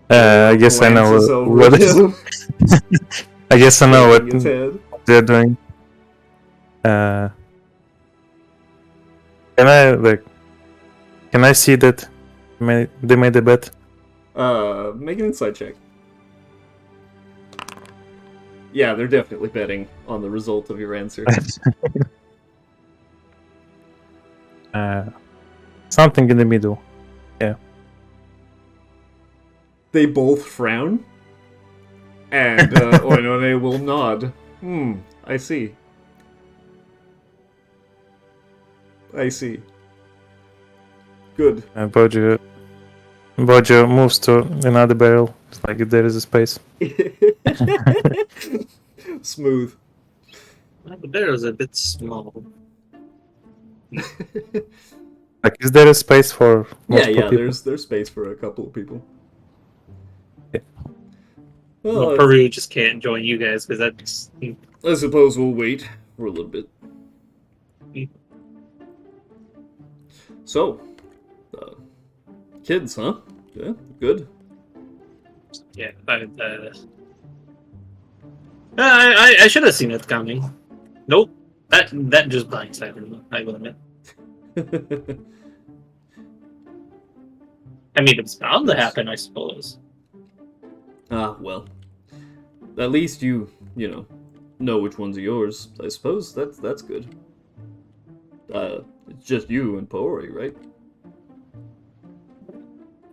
I guess I know Glances over what at him, I guess I know shaking his head. what they're doing. Can I see that they made a bet? Make an insight check. Yeah, they're definitely betting on the result of your answer. Something in the middle. Yeah. They both frown, and Oinone will nod. I see. I see. Good. Bojo moves to another barrel. It's like there is a space. Smooth. Well, the bear is a bit small. Like, is there a space for multiple Yeah, people? there's space for a couple of people. Yeah. Well, Peru just can't join you guys because that's. I suppose we'll wait for a little bit. So, kids, huh? Yeah, good. Yeah, I should have seen it coming. Nope, that just blindsided me. I will admit. I mean, it's bound to happen, I suppose. Ah, well. At least you know which ones are yours. I suppose that's good. It's just you and Pori, right?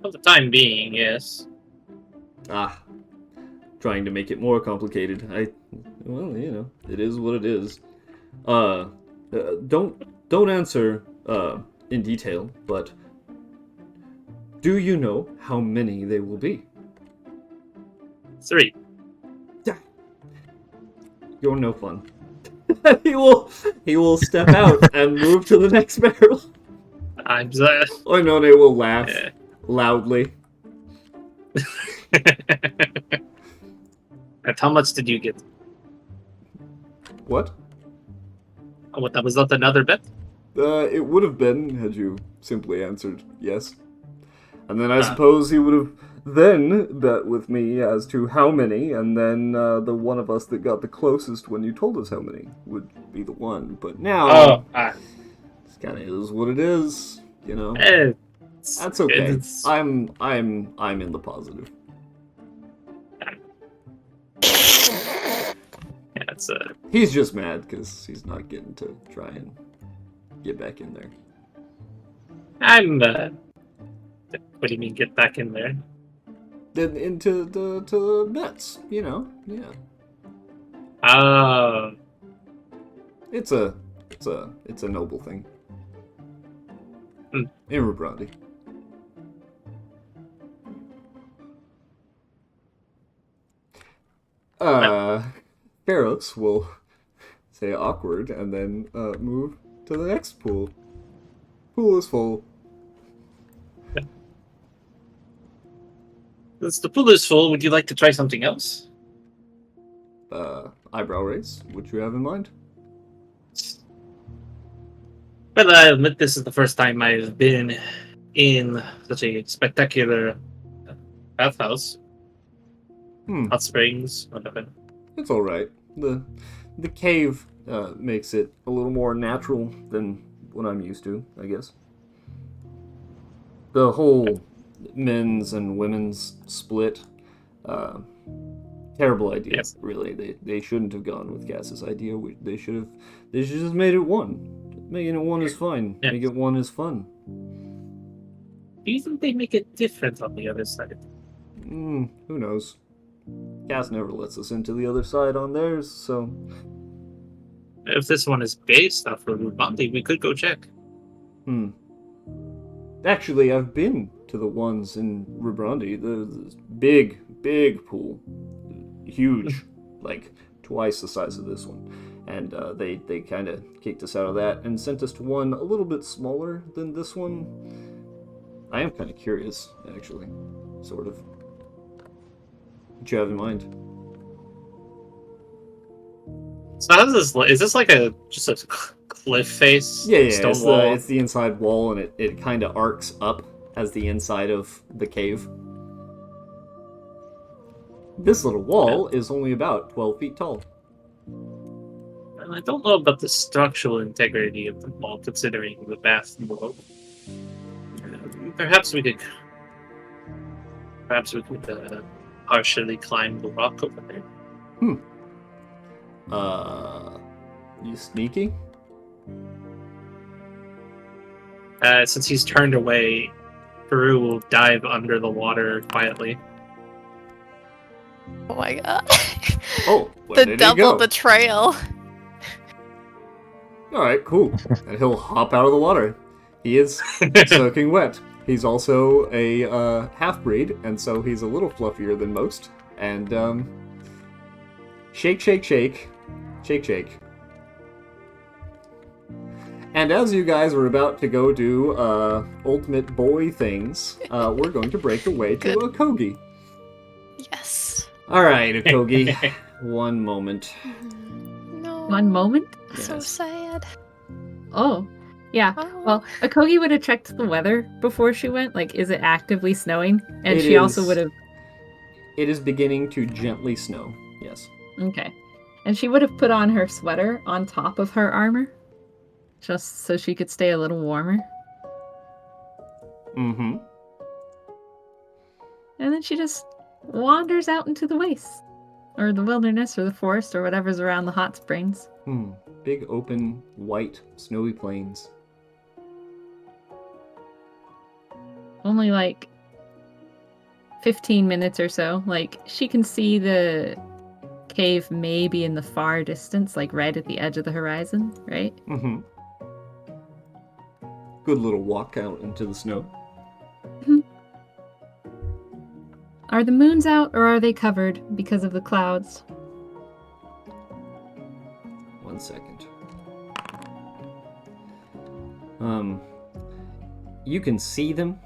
For the time being, yes. Ah, trying to make it more complicated. Well, it is what it is. Don't answer in detail, but do you know how many they will be? 3. You're no fun. he will step out and move to the next barrel. I'm sorry. Oinone will laugh Yeah. loudly. And how much did you get? What? Oh, what, that was not another bet? It would have been had you simply answered yes. And then I suppose he would have then bet with me as to how many, and then the one of us that got the closest when you told us how many would be the one. But now, this kind of is what it is, That's okay. I'm in the positive. Yeah, it's He's just mad because he's not getting to try and get back in there. I'm what do you mean get back in there? Then into the bets, yeah. It's a noble thing. In Rubrandi. Pharaohs will say awkward and then move to the next pool. Pool is full. Since the pool is full, would you like to try something else? Eyebrow raise. What you have in mind? Well, I admit this is the first time I've been in such a spectacular bathhouse. Hot springs, whatever. It's all right. The cave makes it a little more natural than what I'm used to, I guess. The whole men's and women's split, terrible idea. Yes. Really, they shouldn't have gone with Cass's idea. They should just made it one. Making it one is fine. Yes. Make it one is fun. Do you think they make it different on the other side? Who knows? Cass never lets us into the other side on theirs, so... If this one is based off of Rubrandi, we could go check. Actually, I've been to the ones in Rubrandi. The big pool. Huge. Like, twice the size of this one. And they kind of kicked us out of that and sent us to one a little bit smaller than this one. I am kind of curious, actually. Sort of. What you have in mind? So how does this look? Is this like just a cliff face? Yeah, Stone wall? it's the inside wall, and it kind of arcs up as the inside of the cave. This little wall is only about 12 feet tall. And I don't know about the structural integrity of the wall, considering the vast below. Perhaps we could partially climb the rock over there. You sneaky? Since he's turned away, Peru will dive under the water quietly. Oh my god. Oh, where The did double he go? betrayal. Alright, cool. And he'll hop out of the water. He is soaking wet. He's also a half-breed, and so he's a little fluffier than most. And, shake, shake, shake. Shake, shake. And as you guys are about to go do ultimate boy things, we're going to break away to Good. Akogi. Yes. Alright, Akogi. One moment. No. One moment? So Yes. sad. Oh, yeah. Oh. Well, Akogi would have checked the weather before she went. Like, is it actively snowing? And It she also is. would have. It is beginning to gently snow. Yes. Okay. And she would have put on her sweater on top of her armor, just so she could stay a little warmer. Mm-hmm. and then she just wanders out into the wastes, or the wilderness, or the forest, or whatever's around the hot springs. Big open, white, snowy plains. Only like 15 minutes or so. Like, she can see the cave maybe in the far distance, like right at the edge of the horizon, right? Mm-hmm. Good little walk out into the snow. Are the moons out, or are they covered because of the clouds? 1 second. You can see them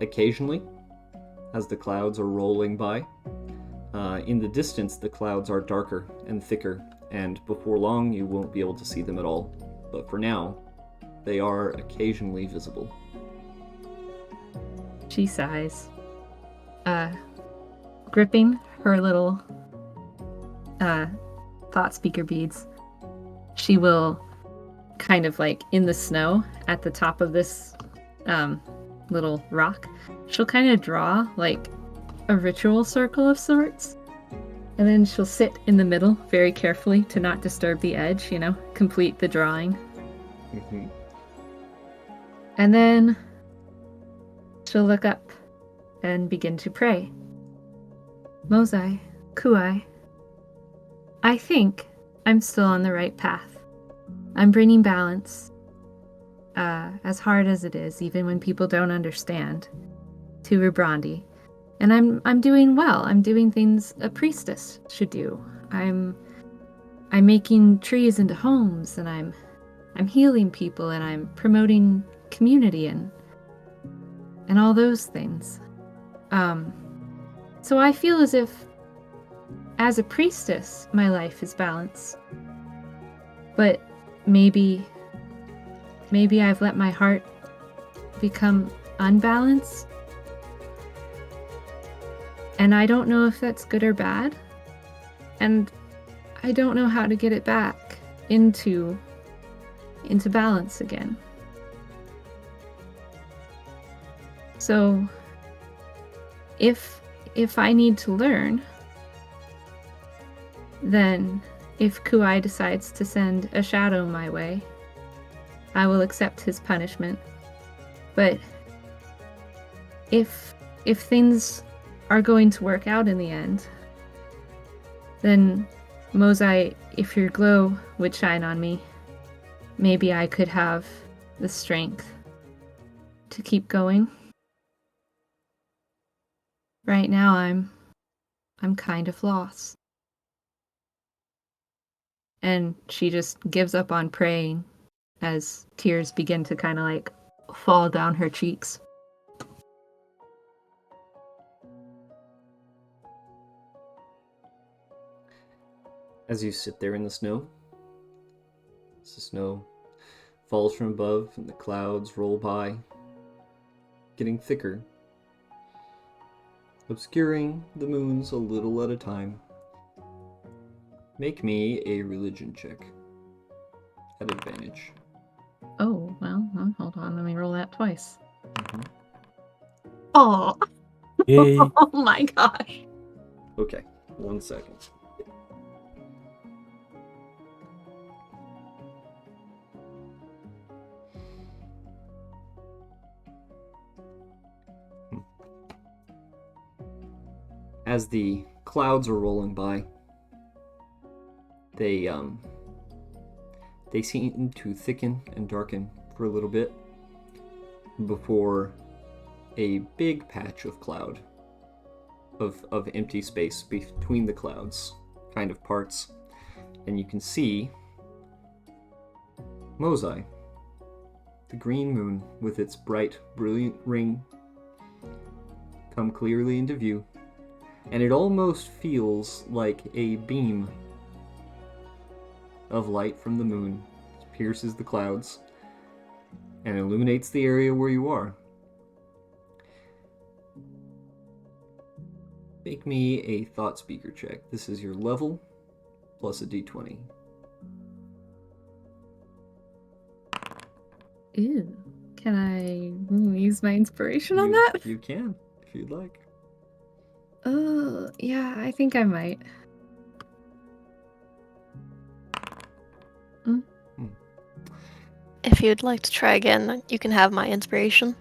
occasionally as the clouds are rolling by. In the distance, the clouds are darker and thicker, and before long, you won't be able to see them at all. But for now, they are occasionally visible. She sighs. Gripping her little thought speaker beads, she will kind of like in the snow at the top of this little rock, she'll kind of draw like a ritual circle of sorts, and then she'll sit in the middle very carefully to not disturb the edge, complete the drawing. Mm-hmm. And then she'll look up and begin to pray. Mozai, Kuai, I think I'm still on the right path. I'm bringing balance, as hard as it is, even when people don't understand, to Rubrandi. And I'm doing well. I'm doing things a priestess should do. I'm making trees into homes, and I'm healing people, and I'm promoting community and all those things. So I feel as if, as a priestess, my life is balanced. But maybe I've let my heart become unbalanced. And I don't know if that's good or bad. And I don't know how to get it back into balance again. So if I need to learn, then if Kuai decides to send a shadow my way, I will accept his punishment. But if things are going to work out in the end, then Mozai, if your glow would shine on me, maybe I could have the strength to keep going. Right now I'm kind of lost. And she just gives up on praying as tears begin to kind of like fall down her cheeks. As you sit there in the snow, as the snow falls from above and the clouds roll by, getting thicker, obscuring the moons a little at a time. Make me a religion check at advantage. Oh, well, hold on, let me roll that twice. Mm-hmm. Oh, Yay. oh my gosh. Okay, 1 second. As the clouds are rolling by, they seem to thicken and darken for a little bit before a big patch of cloud, of empty space between the clouds kind of parts, and you can see Mozai, the green moon with its bright, brilliant ring, come clearly into view, and it almost feels like a beam of light from the moon pierces the clouds and illuminates the area where you are. Make me a thought speaker check. This is your level plus a d20. Ew. Can I use my inspiration on that? You can, if you'd like. Yeah, I think I might. If you'd like to try again, you can have my inspiration.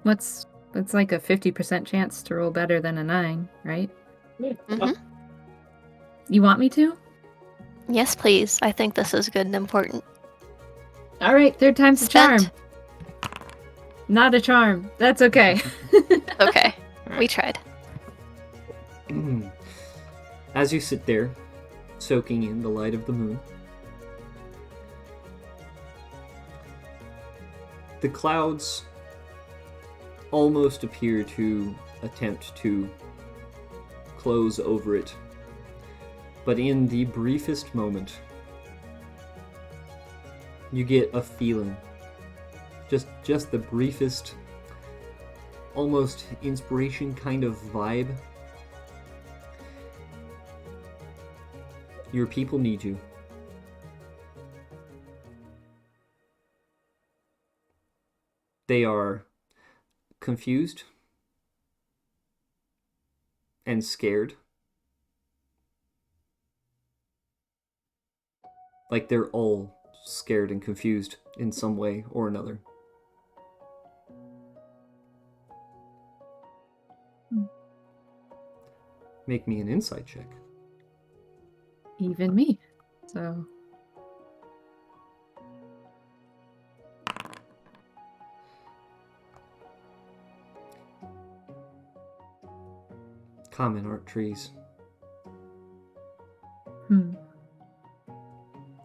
It's like a 50% chance to roll better than a 9, right? Mm-hmm. You want me to? Yes, please. I think this is good and important. All right, third time's a Spent. charm. Not a charm. That's okay. Okay, Alright. we tried. As you sit there, soaking in the light of the moon, the clouds almost appear to attempt to close over it. But in the briefest moment, you get a feeling. Just the briefest, almost inspiration kind of vibe. Your people need you. They are confused and scared. Like they're all scared and confused in some way or another. Make me an insight check. Even me. So. Common art trees.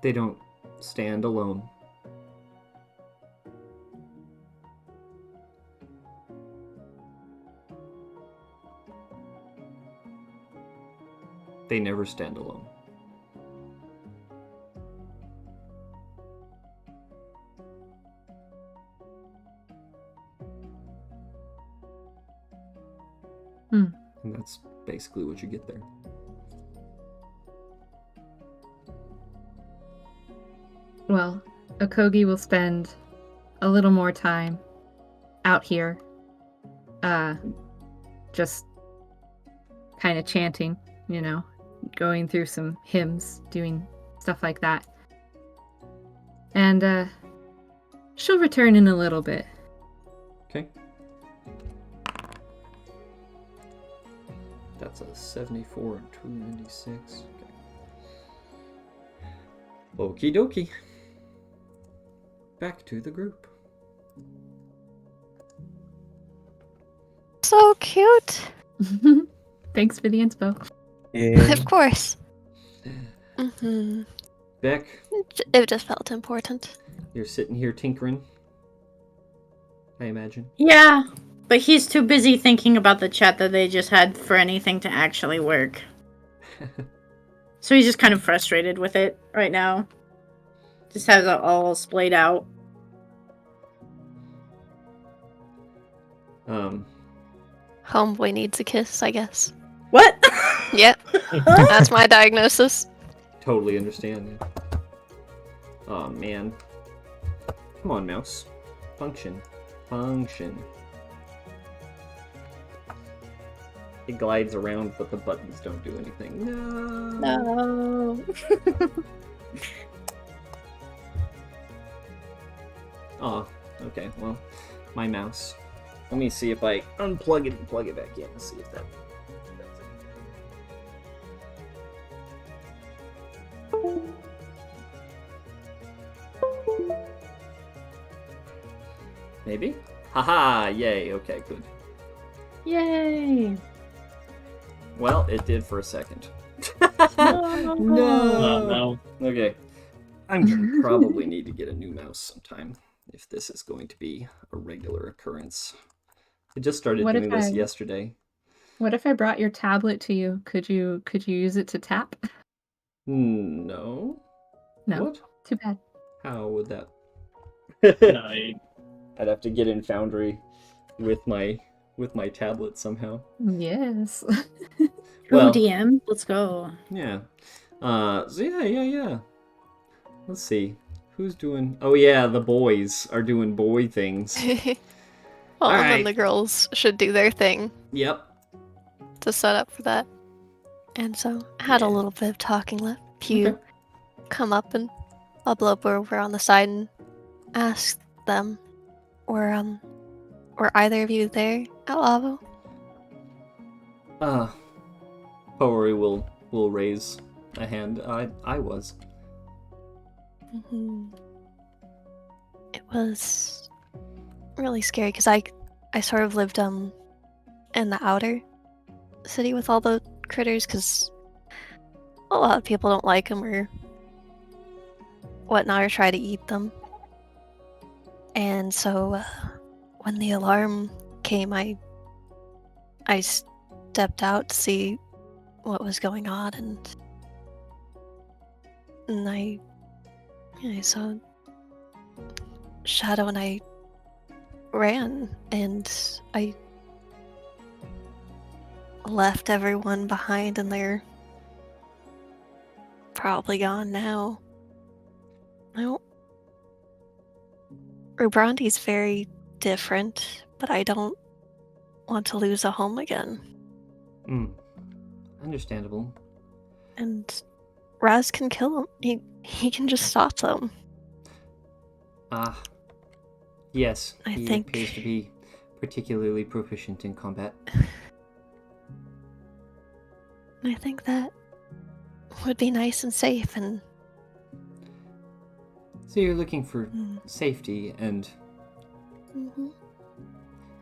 They don't stand alone. They never stand alone. And that's basically what you get there. Well, Okogi will spend a little more time out here, just kind of chanting, going through some hymns, doing stuff like that. And, she'll return in a little bit. Okay. That's a 74 and 296. Okay. Okie dokie. Back to the group. So cute. Thanks for the inspo. Yeah. Of course. Mm-hmm. Beck, It just felt important. you're sitting here tinkering, I imagine. Yeah, but he's too busy thinking about the chat that they just had for anything to actually work. So he's just kind of frustrated with it right now. Just has it all splayed out. Homeboy needs a kiss, I guess. What? Yep, that's my diagnosis. Totally understand. Oh man. Come on, mouse. Function. It glides around, but the buttons don't do anything. No. No. Oh, okay. Well, my mouse. Let me see if I unplug it and plug it back in and see if that. Maybe? Haha! Yay! Okay, good. Yay. Well, it did for a second. No. No. Okay. I'm gonna probably need to get a new mouse sometime if this is going to be a regular occurrence. I just started What if doing this I- yesterday. What if I brought your tablet to you? Could you use it to tap? No. No. What? Too bad. How would that? No, I'd have to get in Foundry with my tablet somehow. Yes. Well, DM, let's go. yeah. So yeah. Let's see. Who's doing? Oh yeah, the boys are doing boy things. Well, and then Alright. the girls should do their thing Yep. to set up for that. And so I had a Yeah. little bit of talking left. Pew, Okay. come up and I'll blow up over on the side and ask them, were either of you there at Lavo? Poori will raise a hand. I was. Mm-hmm. It was really scary because I sort of lived in the outer city with all the critters because a lot of people don't like them or whatnot or try to eat them. And so when the alarm came, I stepped out to see what was going on, and I saw Shadow and I ran, and I left everyone behind, and they're probably gone now. Rubrandi's very different, but I don't want to lose a home again. Understandable. And Raz can kill him. He can just stop them. Yes. I He think- appears to be particularly proficient in combat. And I think that would be nice and safe, and So you're looking for safety, and Mhm.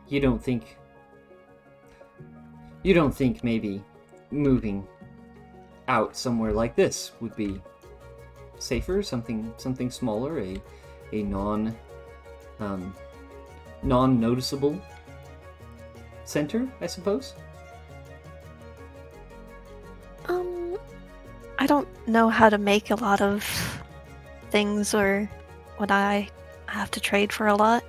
you don't think maybe moving out somewhere like this would be safer, something smaller, a non-noticeable center, I suppose. I don't know how to make a lot of things, or would I have to trade for a lot?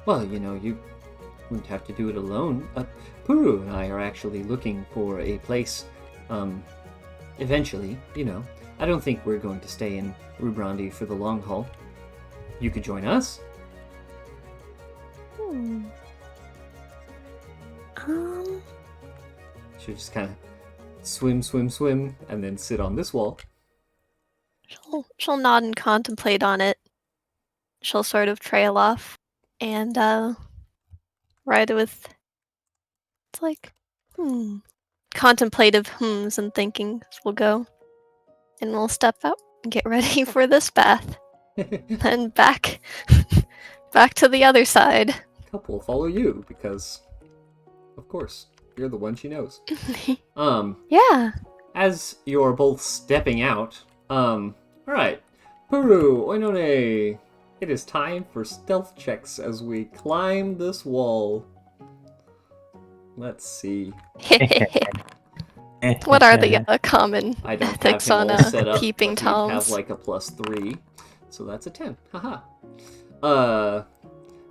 Well, you wouldn't have to do it alone. Puru and I are actually looking for a place, eventually, I don't think we're going to stay in Rubrandi for the long haul. You could join us. She'll just kind of swim, and then sit on this wall. She'll nod and contemplate on it. She'll sort of trail off and ride with, it's like contemplative hums and thinkings will go, and we'll step out and get ready for this bath. Then back to the other side. Cup will follow you because, of course, you're the one she knows. Yeah. As you're both stepping out, alright. Puru, Oinone, it is time for stealth checks as we climb this wall. Let's see. What are the common I don't ethics have him on all set up, keeping but you'd have toms? like a +3, so that's a 10. Haha.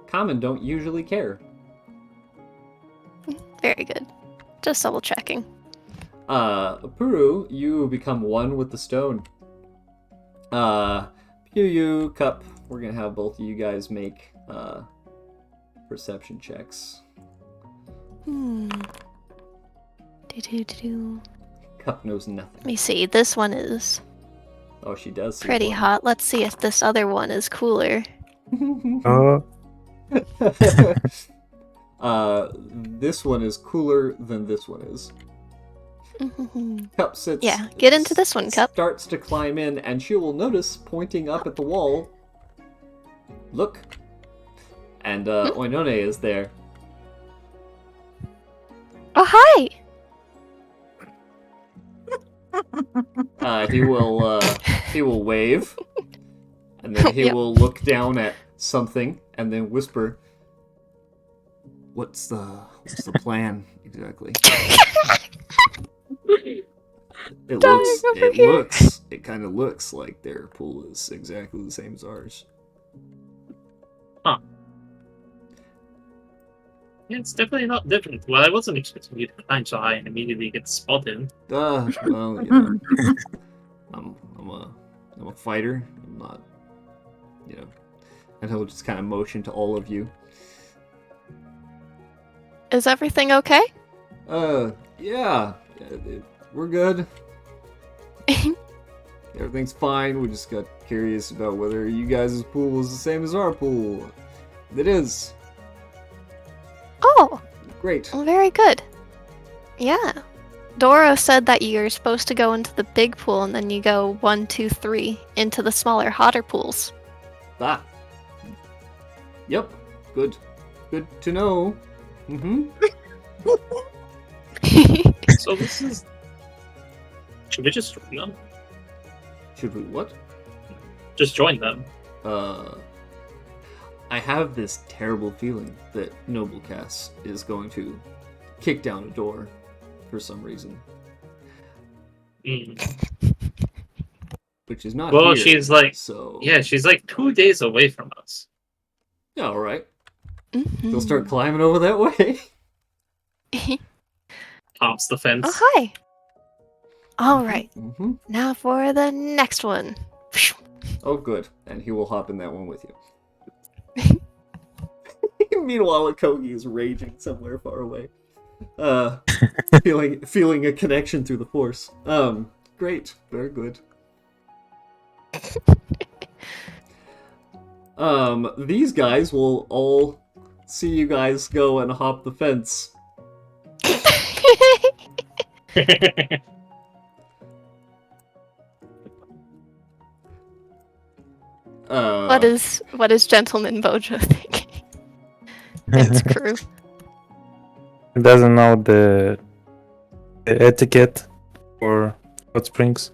Common don't usually care. Very good. Just double checking. Puru, you become one with the stone. Puyu, Cup, we're gonna have both of you guys make perception checks. Cup knows nothing. Let me see. This one is Oh, she does. see pretty one. hot. Let's see if this other one is cooler. Oh, This one is cooler than this one is. Cup sits. Yeah, get into this one, Cup. Starts to climb in, and she will notice, pointing up at the wall. Look. And Oinone is there. Oh, hi! He will wave, and then he Yep. will look down at something, and then whisper, What's the plan exactly? It kind of looks like their pool is exactly the same as ours. Huh. Yeah, it's definitely not different. Well, I wasn't expecting you to climb so high and immediately get spotted. Well, I'm a fighter. I'm not, and he'll just kind of motion to all of you. Is everything okay? Yeah. We're good. Everything's fine. We just got curious about whether you guys' pool is the same as our pool. It is. Oh, Great. well, very good. Yeah. Doro said that you're supposed to go into the big pool and then you go 1, 2, 3 into the smaller, hotter pools. Ah. Yep. Good. Good to know. Mm-hmm. So this is. Should we just join them? Should we what? Just join them. I have this terrible feeling that Noblecast is going to kick down a door for some reason. Mm. Which is not Well, here, she's like, so... yeah, she's like 2 days away from us. Yeah, alright. Mhm. They'll start climbing over that way. Tops the fence. Oh, hi. All right. Mm-hmm. Now for the next one. Oh, good. And he will hop in that one with you. Meanwhile, Akogi is raging somewhere far away. Feeling a connection through the force. Great. Very good. These guys will all see you guys go and hop the fence. What is Gentleman Bojo thinking? And his crew. He doesn't know the etiquette for hot springs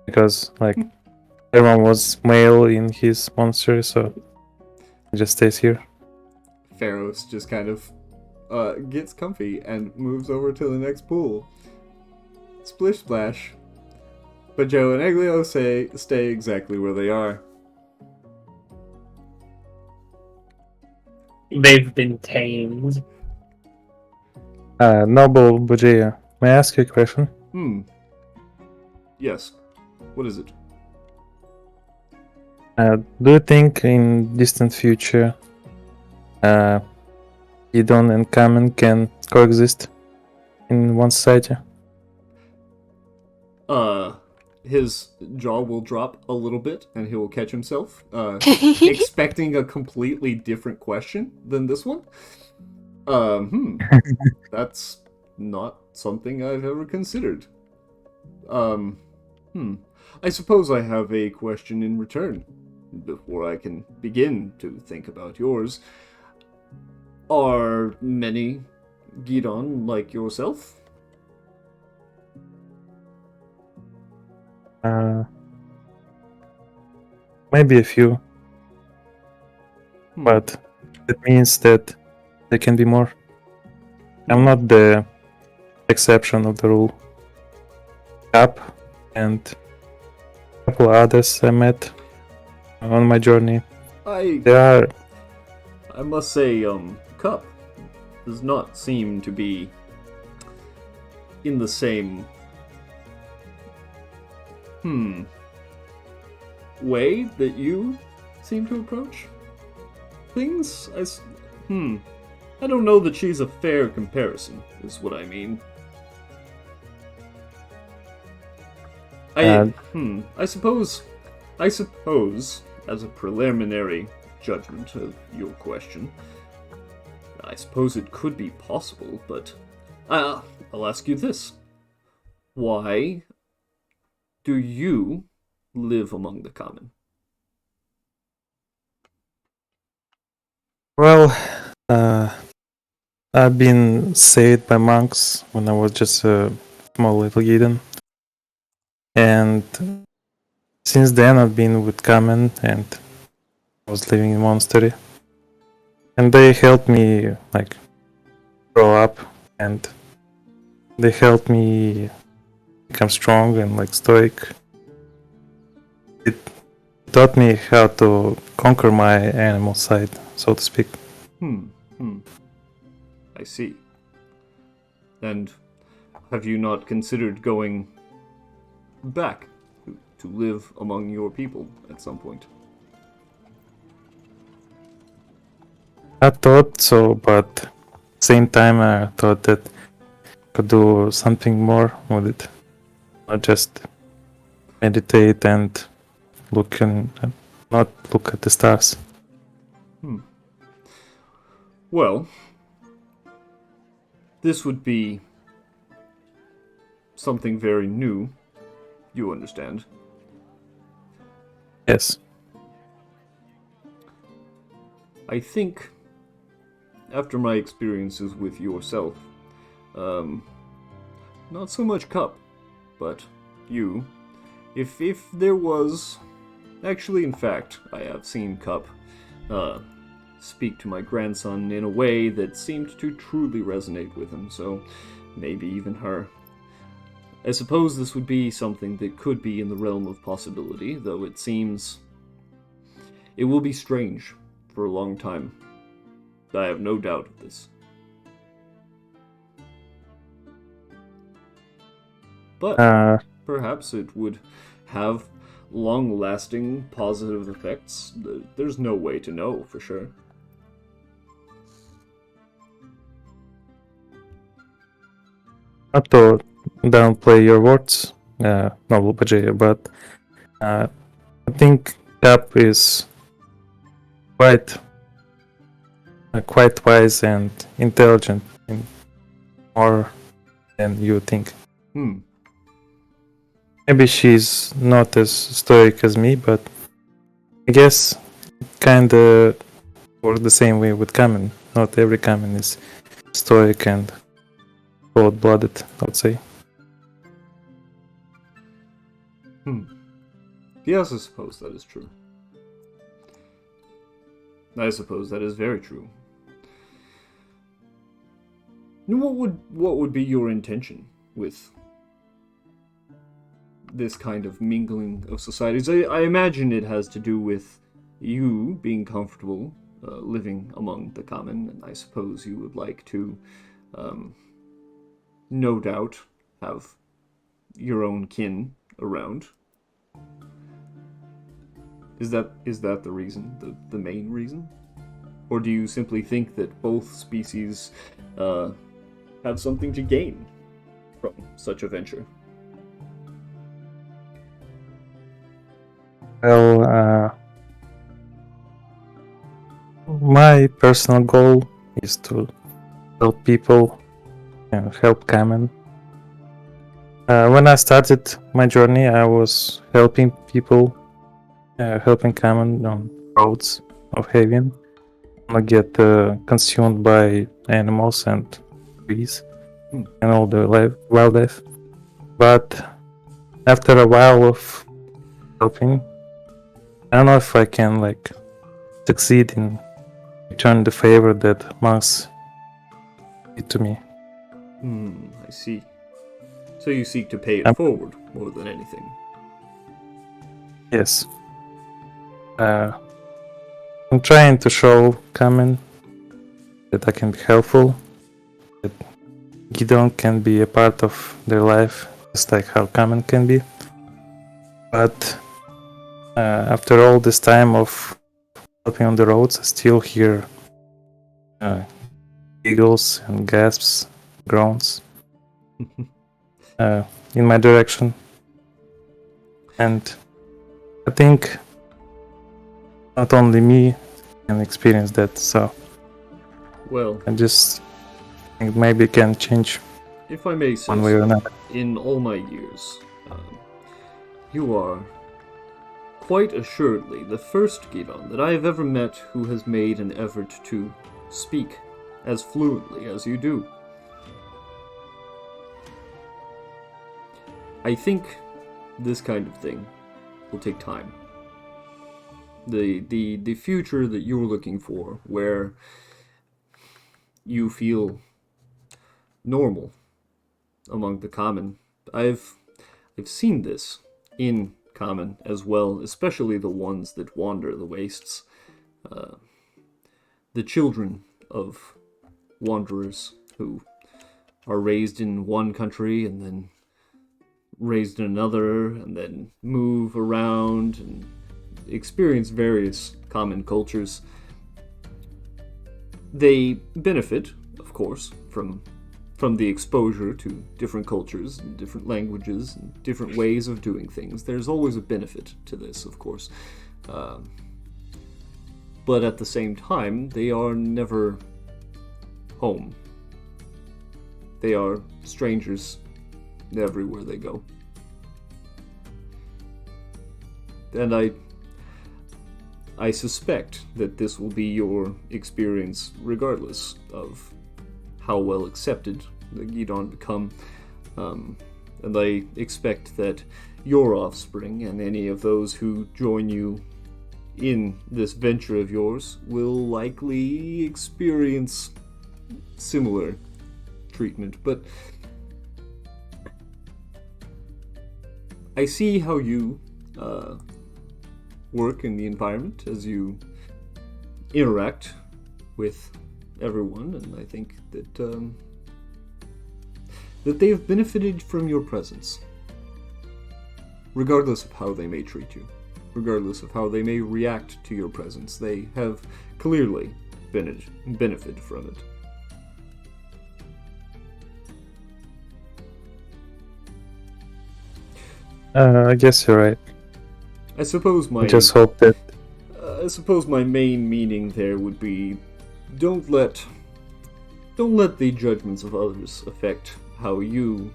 because like everyone was male in his monster, so he just stays here. Pharaohs just kind of gets comfy and moves over to the next pool. Splish splash. But Joe and Eglio stay exactly where they are. They've been tamed. Noble Bujaya, may I ask you a question? Yes. What is it? Do you think in distant future Idon and Kamen can coexist in one society? His jaw will drop a little bit and he will catch himself, expecting a completely different question than this one. That's not something I've ever considered. I suppose I have a question in return, before I can begin to think about yours. Are many Gidon like yourself? Maybe a few, but it means that there can be more. I'm not the exception of the rule. Cap and a couple others I met on my journey. I must say, Cup does not seem to be in the same way that you seem to approach things. I don't know that she's a fair comparison, is what I mean. I suppose, as a preliminary judgment of your question, I suppose it could be possible, but I'll ask you this. Why do you live among the common? Well, I've been saved by monks when I was just a small little Eden. And since then I've been with Kamen and I was living in monastery. And they helped me like grow up and they helped me become strong and like stoic. It taught me how to conquer my animal side, so to speak. I see. And have you not considered going back to live among your people at some point? I thought so, but same time, I thought that could do something more with it, not just meditate and not look at the stars. Well, this would be something very new. You understand? Yes. I think, after my experiences with yourself, not so much Cup, but you, if there was... Actually, in fact, I have seen Cup speak to my grandson in a way that seemed to truly resonate with him, so maybe even her. I suppose this would be something that could be in the realm of possibility, though it seems... It will be strange for a long time. I have no doubt of this. But perhaps it would have long-lasting positive effects. There's no way to know for sure. Not to downplay your words, Noble Bajaya, but I think Cap is quite wise and intelligent, more than you think. Maybe she's not as stoic as me, but I guess kinda works the same way with Kamen. Not every Kamen is stoic and cold-blooded, I would say. Yes, I suppose that is true. I suppose that is very true. What would be your intention with this kind of mingling of societies? I imagine it has to do with you being comfortable living among the common, and I suppose you would like to, no doubt, have your own kin around. Is that the reason, the main reason? Or do you simply think that both species have something to gain from such a venture? Well, my personal goal is to help people and help Kamen. When I started my journey, I was helping people, helping Kamen on roads of Haven, not get consumed by animals and trees and all the wildlife. But after a while of helping, I don't know if I can succeed in return the favor that monks did to me. I see. So you seek to pay it forward more than anything. Yes. I'm trying to show Kamen that I can be helpful, that Gideon can be a part of their life, just like how Kamen can be. But after all this time of helping on the roads, I still hear giggles and gasps, groans in my direction. And I think not only me can experience that, so well, I just think maybe it can change if I may say one way or another. In all my years, you are quite assuredly the first Gideon that I have ever met who has made an effort to speak as fluently as you do. I think this kind of thing will take time. The future that you're looking for, where you feel normal among the common. I've seen this in common as well, especially the ones that wander the wastes. The children of wanderers who are raised in one country and then raised in another and then move around and experience various common cultures. They benefit of course, from the exposure to different cultures and different languages and different ways of doing things. There's always a benefit to this, of course. But at the same time, they are never home. They are strangers everywhere they go. And I suspect that this will be your experience regardless of how well accepted the Gidon become. And I expect that your offspring and any of those who join you in this venture of yours will likely experience similar treatment. But I see how you work in the environment as you interact with everyone, and I think that that they have benefited from your presence, regardless of how they may treat you, regardless of how they may react to your presence. They have clearly benefited from it. I guess you're right. I suppose I just hope that my main meaning there would be, don't let the judgments of others affect how you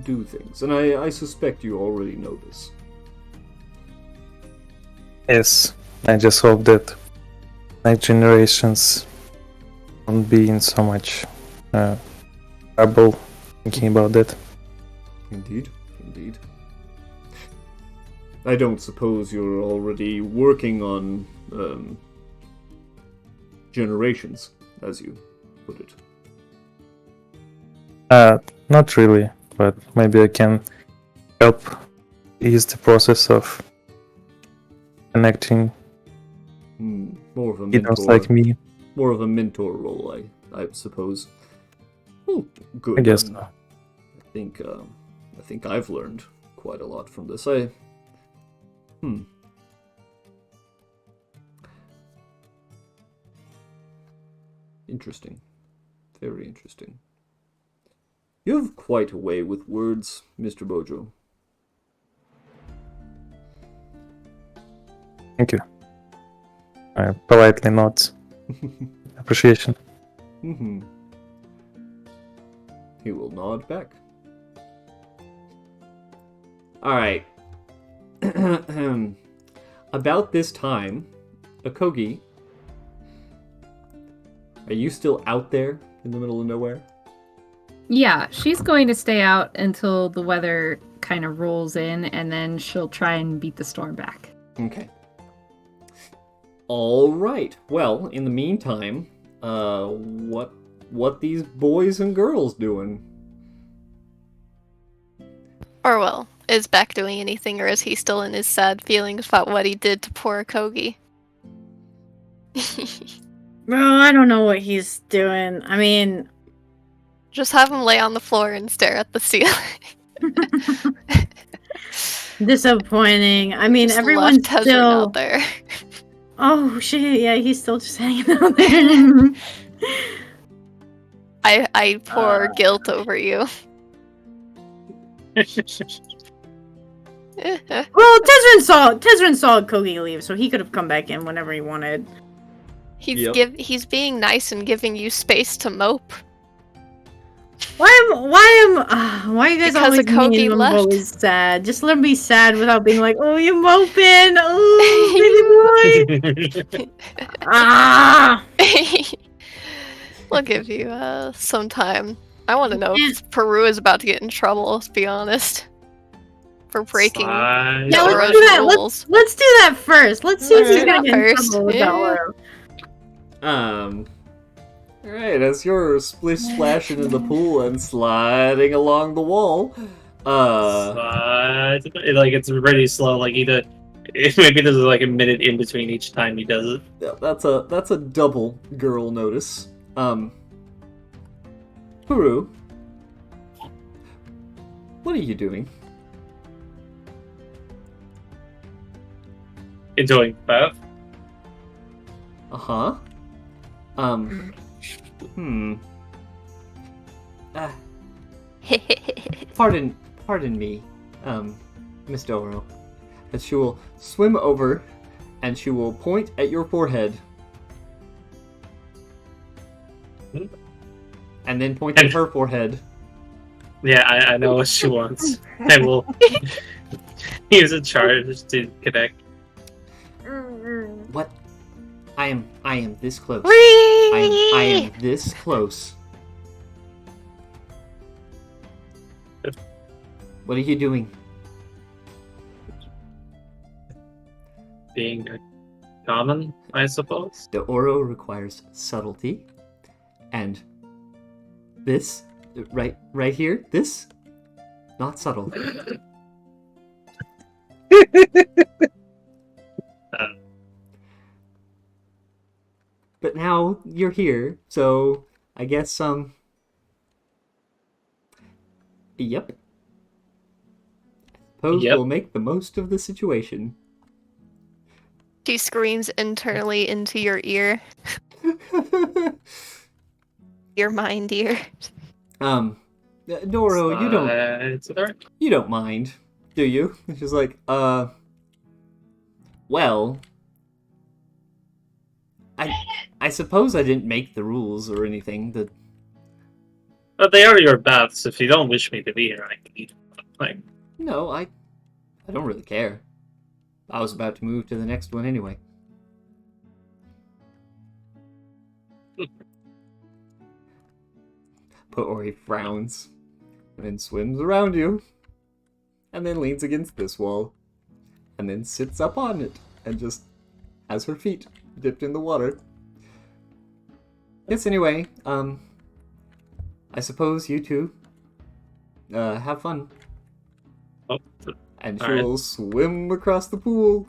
do things. And I suspect you already know this. yes, I just hope that next generations won't be in so much trouble thinking about that. Indeed. I don't suppose you're already working on generations, as you put it. Not really, but maybe I can help ease the process of connecting More of a heroes mentor, like me. more of a mentor role, I suppose. Oh, good. I guess so. I think I've learned quite a lot from this. Interesting. Very interesting. You have quite a way with words, Mr. Bojo. Thank you. I politely nod appreciation. He will nod back. Alright. About this time, Akogi, are you still out there in the middle of nowhere? Yeah, she's going to stay out until the weather kind of rolls in, and then she'll try and beat the storm back. Okay. All right. Well, in the meantime, what these boys and girls doing? Orwell, is Beck doing anything, or is he still in his sad feelings about what he did to poor Kogi? Bro, I don't know what he's doing. I mean, Just have him lay on the floor and stare at the ceiling. disappointing. I mean, Just everyone's left Tezrin still out there. Oh shit! Yeah, he's still just hanging out there. I pour guilt over you. Well, Tezrin saw Kogi leave, so he could have come back in whenever he wanted. He's being nice and giving you space to mope. Why are you guys Because always Akogi mean when I'm left. always sad? Just let me be sad without being like, oh, you moping, oh, baby boy. Ah. We'll give you some time. I want to know if Peru is about to get in trouble, let's be honest. For breaking Size. Yeah, let's Doro's do that. rules. Let's do that first. Let's see if he's gonna get in First, trouble with yeah. Doro. Alright, as you're splish splashing in the pool and sliding along the wall, Like it's pretty slow. Like either maybe there's like a minute in between each time he does it. yeah, that's a double girl notice. Peru, what are you doing? Enjoying bath. Uh-huh. Uh, pardon me, Miss Delro. But she will swim over, and she will point at your forehead. And then point at her forehead. Yeah, I know what she wants. I will use a charge to connect. What? I am this close. I am this close. What are you doing? Being a common, I suppose. The Oro requires subtlety, and this, right here, this, not subtle. But now you're here, so I guess, yep. Suppose we'll make the most of the situation. She screams internally into your ear. Your mind ear. Doro, you don't mind, do you? She's like, well, I suppose I didn't make the rules or anything. But they are your baths. If you don't wish me to be here, I can eat them. Like, no, I don't really care. I was about to move to the next one anyway. Poori frowns, and then swims around you, and then leans against this wall, and then sits up on it, and just has her feet dipped in the water. Yes, anyway, I suppose you two, have fun. oh, And she Alright. will swim across the pool.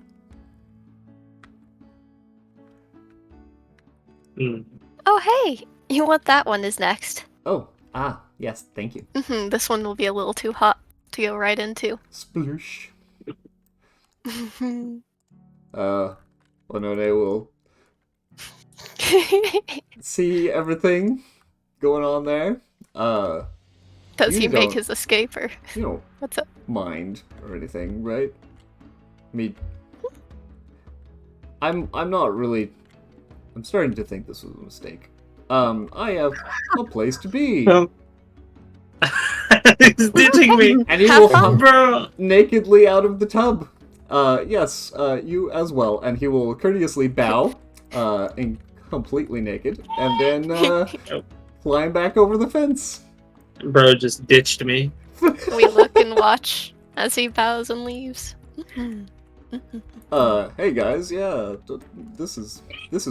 mm. Oh, hey! You want that one is next. Oh, yes, thank you. This one will be a little too hot to go right into. Sploosh. Onone will see everything going on there. Does You he make don't- his escape or You don't what's up? mind or anything, right? I mean, I'm not really. I'm starting to think this was a mistake. I have a place to be, He's ditching me. and he Have will fun. hop Bro. nakedly out of the tub. Yes, you as well, and he will courteously bow, and completely naked, and then climb back over the fence. Bro just ditched me. We look and watch as he bows and leaves. Hey guys, yeah, this is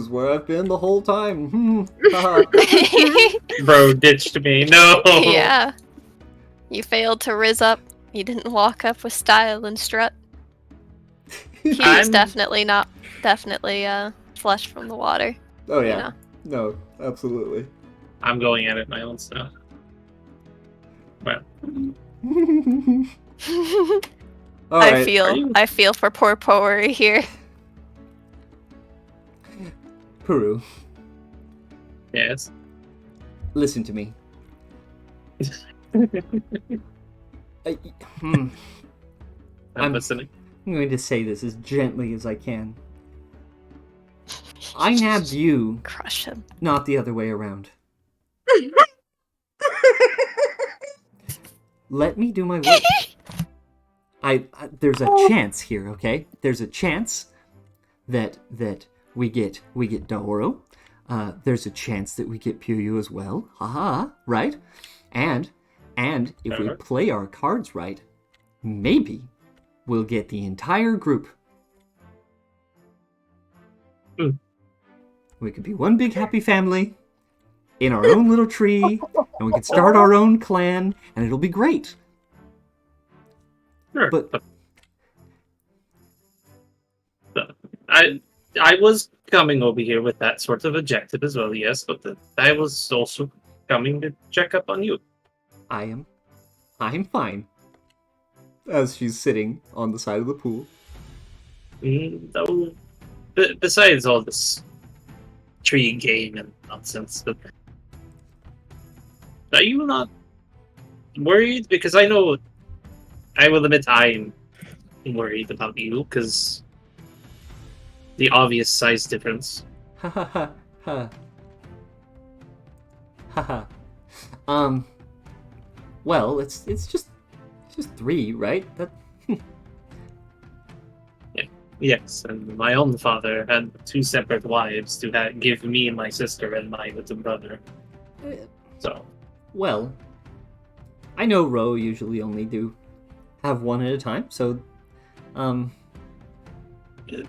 where I've been the whole time. Haha. Bro ditched me. No. Yeah. You failed to riz up. You didn't walk up with style and strut. He I'm- is definitely flesh from the water. Oh You yeah, know. no, absolutely. I'm going at it my own style. Well, All right, I feel for poor Poori here. Puru, yes. listen to me. I'm I'm- listening. I'm going to say this as gently as I can. I nabbed you, Crush him. not the other way around. Let me do my work. There's a chance here, okay? There's a chance that we get Daoro. There's a chance that we get Puryu as well. Haha, right? And if we play our cards right, maybe we'll get the entire group. We could be one big happy family in our own little tree, and we can start our own clan, and it'll be great. Sure. But I was coming over here with that sort of objective as well, yes, but I was also coming to check up on you. I'm fine. As she's sitting on the side of the pool. Though, besides all this tree game and nonsense. But are you not worried? Because I know, I will admit I'm worried about you because the obvious size difference. Ha ha ha ha. Ha ha. Well, it's just 3, right? That Yes, and my own father had 2 separate wives to give me my sister and my little brother. So, well, I know Ro usually only do have one at a time, so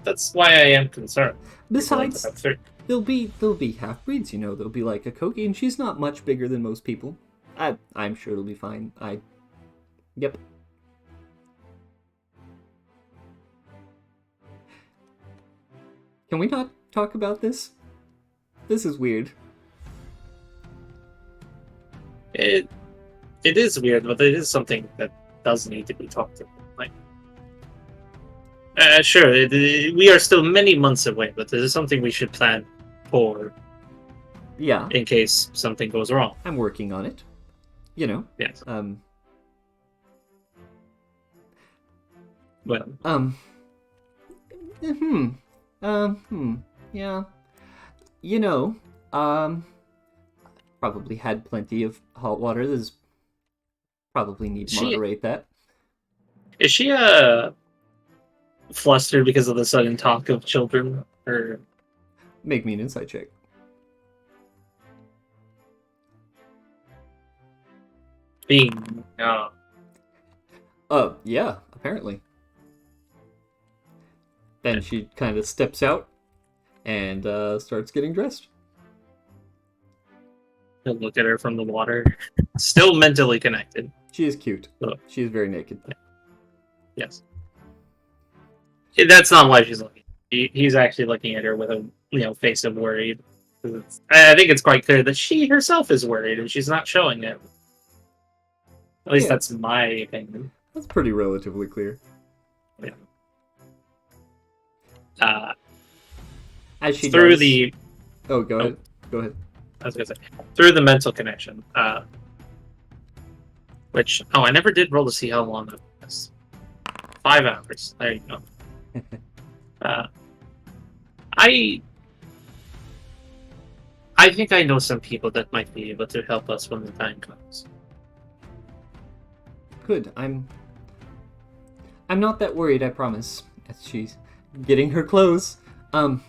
that's why I am concerned. besides, About 3. they'll be half breeds, you know. They'll be like a Koki, and she's not much bigger than most people. I'm sure it'll be fine. Yep. Can we not talk about this? This is weird. It is weird, but it is something that does need to be talked about. Like, sure, we are still many months away, but this is something we should plan for. Yeah. In case something goes wrong. I'm working on it. You know. Yes. Well. Yeah. You know, probably had plenty of hot water. There's probably need to moderate that. Is she flustered because of the sudden talk of children? Or make me an insight check. Being yeah, apparently. Then she kind of steps out and starts getting dressed. He'll look at her from the water. Still mentally connected. She is cute. Oh. She is very naked. Yes. That's not why she's looking. He's actually looking at her with a face of worried. I think it's quite clear that she herself is worried and she's not showing it. At least that's my opinion. That's pretty relatively clear. Yeah. As she through does... the go ahead. Go ahead. I was gonna say through the mental connection. Which I never did roll to see how long it was. 5 hours. There you go. I think I know some people that might be able to help us when the time comes. Good. I'm not that worried, I promise. As she's getting her clothes. I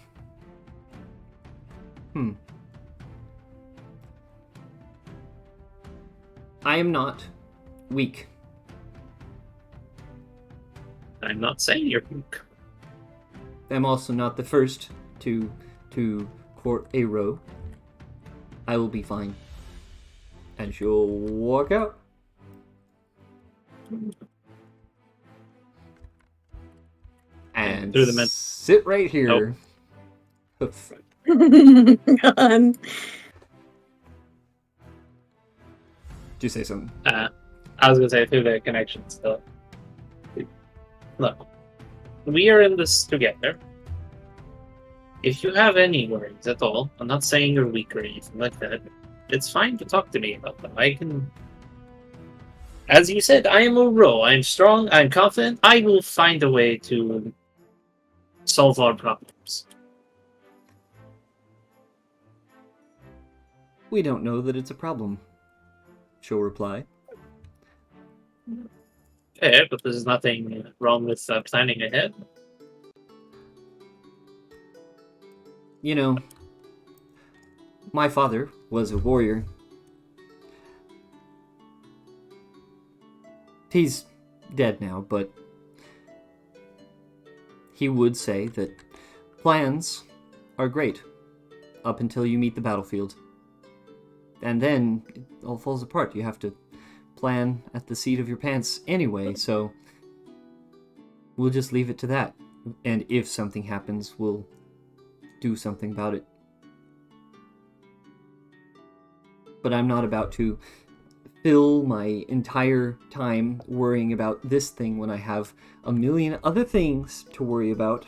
am not weak. I'm not saying you're weak. I'm also not the first to court a Ro. I will be fine. And she'll walk out. And through the sit right here. Nope. God. Did you say something? I was gonna say through the connection still. Look, we are in this together. If you have any worries at all, I'm not saying you're weak or anything like that. It's fine to talk to me about them. I can, as you said, I am a Ro. I'm strong. I'm confident. I will find a way to solve our problems. We don't know that it's a problem, she'll reply. Yeah, but there's nothing wrong with planning ahead. You know, my father was a warrior. He's dead now, but he would say that plans are great up until you meet the battlefield. And then it all falls apart. You have to plan at the seat of your pants anyway, so we'll just leave it to that. And if something happens, we'll do something about it. But I'm not about to fill my entire time worrying about this thing when I have a million other things to worry about,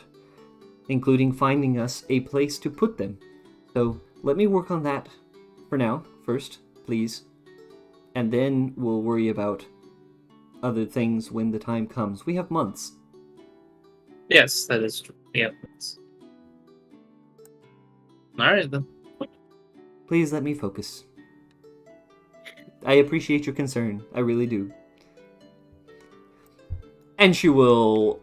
including finding us a place to put them. So let me work on that for now, first, please. And then we'll worry about other things when the time comes. We have months. Yes, that is true. Yeah. Alright then. Please let me focus. I appreciate your concern. I really do. And she will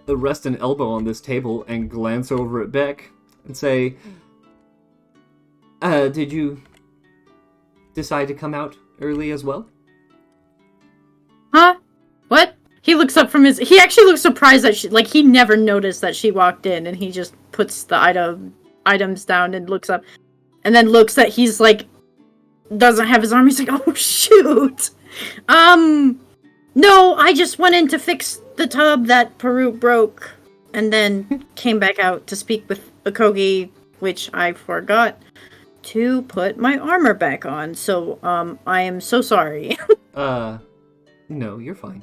rest an elbow on this table and glance over at Beck and say, did you decide to come out early as well? Huh? What? He looks up from his. He actually looks surprised that she. Like, he never noticed that she walked in, and he just puts the items down and looks up. And then looks that he's like. Doesn't have his arm. He's like, oh, shoot. No, I just went in to fix the tub that Peru broke. And then came back out to speak with Akogi, which I forgot to put my armor back on. So, I am so sorry. No, you're fine.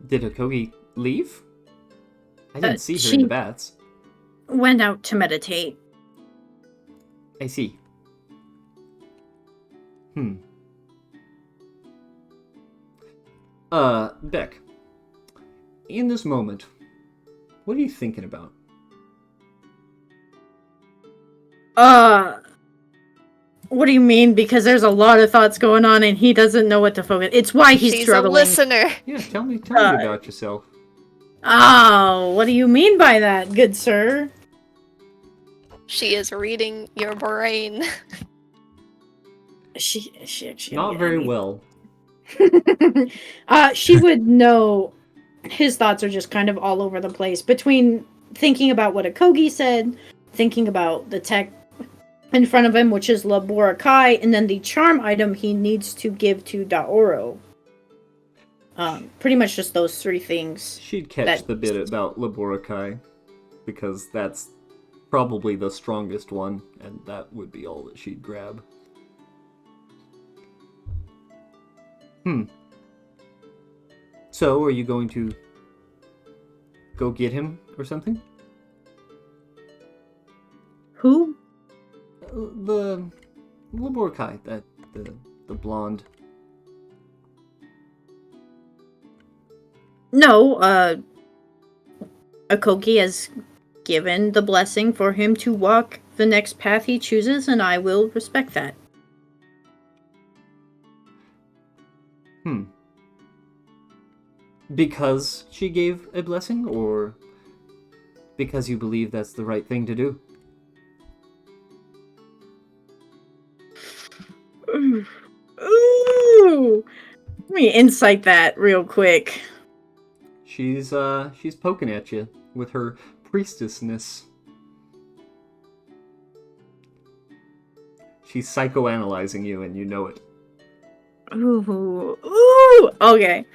Did Akogi leave? I didn't see her in the baths. Went out to meditate. I see. Beck, in this moment, what are you thinking about? What do you mean? Because there's a lot of thoughts going on and he doesn't know what to focus. It's why he's She's struggling. a listener. Yeah, tell me about yourself. Oh, what do you mean by that, good sir? She is reading your brain. She actually Not very well. She would know his thoughts are just kind of all over the place between thinking about what Akogi said, thinking about the tech in front of him, which is Labora Kai, and then the charm item he needs to give to Daoro. Pretty much just those three things. She'd catch the bit about Labora Kai, because that's probably the strongest one, and that would be all that she'd grab. So, are you going to go get him or something? Who? The Labora Kai, the blonde. No, Akogi has given the blessing for him to walk the next path he chooses, and I will respect that. Because she gave a blessing, or because you believe that's the right thing to do? Ooh! Let me insight that real quick. She's poking at you with her priestessness. She's psychoanalyzing you, and you know it. Ooh! Okay.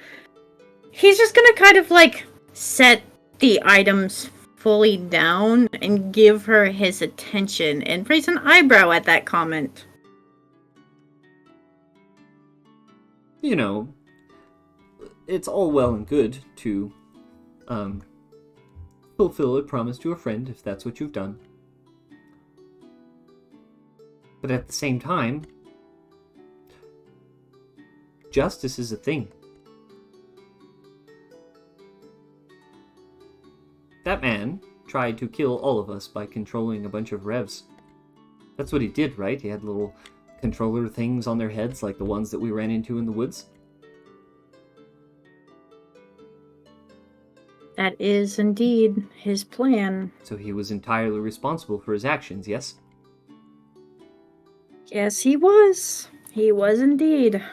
He's just gonna kind of, like, set the items fully down and give her his attention and raise an eyebrow at that comment. You know, it's all well and good to fulfill a promise to a friend if that's what you've done. But at the same time, justice is a thing. That man tried to kill all of us by controlling a bunch of revs. That's what he did, right? He had little controller things on their heads like the ones that we ran into in the woods. That is indeed his plan. So he was entirely responsible for his actions, yes? Yes, he was. He was indeed.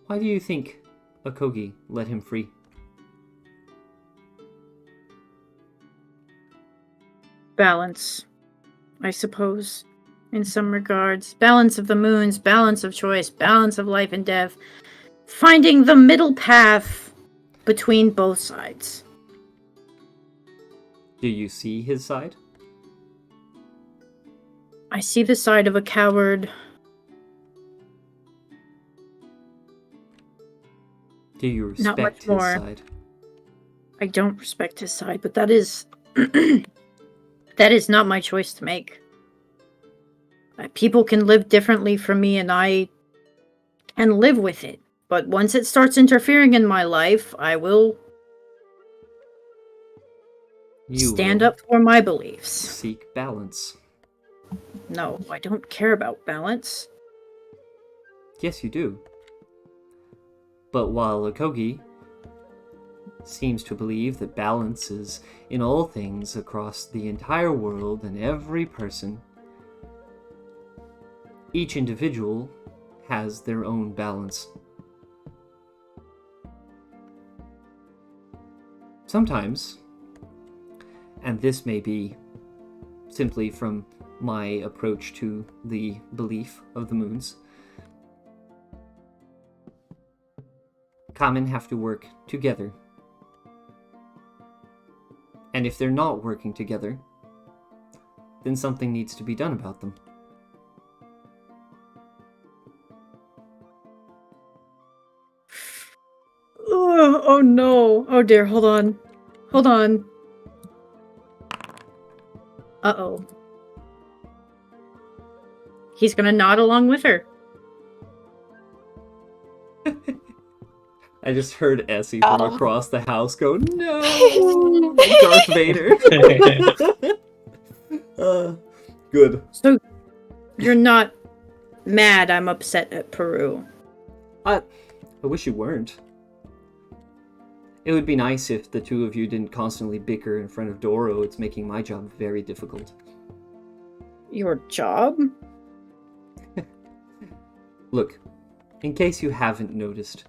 Why do you think Akogi let him free? Balance, I suppose, in some regards. Balance of the moons, balance of choice, balance of life and death. Finding the middle path between both sides. Do you see his side? I see the side of a coward. Do you Not much respect his more. side? I don't respect his side, but that is That is not my choice to make. People can live differently from me, and I can live with it. But once it starts interfering in my life, I will stand will up for my beliefs. seek balance. No, I don't care about balance. Yes, you do. But while Akogi seems to believe that balance is in all things across the entire world and every person, each individual has their own balance. Sometimes, and this may be simply from my approach to the belief of the moons, Kamen have to work together. And if they're not working together, then something needs to be done about them. Oh no. Oh dear, hold on. Hold on. Uh-oh. He's gonna nod along with her. I just heard Essie from Got 'em. across the house go, "No!" Like Darth Vader. Good. So, you're not mad I'm upset at Peru. I wish you weren't. It would be nice if the two of you didn't constantly bicker in front of Doro. It's making my job very difficult. Your job? Look, in case you haven't noticed,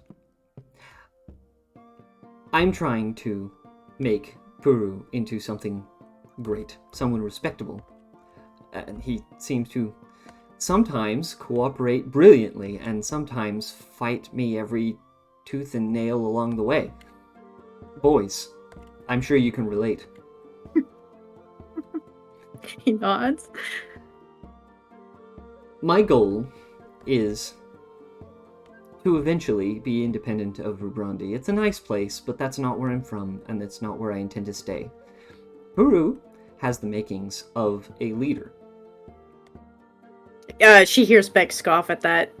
I'm trying to make Peru into something great, someone respectable. And he seems to sometimes cooperate brilliantly and sometimes fight me every tooth and nail along the way. Boys, I'm sure you can relate. He nods. My goal is to eventually be independent of Rubrandi. It's a nice place, but that's not where I'm from, and that's not where I intend to stay. Peru has the makings of a leader. She hears Beck scoff at that.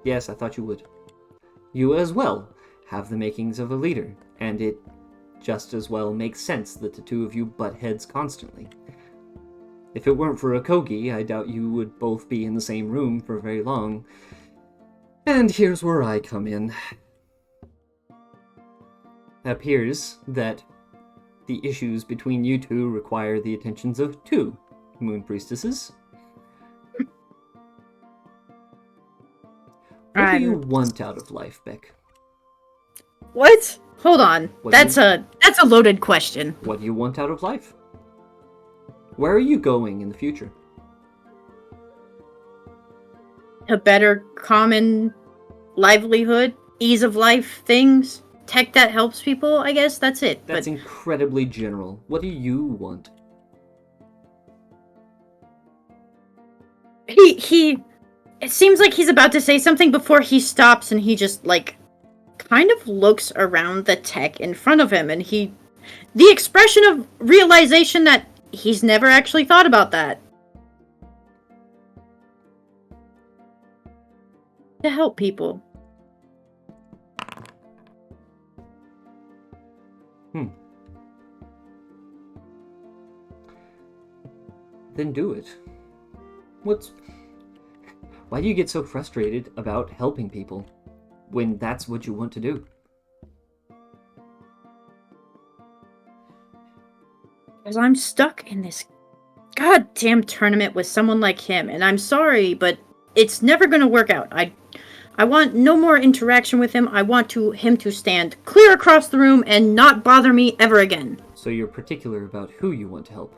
Yes, I thought you would. You as well have the makings of a leader, and it just as well makes sense that the two of you butt heads constantly. If it weren't for Akogi, I doubt you would both be in the same room for very long. And here's where I come in. It appears that the issues between you two require the attentions of two moon priestesses. What do you want out of life, Beck? What? Hold on. What That's do a loaded question. What do you want out of life? Where are you going in the future? A better common livelihood, ease of life, things, tech that helps people, I guess that's it. That's incredibly general. What do you want? He it seems like he's about to say something before he stops, and he just like kind of looks around the tech in front of him, and the expression of realization that he's never actually thought about that. To help people. Then do it. Why do you get so frustrated about helping people when that's what you want to do? Because I'm stuck in this goddamn tournament with someone like him, and I'm sorry, but it's never gonna work out. I want no more interaction with him. I want him to stand clear across the room and not bother me ever again. So you're particular about who you want to help.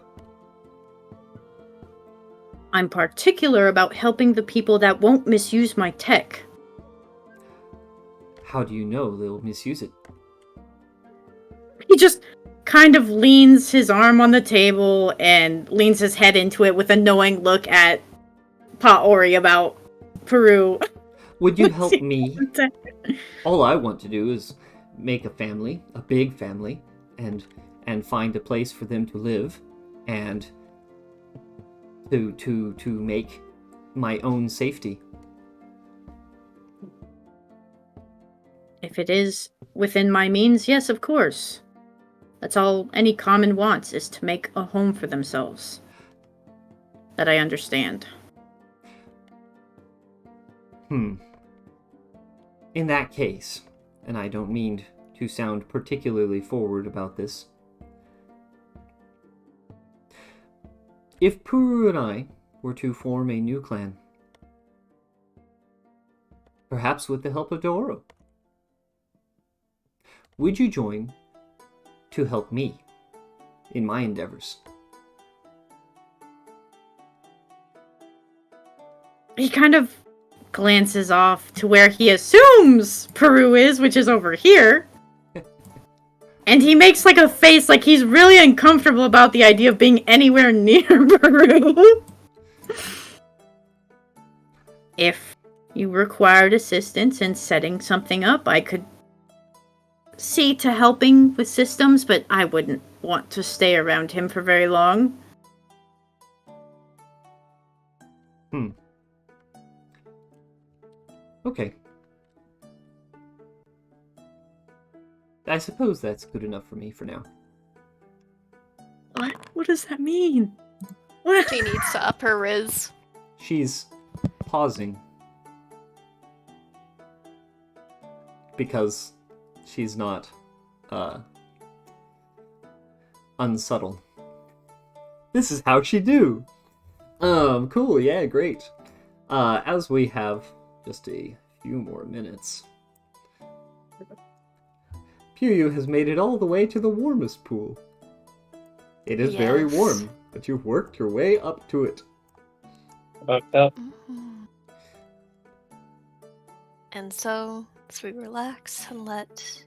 I'm particular about helping the people that won't misuse my tech. How do you know they'll misuse it? He just kind of leans his arm on the table and leans his head into it with a knowing look at Paori about Peru. Would you help me? All I want to do is make a family, a big family, and and find a place for them to live and to make my own safety. If it is within my means, yes, of course. That's all any common wants, is to make a home for themselves. That I understand. In that case, and I don't mean to sound particularly forward about this, if Puru and I were to form a new clan, perhaps with the help of Doro, would you join to help me in my endeavors? He kind of glances off to where he assumes Peru is, which is over here. And he makes like a face like he's really uncomfortable about the idea of being anywhere near Peru. If you required assistance in setting something up, I could see to helping with systems, but I wouldn't want to stay around him for very long. Okay. I suppose that's good enough for me for now. What? What does that mean? What? She needs to up her riz. She's pausing because she's not unsubtle. This is how she do. Cool, yeah, great. As we have just a few more minutes, Puryu has made it all the way to the warmest pool. It is very Yes. warm, but you've worked your way up to it. Fucked up. Mhm. And so, as we relax and let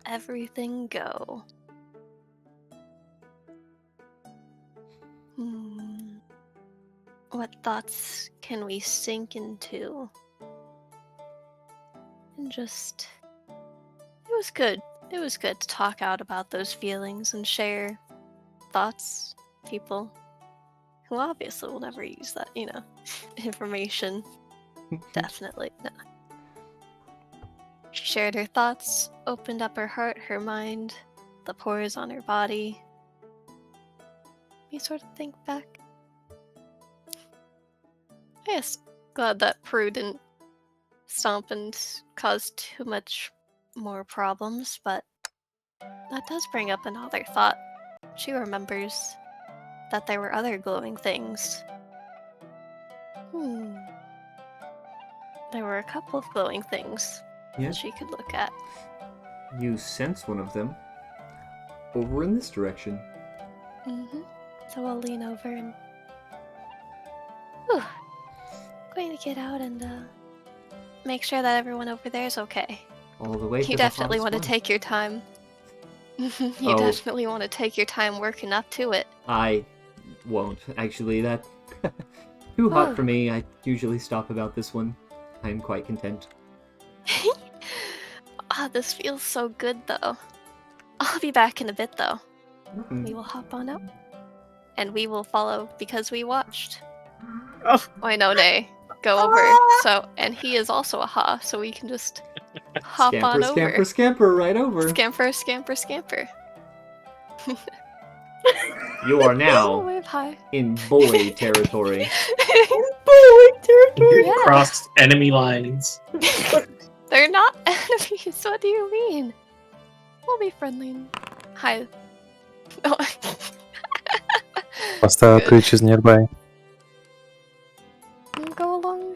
everything go. What thoughts can we sink into? And just... It was good. It was good to talk out about those feelings and share thoughts, people who obviously will never use that, information. Definitely. No. She shared her thoughts, opened up her heart, her mind, the pores on her body. You sort of think back. Yes, glad that Prue didn't stomp and cause too much more problems, but that does bring up another thought. She remembers that there were other glowing things. There were a couple of glowing things that she could look at. You sense one of them over in this direction. So I'll lean over and... going to get out and make sure that everyone over there is okay. All the way to You the definitely hottest want to one. take your time. You Oh. definitely want to take your time working up to it. I won't. Actually, that... too hot Oh. for me. I usually stop about this one. I'm quite content. This feels so good though. I'll be back in a bit though. Mhm. We will hop on out. And we will follow because we watched. Oh. Oinone go over. So, and he is also a ha, so we can just hop Scamper, on scamper, over. scamper, right over. Scamper, scamper, scamper. You are Oh, now wave high. in boy territory. Yeah. Crossed enemy lines. They're not enemies. What do you mean? We'll be friendly. And... Hi. Oh. Hostile Good. creatures nearby. Go along.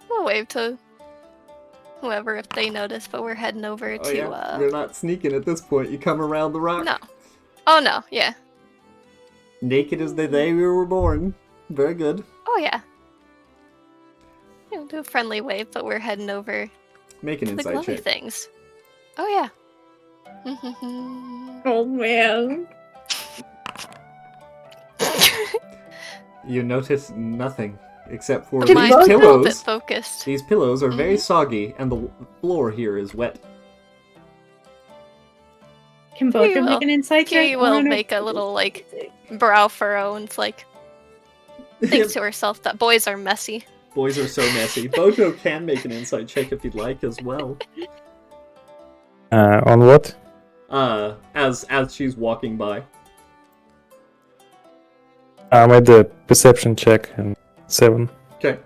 We'll wave to whoever if they notice, but we're heading over Oh to yeah, you're not sneaking at this point. You come around the rock. No. Oh no, yeah. Naked as the day we were born. Very good. Oh yeah. We'll do a friendly wave, but we're heading over Make an to the insight glowy check. things. Oh yeah. Oh man. You notice nothing except for Okay, these Mine's a little bit pillows. focused. These pillows are very Mhm. soggy, and the floor here is wet. Can both You of make will. an insight check? Kiri I will wanna- make a little, like, brow furrow and, like, thinks to herself that boys are messy. Boys are so messy. Bojo can make an insight check if you'd like as well. On what? As she's walking by. I made the perception check and 7. Okay.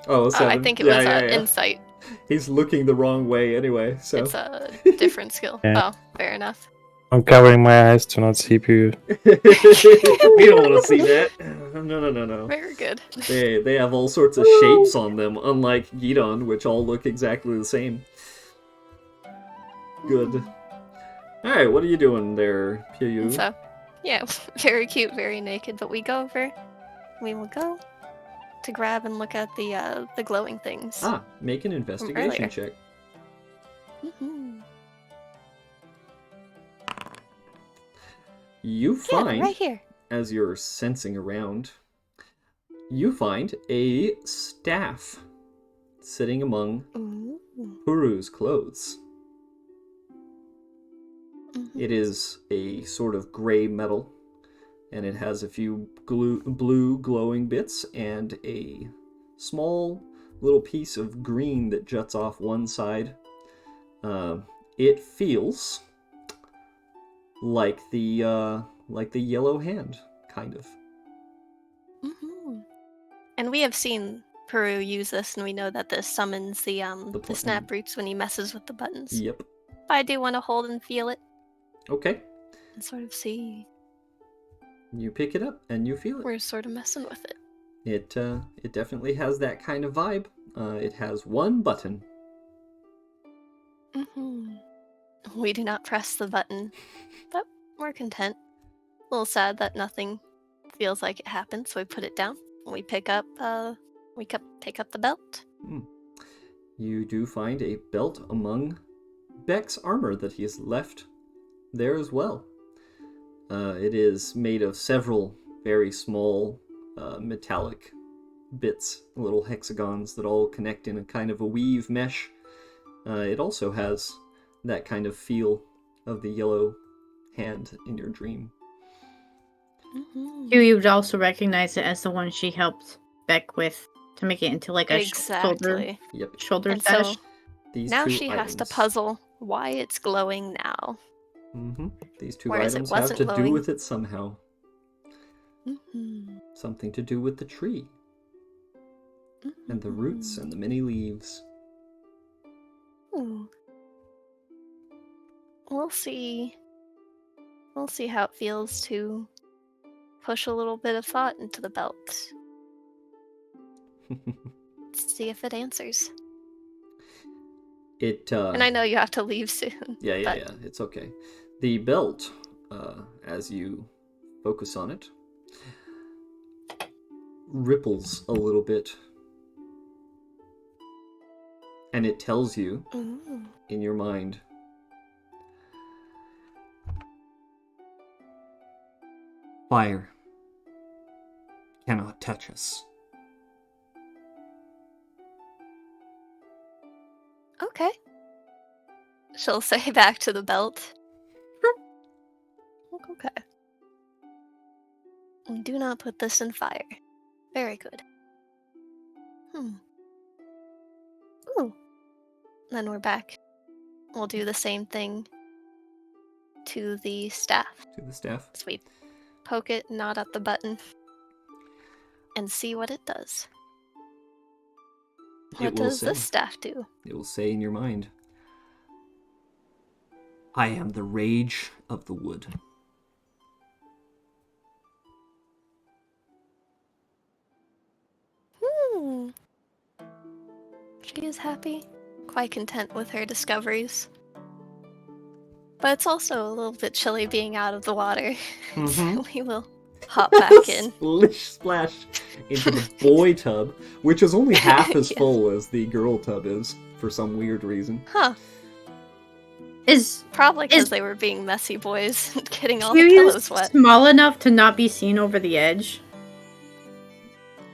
Oh, 7. I think it was yeah. insight. He's looking the wrong way anyway, so. It's a different skill. Yeah. Oh, fair enough. I'm covering my eyes to not see you. We don't want to see that. No. Very good. They have all sorts of shapes on them, unlike Gidon, which all look exactly the same. Good. Alright, what are you doing there, Pyu? So, yeah, very cute, very naked. But we go over. We will go to grab and look at the glowing things. Make an investigation earlier. check. Mhm. You find, Yeah, right here. as you're sensing around, you find a staff sitting among Ooh. Puru's clothes. Mhm. It is a sort of gray metal, and it has a few blue glowing bits and a small little piece of green that juts off one side. It feels like the yellow hand, kind of. Mhm. And we have seen Peru use this, and we know that this summons the button. snap roots when he messes with the buttons. Yep. But I do want to hold and feel it Okay. and sort of see You pick it up and you feel it. we're sort of messing with it. It definitely has that kind of vibe. It has one button. Mhm. We do not press the button, but we're content. A little sad that nothing feels like it happened, so we put it down. We pick up pick up the belt. You do find a belt among Beck's armor that he has left there as well. It is made of several very small metallic bits, little hexagons that all connect in a kind of a weave mesh. It also has that kind of feel of the yellow hand in your dream. Mhm. You would also recognize it as the one she helped Beck with to make it into like a shoulder Exactly. Yep. shoulder And so sash. These now two she has to items. puzzle why it's glowing now. These two Whereas it items have wasn't to do glowing. with it somehow. Mhm. Something to do with the tree and the roots and the many leaves. Ooh. We'll see. We'll see how it feels to push a little bit of thought into the belt. See if it answers. And I know you have to leave soon. Yeah, but it's okay. The belt, as you focus on it, ripples a little bit. And it tells you, Ooh. in your mind, fire cannot touch us. Okay. She'll say back to the belt. Okay. Do not put this in fire. Very good. Ooh. Then we're back. We'll do the same thing to the staff. To the staff. So we poke it, nod at the button, and see what it does. What It will does say. this staff do? It will say in your mind, I am the rage of the wood. She is happy, quite content with her discoveries. But it's also a little bit chilly being out of the water, so we will hop back in. Splish splash into the boy tub, which is only half as Yes. full as the girl tub is, for some weird reason. Huh. Is Probably because Is- they were being messy boys, and getting all the Curious pillows wet. small enough to not be seen over the edge?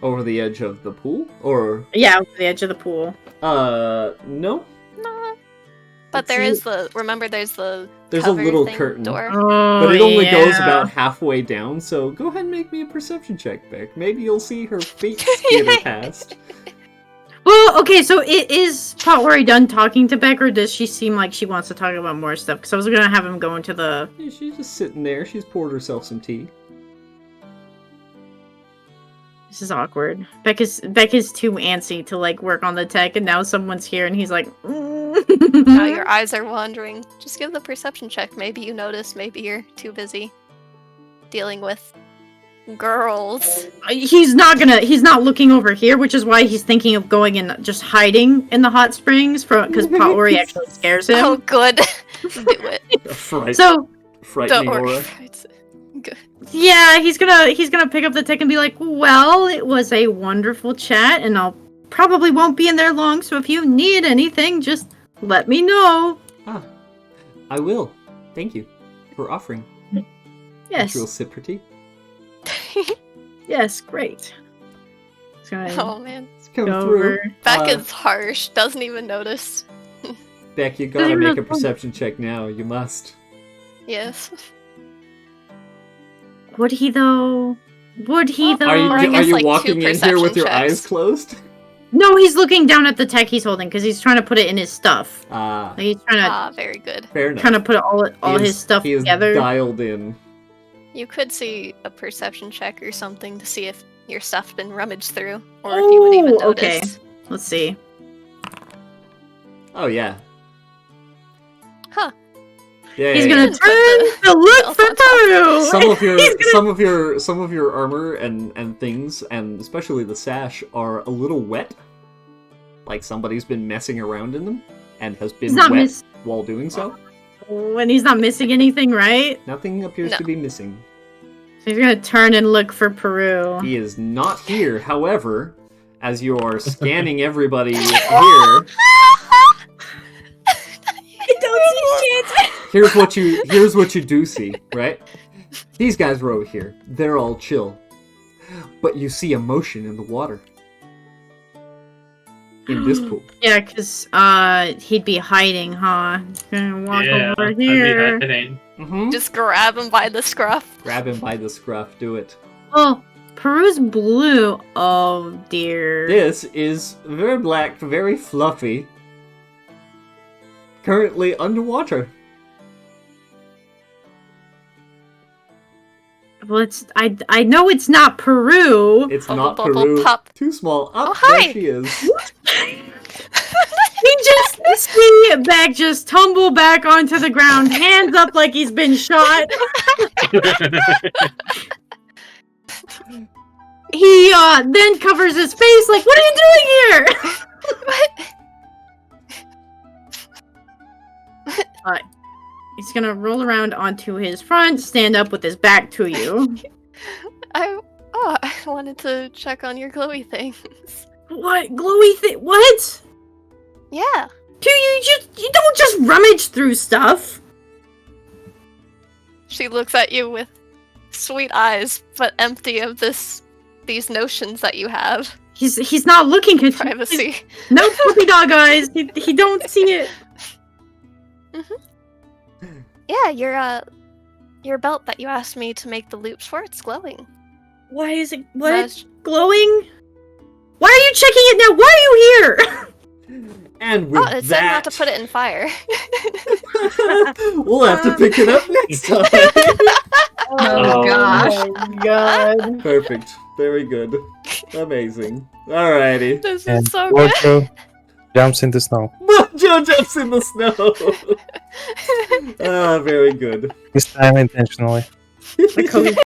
Over the edge of the pool? Or, Yeah, over the edge of the pool. no. Nah. But there is remember there's the There's a cover little thing curtain. door. Oh, But it only goes yeah. about halfway down, so go ahead and make me a perception check, Beck. Maybe you'll see her feet skitter past. Well, okay, so is Potworry done talking to Beck, or does she seem like she wants to talk about more stuff? Because I was gonna have him go into the... Yeah, she's just sitting there. She's poured herself some tea. This is awkward. Beck is too antsy to, like, work on the tech, and now someone's here, and he's like... Now your eyes are wandering. Just give the perception check. Maybe you notice, maybe you're too busy dealing with girls. He's not looking over here, which is why he's thinking of going and just hiding in the hot springs, because Potworry actually scares him. Oh, good. Do it. So... Frightening Don't worry. aura. Good. Yeah, he's gonna pick up the tech and be like, well, it was a wonderful chat, and I'll probably won't be in there long, so if you need anything, just let me know. Ah, I will. Thank you for offering. Yes. Reciprocity. Yes, great. It's gonna Oh man. It's come go through. over. Beck is harsh. Doesn't even notice. Beck, you gotta make a perception check now. You must. Yes. Would he though? Would he though? Are Or I you, guess, like, two walking in here with perception your checks. eyes closed? No, he's looking down at the tech he's holding because he's trying to put it in his stuff. Ah, Like, he's trying to Ah, very good. fair enough. put all his stuff he is together. dialed in. You could see a perception check or something to see if your stuff's been rummaged through, or if you would even Oh, okay. notice. Let's see. Oh yeah. Huh. Yeah. He's yeah, gonna yeah. Put turn the to look belt for on top. Peru. Some of your armor and things, and especially the sash, are a little wet. Like somebody's been messing around in them and has been He's not wet while doing so. When he's not missing anything, right? Nothing appears No. to be missing. So he's gonna turn and look for Peru. He is not here. However, as you are scanning everybody here, I don't see shit. here's what you do see, right? These guys were over here. They're all chill. But you see emotion in the water. In this pool. Yeah, because he'd be hiding, huh? He's gonna walk over I'd be here. hiding. Mm-hmm. Just grab him by the scruff. Grab him by the scruff. Do it. Oh, Peru's blue. Oh dear. This is very black, very fluffy. Currently underwater. Well, I know it's not Peru. It's Bubble, not bubble, Peru. pop. Too small. Up Oh, hi. there she is. We just see Beck just tumble back onto the ground, hands up like he's been shot. He then covers his face like, "What are you doing here?" He's gonna roll around onto his front, stand up with his back to you. I wanted to check on your glowy things. What glowy thing? What? Yeah. You don't just rummage through stuff. She looks at you with sweet eyes, but empty of these notions that you have. He's not looking at Privacy. No puppy dog eyes. He don't see it. Yeah, your belt that you asked me to make the loops for, it's glowing. Why is it That's- glowing? Why are you checking it now? Why are you here? And with Oh, it said not that, to put it in fire. we'll have to pick it up next time. Oh, gosh. Oh my god. Perfect. Very good. Amazing. Alrighty. This And is so good. Mojo jumps in the snow. Mojo jumps in the snow. Ah, very good. This time intentionally. The